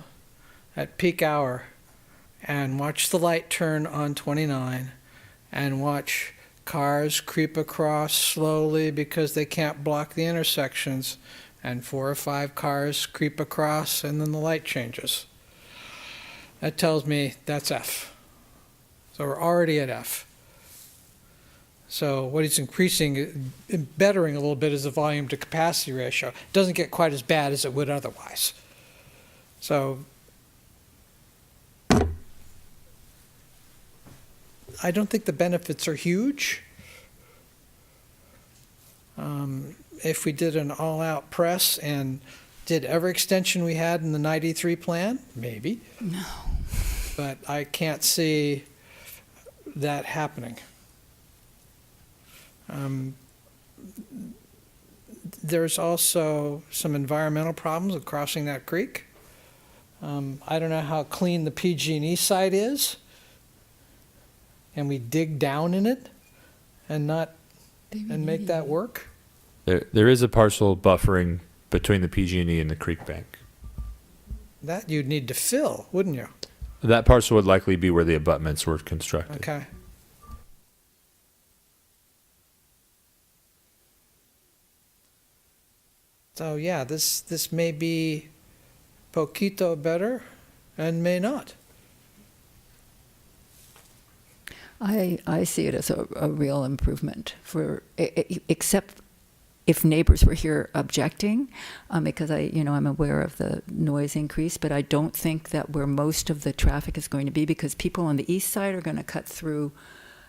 at peak hour and watch the light turn on 29 and watch cars creep across slowly because they can't block the intersections, and 4 or 5 cars creep across and then the light changes. That tells me that's F. So we're already at F. So what he's bettering a little bit is the volume to capacity ratio. It doesn't get quite as bad as it would otherwise. So I don't think the benefits are huge. If we did an all-out press and did every extension we had in the 93 plan, maybe. No. But I can't see that happening. There's also some environmental problems with crossing that creek. I don't know how clean the PG&E site is. Can we dig down in it and make that work? There is a parcel buffering between the PG&E and the creek bank. That you'd need to fill, wouldn't you? That parcel would likely be where the abutments were constructed. Okay. So yeah, this may be poquito better and may not. I see it as a real improvement except if neighbors were here objecting, because I'm aware of the noise increase, but I don't think that where most of the traffic is going to be, because people on the east side are going to cut through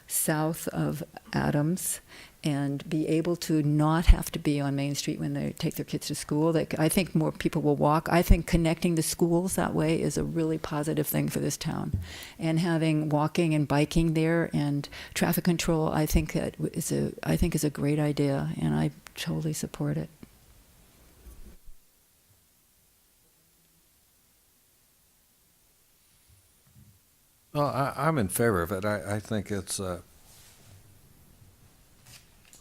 south of Adams and be able to not have to be on Main Street when they take their kids to school. I think more people will walk. I think connecting the schools that way is a really positive thing for this town. And having walking and biking there and traffic control, I think is a great idea, and I totally support it. Well, I'm in favor of it. I think it's a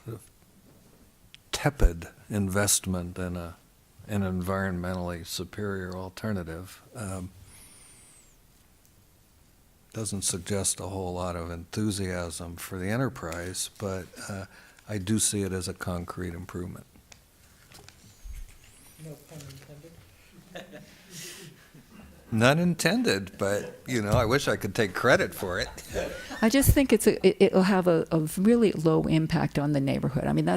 sort of tepid investment in an environmentally superior alternative. Doesn't suggest a whole lot of enthusiasm for the enterprise, but I do see it as a concrete improvement. No pun intended. None intended, but, I wish I could take credit for it. I just think it'll have a really low impact on the neighborhood. I mean,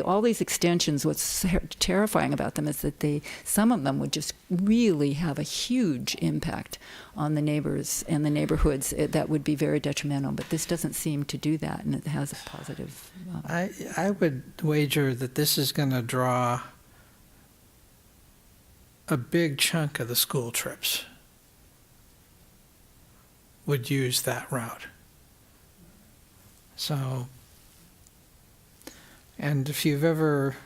all these extensions, what's terrifying about them is that some of them would just really have a huge impact on the neighbors and the neighborhoods. That would be very detrimental, but this doesn't seem to do that, and it has a positive. I would wager that this is going to draw a big chunk of the school trips would use that route. So, and if you've ever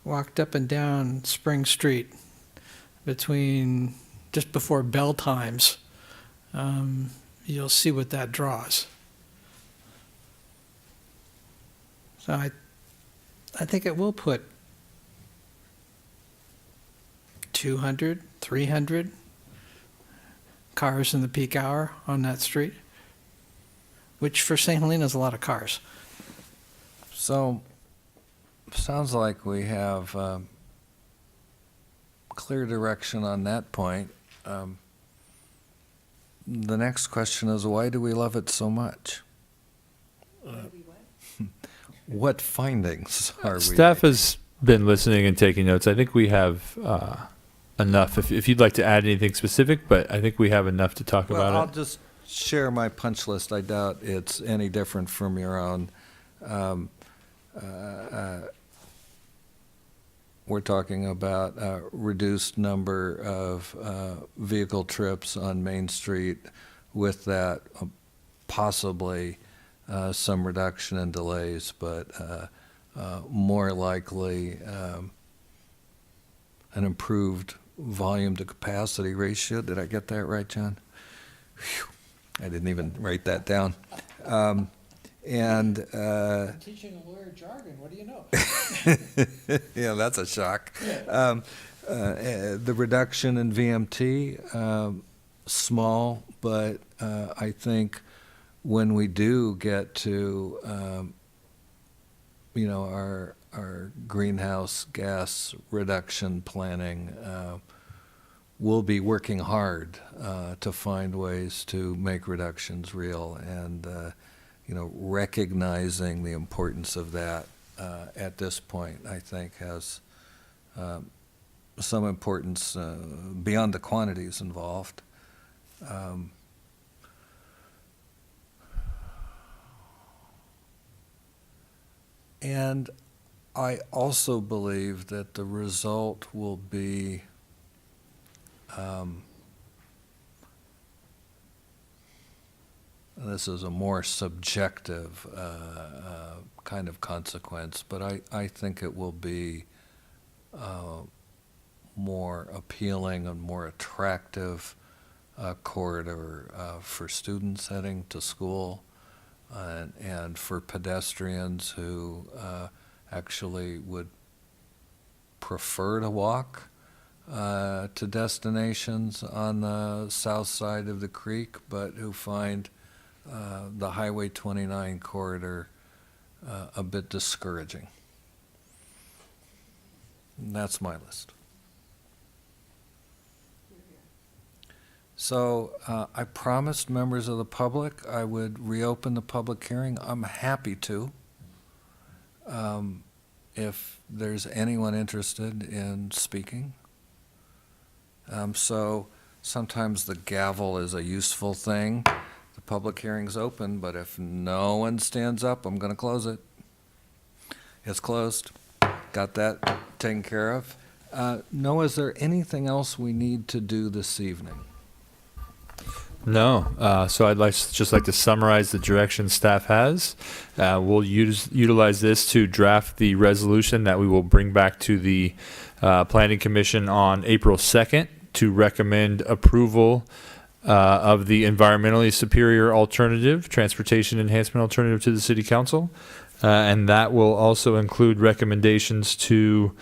walked up and down Spring Street between just before bell times, you'll see what that draws. So I think it will put 200, 300 cars in the peak hour on that street, which for St. Helena is a lot of cars. So, sounds like we have clear direction on that point. The next question is, why do we love it so much? What findings are we Staff making? has been listening and taking notes. I think we have enough. If you'd like to add anything specific, but I think we have enough to talk about I'll it. just share my punch list. I doubt it's any different from your own. We're talking about a reduced number of vehicle trips on Main Street, with that possibly some reduction in delays, but more likely an improved volume to capacity ratio. Did I get that right, John? Whew. I didn't even write that down. I'm teaching a lawyer jargon. What do you know? Yeah, that's a shock. The reduction in VMT, small, but I think when we do get to, our greenhouse gas reduction planning, we'll be working hard to find ways to make reductions real, and recognizing the importance of that at this point, I think, has some importance beyond the quantities involved. And I also believe that the result will be this is a more subjective kind of consequence, but I think it will be more appealing and more attractive corridor for students heading to school, and for pedestrians who actually would prefer to walk to destinations on the south side of the creek, but who find the Highway 29 corridor a bit discouraging. And that's my list. So I promised members of the public I would reopen the public hearing. I'm happy to. If there's anyone interested in speaking. So sometimes the gavel is a useful thing The public hearing's open, but if no one stands up, I'm going to close it. It's closed. Got that taken care of. Noah, is there anything else we need to do this evening? No. So I'd just like to summarize the direction staff has. We'll utilize this to draft the resolution that we will bring back to the Planning Commission on April 2nd to recommend approval of the environmentally superior alternative, transportation enhancement alternative to the City Council. And that will also include recommendations to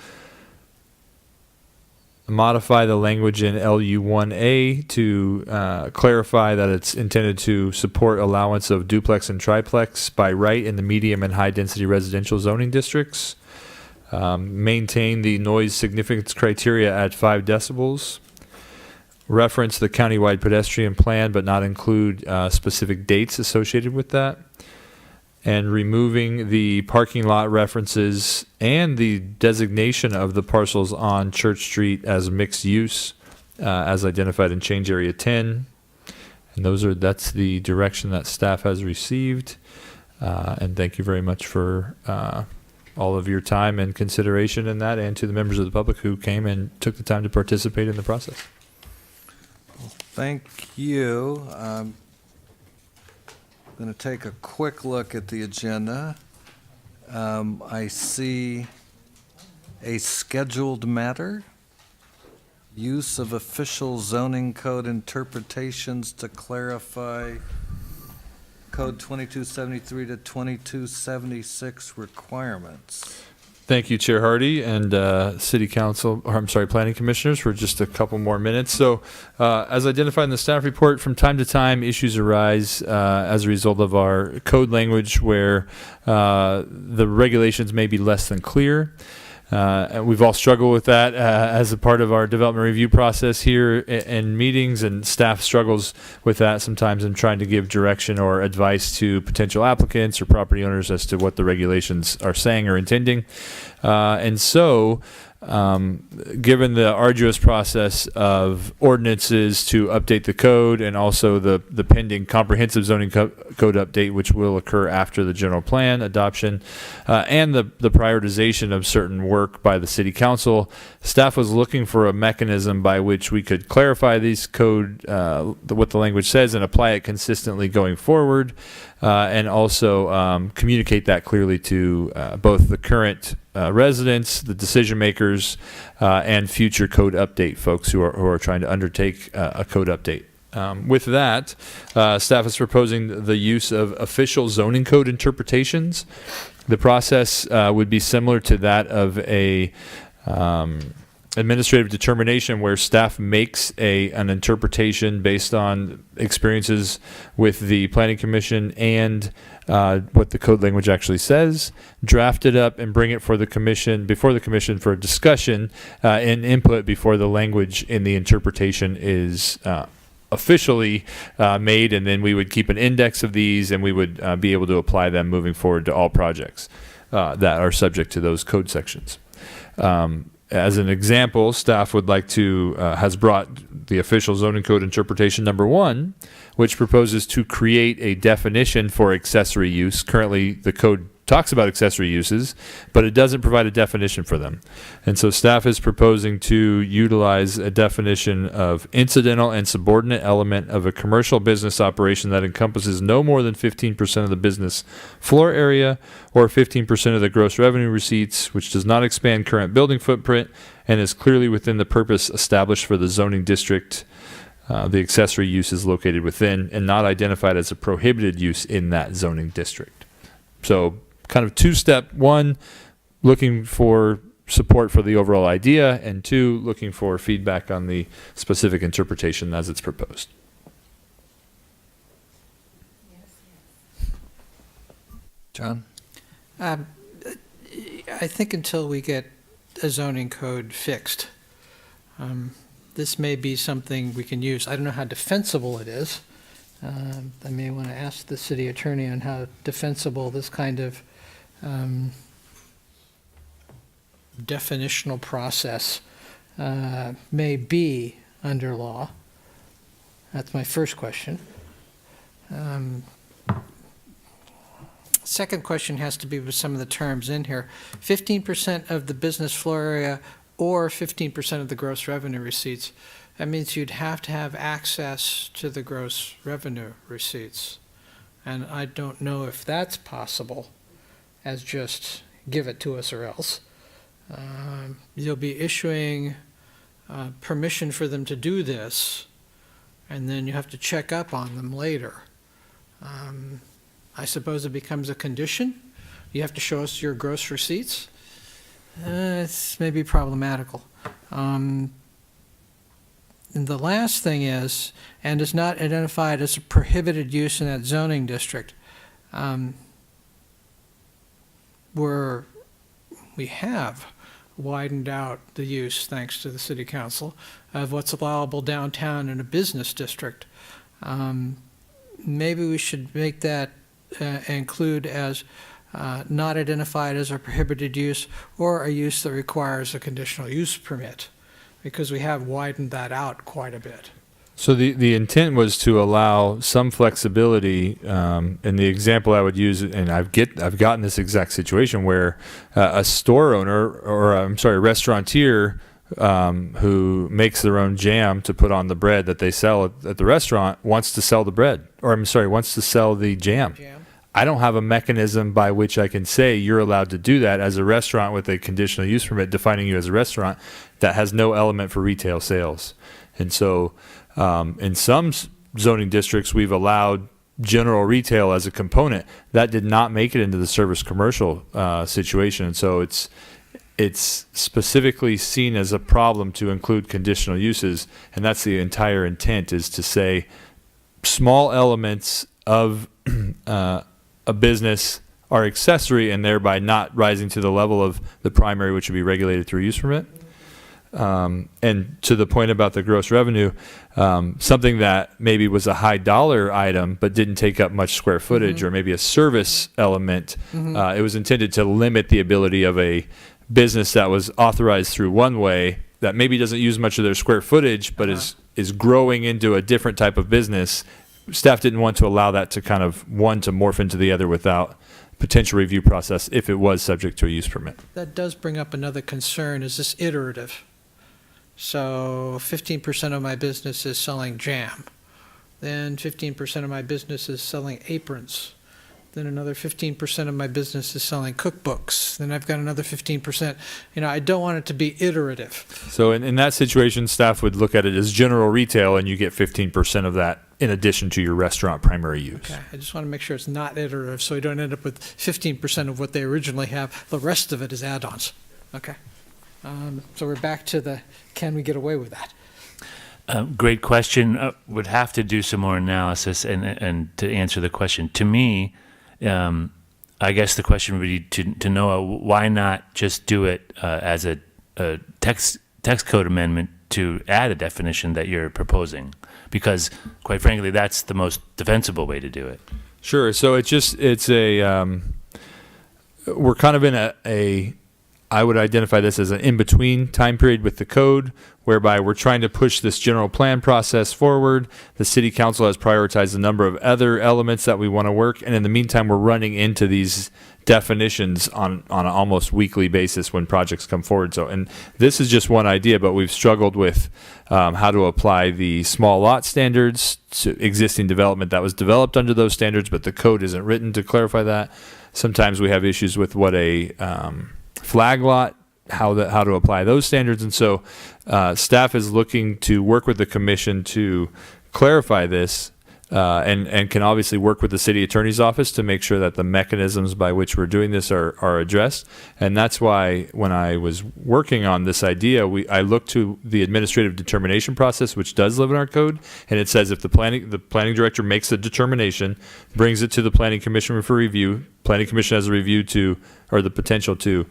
modify the language in LU1A to clarify that it's intended to support allowance of duplex and triplex by right in the medium and high density residential zoning districts. Maintain the noise significance criteria at 5 decibels. Reference the countywide pedestrian plan but not include specific dates associated with that. And removing the parking lot references and the designation of the parcels on Church Street as mixed use, as identified in change area 10. And that's the direction that staff has received. And thank you very much for all of your time and consideration in that, and to the members of the public who came and took the time to participate in the process. Thank you. I'm going to take a quick look at the agenda. I see a scheduled matter, use of official zoning code interpretations to clarify Code 2273 to 2276 requirements. Thank you, Chair Hardy and Planning Commissioners, for just a couple more minutes. So, as identified in the staff report, from time to time, issues arise as a result of our code language where the regulations may be less than clear. And we've all struggled with that as a part of our development review process here in meetings, and staff struggles with that sometimes in trying to give direction or advice to potential applicants or property owners as to what the regulations are saying or intending. And so, given the arduous process of ordinances to update the code and also the pending comprehensive zoning code update, which will occur after the general plan adoption, and the prioritization of certain work by the City Council, staff was looking for a mechanism by which we could clarify these code, what the language says, and apply it consistently going forward, and also communicate that clearly to both the current residents, the decision makers, and future code update folks who are trying to undertake a code update. With that, staff is proposing the use of official zoning code interpretations. The process would be similar to that of a administrative determination, where staff makes an interpretation based on experiences with the Planning Commission and what the code language actually says, draft it up and bring it before the commission for discussion and input before the language in the interpretation is officially made, and then we would keep an index of these, and we would be able to apply them moving forward to all projects that are subject to those code sections. As an example, staff would like to has brought the official zoning code interpretation number 1, which proposes to create a definition for accessory use. Currently, the code talks about accessory uses, but it doesn't provide a definition for them. And so staff is proposing to utilize a definition of incidental and subordinate element of a commercial business operation that encompasses no more than 15% of the business floor area or 15% of the gross revenue receipts, which does not expand current building footprint and is clearly within the purpose established for the zoning district the accessory use is located within, and not identified as a prohibited use in that zoning district. So kind of 2-step: 1, looking for support for the overall idea, and 2, looking for feedback on the specific interpretation as it's proposed. John? I think until we get a zoning code fixed, this may be something we can use. I don't know how defensible it is. I may want to ask the city attorney on how defensible this kind of definitional process may be under law. That's my first question. Second question has to be with some of the terms in here. 15% of the business floor area or 15% of the gross revenue receipts. That means you'd have to have access to the gross revenue receipts. And I don't know if that's possible as just give it to us or else. You'll be issuing permission for them to do this, and then you have to check up on them later. I suppose it becomes a condition. You have to show us your gross receipts. It's maybe problematical. And the last thing is, and is not identified as a prohibited use in that zoning district. We have widened out the use, thanks to the city council, of what's allowable downtown in a business district. Maybe we should make that include as not identified as a prohibited use or a use that requires a conditional use permit, because we have widened that out quite a bit. So the intent was to allow some flexibility, and the example I would use, and I've gotten this exact situation where a store owner, or I'm sorry, a restaurateur who makes their own jam to put on the bread that they sell at the restaurant wants to sell the bread, or I'm sorry, wants to sell the jam. I don't have a mechanism by which I can say you're allowed to do that as a restaurant with a conditional use permit defining you as a restaurant that has no element for retail sales. And so in some zoning districts, we've allowed general retail as a component. That did not make it into the service commercial situation. And so it's specifically seen as a problem to include conditional uses. And that's the entire intent, is to say small elements of a business are accessory and thereby not rising to the level of the primary, which would be regulated through use permit. And to the point about the gross revenue, something that maybe was a high dollar item but didn't take up much square footage, or maybe a service element, it was intended to limit the ability of a business that was authorized through one way that maybe doesn't use much of their square footage but is growing into a different type of business. Staff didn't want to allow that to kind of one to morph into the other without potential review process if it was subject to a use permit. That does bring up another concern. Is this iterative? So 15% of my business is selling jam. Then 15% of my business is selling aprons. Then another 15% of my business is selling cookbooks. Then I've got another 15%. I don't want it to be iterative. So in that situation, staff would look at it as general retail, and you get 15% of that in addition to your restaurant primary use. Okay, I just want to make sure it's not iterative, so we don't end up with 15% of what they originally have. The rest of it is add-ons. Okay. So we're back to the, can we get away with that? Great question. Would have to do some more analysis and to answer the question. To me, I guess the question would be to Noah, why not just do it as a text code amendment to add a definition that you're proposing? Because, quite frankly, that's the most defensible way to do it. Sure. So we're kind of in I would identify this as an in-between time period with the code, whereby we're trying to push this general plan process forward. The city council has prioritized a number of other elements that we want to work, and in the meantime, we're running into these definitions on an almost weekly basis when projects come forward. So, and this is just one idea, but we've struggled with how to apply the small lot standards to existing development that was developed under those standards, but the code isn't written to clarify that. Sometimes we have issues with what a flag lot, how to apply those standards. And so staff is looking to work with the commission to clarify this, and can obviously work with the city attorney's office to make sure that the mechanisms by which we're doing this are addressed. And that's why when I was working on this idea, I looked to the administrative determination process, which does live in our code, and it says if the planning director makes a determination, brings it to the planning commission for review, planning commission has a review or the potential to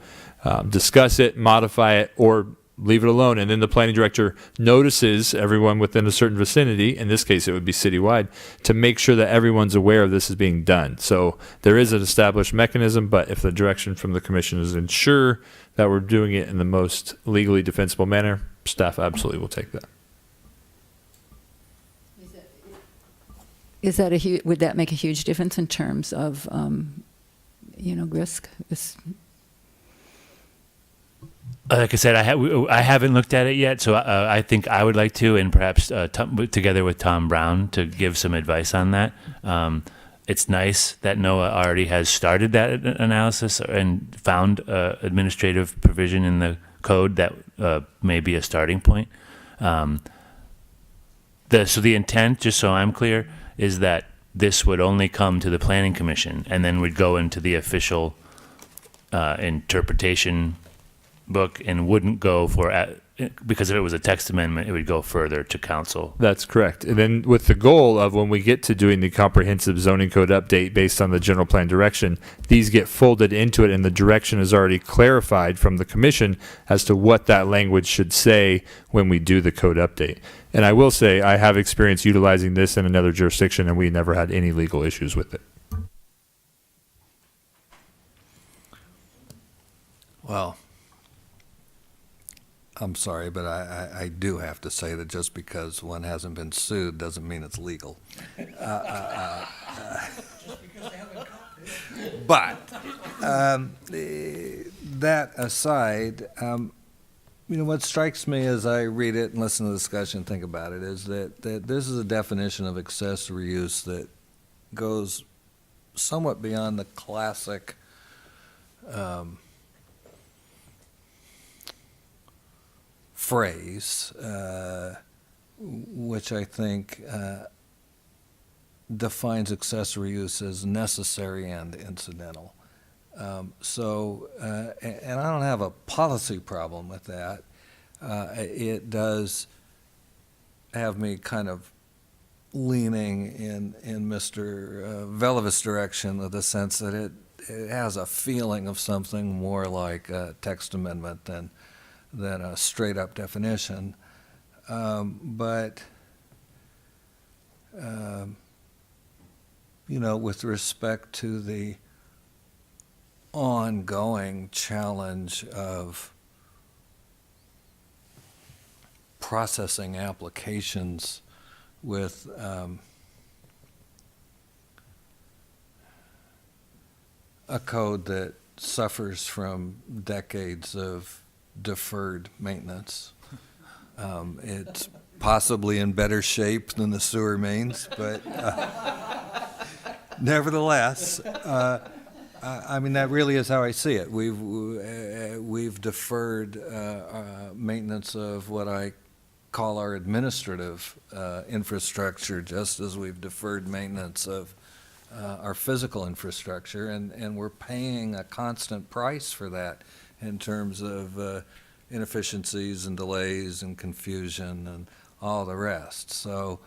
discuss it, modify it, or leave it alone. And then the planning director notices everyone within a certain vicinity, in this case it would be citywide, to make sure that everyone's aware of this is being done. So there is an established mechanism, but if the direction from the commission is ensure that we're doing it in the most legally defensible manner, staff absolutely will take that. Is that would that make a huge difference in terms of, risk? Like I said, I haven't looked at it yet, so I think I would like to, and perhaps together with Tom Brown to give some advice on that. It's nice that NOAA already has started that analysis and found administrative provision in the code that may be a starting point. So the intent, just so I'm clear, is that this would only come to the Planning Commission and then would go into the official interpretation book and wouldn't go because if it was a text amendment, it would go further to council. That's correct. And then with the goal of when we get to doing the comprehensive zoning code update based on the general plan direction, these get folded into it and the direction is already clarified from the commission as to what that language should say when we do the code update. And I will say I have experience utilizing this in another jurisdiction and we never had any legal issues with it. Well, I'm sorry, but I do have to say that just because one hasn't been sued doesn't mean it's legal. But that aside, what strikes me as I read it and listen to the discussion and think about it is that this is a definition of accessory use that goes somewhat beyond the classic phrase, which I think defines accessory use as necessary and incidental. And I don't have a policy problem with that. It does have me kind of leaning in Mr. Veliva's direction with the sense that it has a feeling of something more like a text amendment than a straight up definition. With respect to the ongoing challenge of processing applications with a code that suffers from decades of deferred maintenance. It's possibly in better shape than the sewer mains, but nevertheless, that really is how I see it. We've deferred maintenance of what I call our administrative infrastructure, just as we've deferred maintenance of our physical infrastructure, and we're paying a constant price for that in terms of inefficiencies and delays and confusion and all the rest. So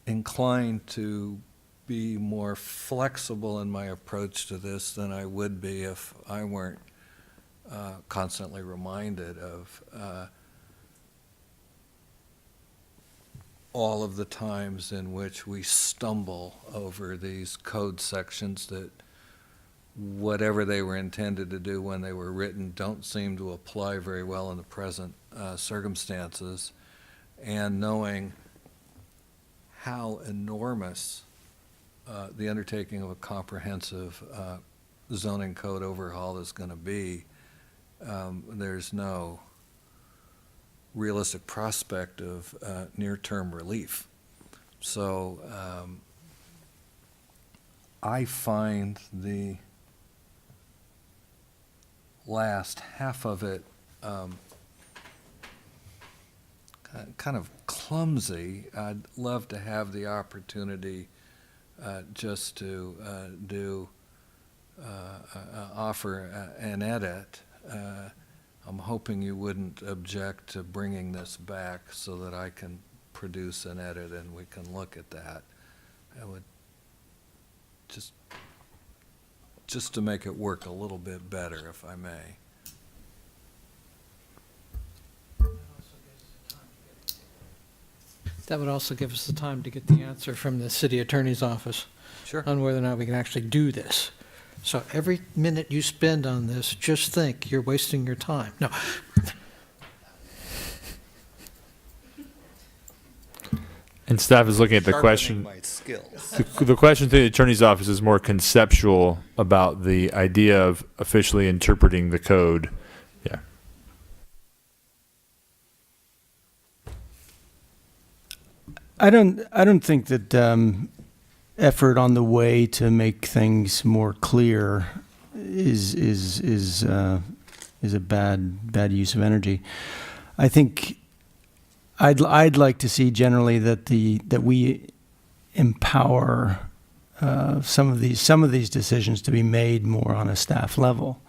inclined to be more flexible in my approach to this than I would be if I weren't constantly reminded of all of the times in which we stumble over these code sections that whatever they were intended to do when they were written don't seem to apply very well in the present circumstances, and knowing how enormous the undertaking of a comprehensive zoning code overhaul is going to be, there's no realistic prospect of near-term relief. So I find the last half of it kind of clumsy. I'd love to have the opportunity just to offer an edit. I'm hoping you wouldn't object to bringing this back so that I can produce an edit and we can look at that. I would just to make it work a little bit better, if I may. That would also give us the time to get the answer from the city attorney's office. Sure. On whether or not we can actually do this. So every minute you spend on this, just think you're wasting your time. No. And staff is looking at the question. My skills. The question to the attorney's office is more conceptual about the idea of officially interpreting the code. Yeah. I don't think that effort on the way to make things more clear is a bad use of energy. I think I'd like to see generally that we empower some of these decisions to be made more on a staff level,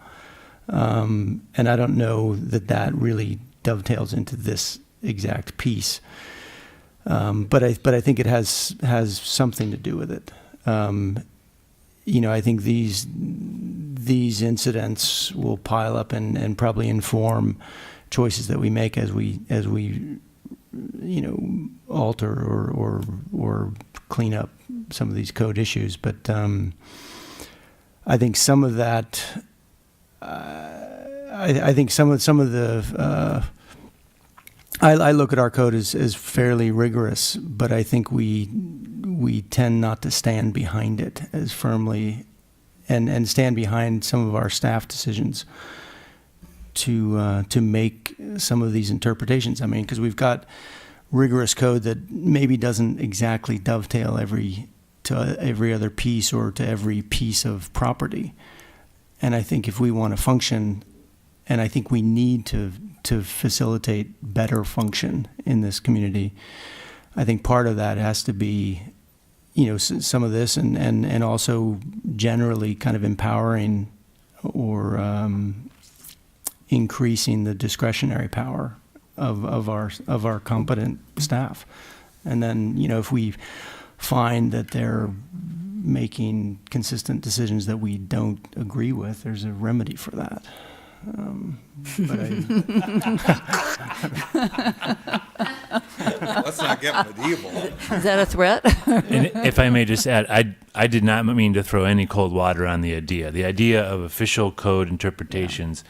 and I don't know that really dovetails into this exact piece. But I think it has something to do with it. I think these incidents will pile up and probably inform choices that we make as we alter or clean up some of these code issues. But I think some of that. I think some of the. I look at our code as fairly rigorous, but I think we tend not to stand behind it as firmly, and stand behind some of our staff decisions to make some of these interpretations. I mean, because we've got rigorous code that maybe doesn't exactly dovetail to every other piece or to every piece of property, and I think if we want to function, and I think we need to facilitate better function in this community, I think part of that has to be, some of this and also generally kind of empowering or increasing the discretionary power of our competent staff. And then, if we find that they're making consistent decisions that we don't agree with, there's a remedy for that. But Let's not get medieval. Is that a threat? And if I may just add, I did not mean to throw any cold water on the idea. The idea of official code interpretations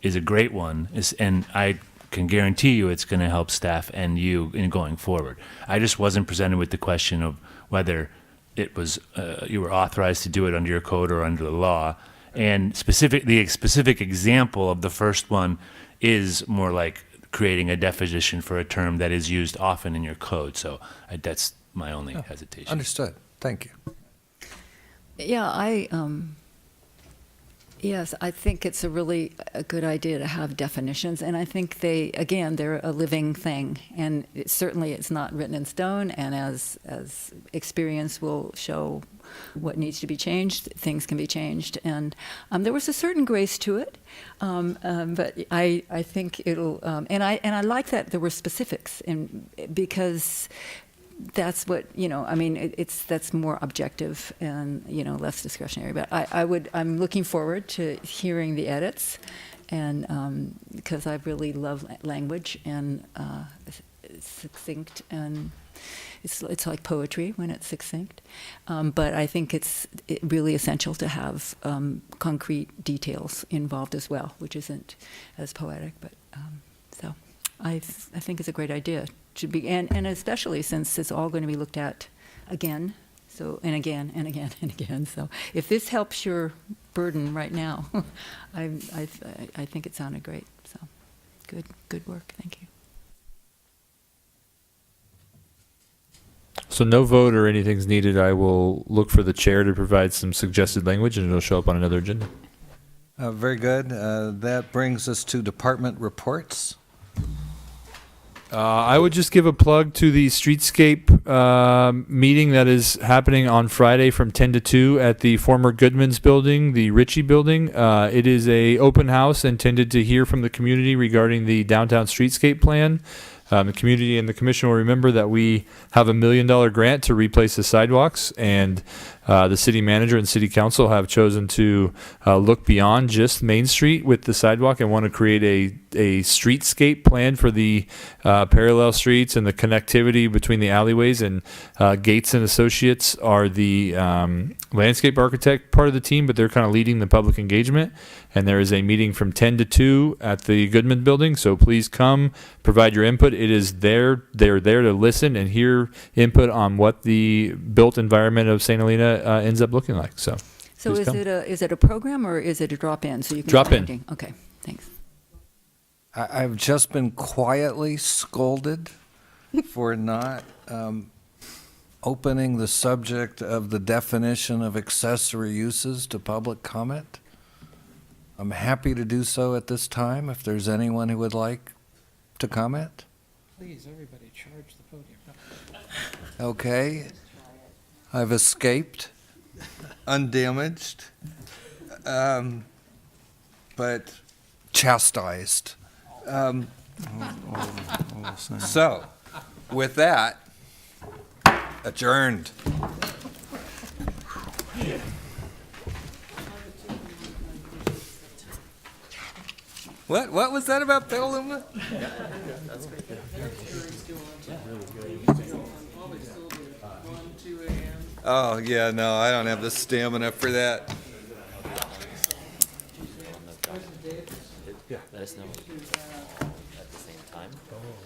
is a great one, and I can guarantee you it's going to help staff and you in going forward. I just wasn't presented with the question of whether it was you were authorized to do it under your code or under the law. And the specific example of the first one is more like creating a definition for a term that is used often in your code. So that's my only hesitation. Understood. Thank you. Yeah, yes, I think it's a good idea to have definitions, and I think they're a living thing, and it's not written in stone, and as experience will show what needs to be changed, things can be changed, and there was a certain grace to it, but I think it'll, and I like that there were specifics, because that's what that's more objective and less discretionary. But I'm looking forward to hearing the edits, and because I really love language and succinct, and it's like poetry when it's succinct. But I think it's really essential to have concrete details involved as well, which isn't as poetic. But so I think it's a great idea. Should be, and especially since it's all going to be looked at again, and again and again and again. So if this helps your burden right now, I think it sounded great. So good work. Thank you. So no vote or anything's needed. I will look for the chair to provide some suggested language, and it'll show up on another agenda. Very good. That brings us to department reports. I would just give a plug to the Streetscape meeting that is happening on Friday from 10 to 2 at the former Goodman's building, the Ritchie building. It is a open house intended to hear from the community regarding the downtown streetscape plan. The community and the commission will remember that we have $1 million grant to replace the sidewalks, and the city manager and city council have chosen to look beyond just Main Street with the sidewalk and want to create a streetscape plan for the parallel streets and the connectivity between the alleyways. And Gates and Associates are the landscape architect part of the team, but they're kind of leading the public engagement. And there is a meeting from 10 to 2 at the Goodman Building. So please come, provide your input. It is there. They're there to listen and hear input on what the built environment of St. Helena ends up looking like. So So please come. is it a program or is it a drop-in? So you can Drop in. finding? Okay, thanks. I've just been quietly scolded for not opening the subject of the definition of accessory uses to public comment. I'm happy to do so at this time if there's anyone who would like to comment. Please, everybody, charge the podium. Okay. I've escaped undamaged, but chastised. So, with that, adjourned. What was that about Petaluma? Oh, yeah, no, I don't have the stamina for that. Let us know.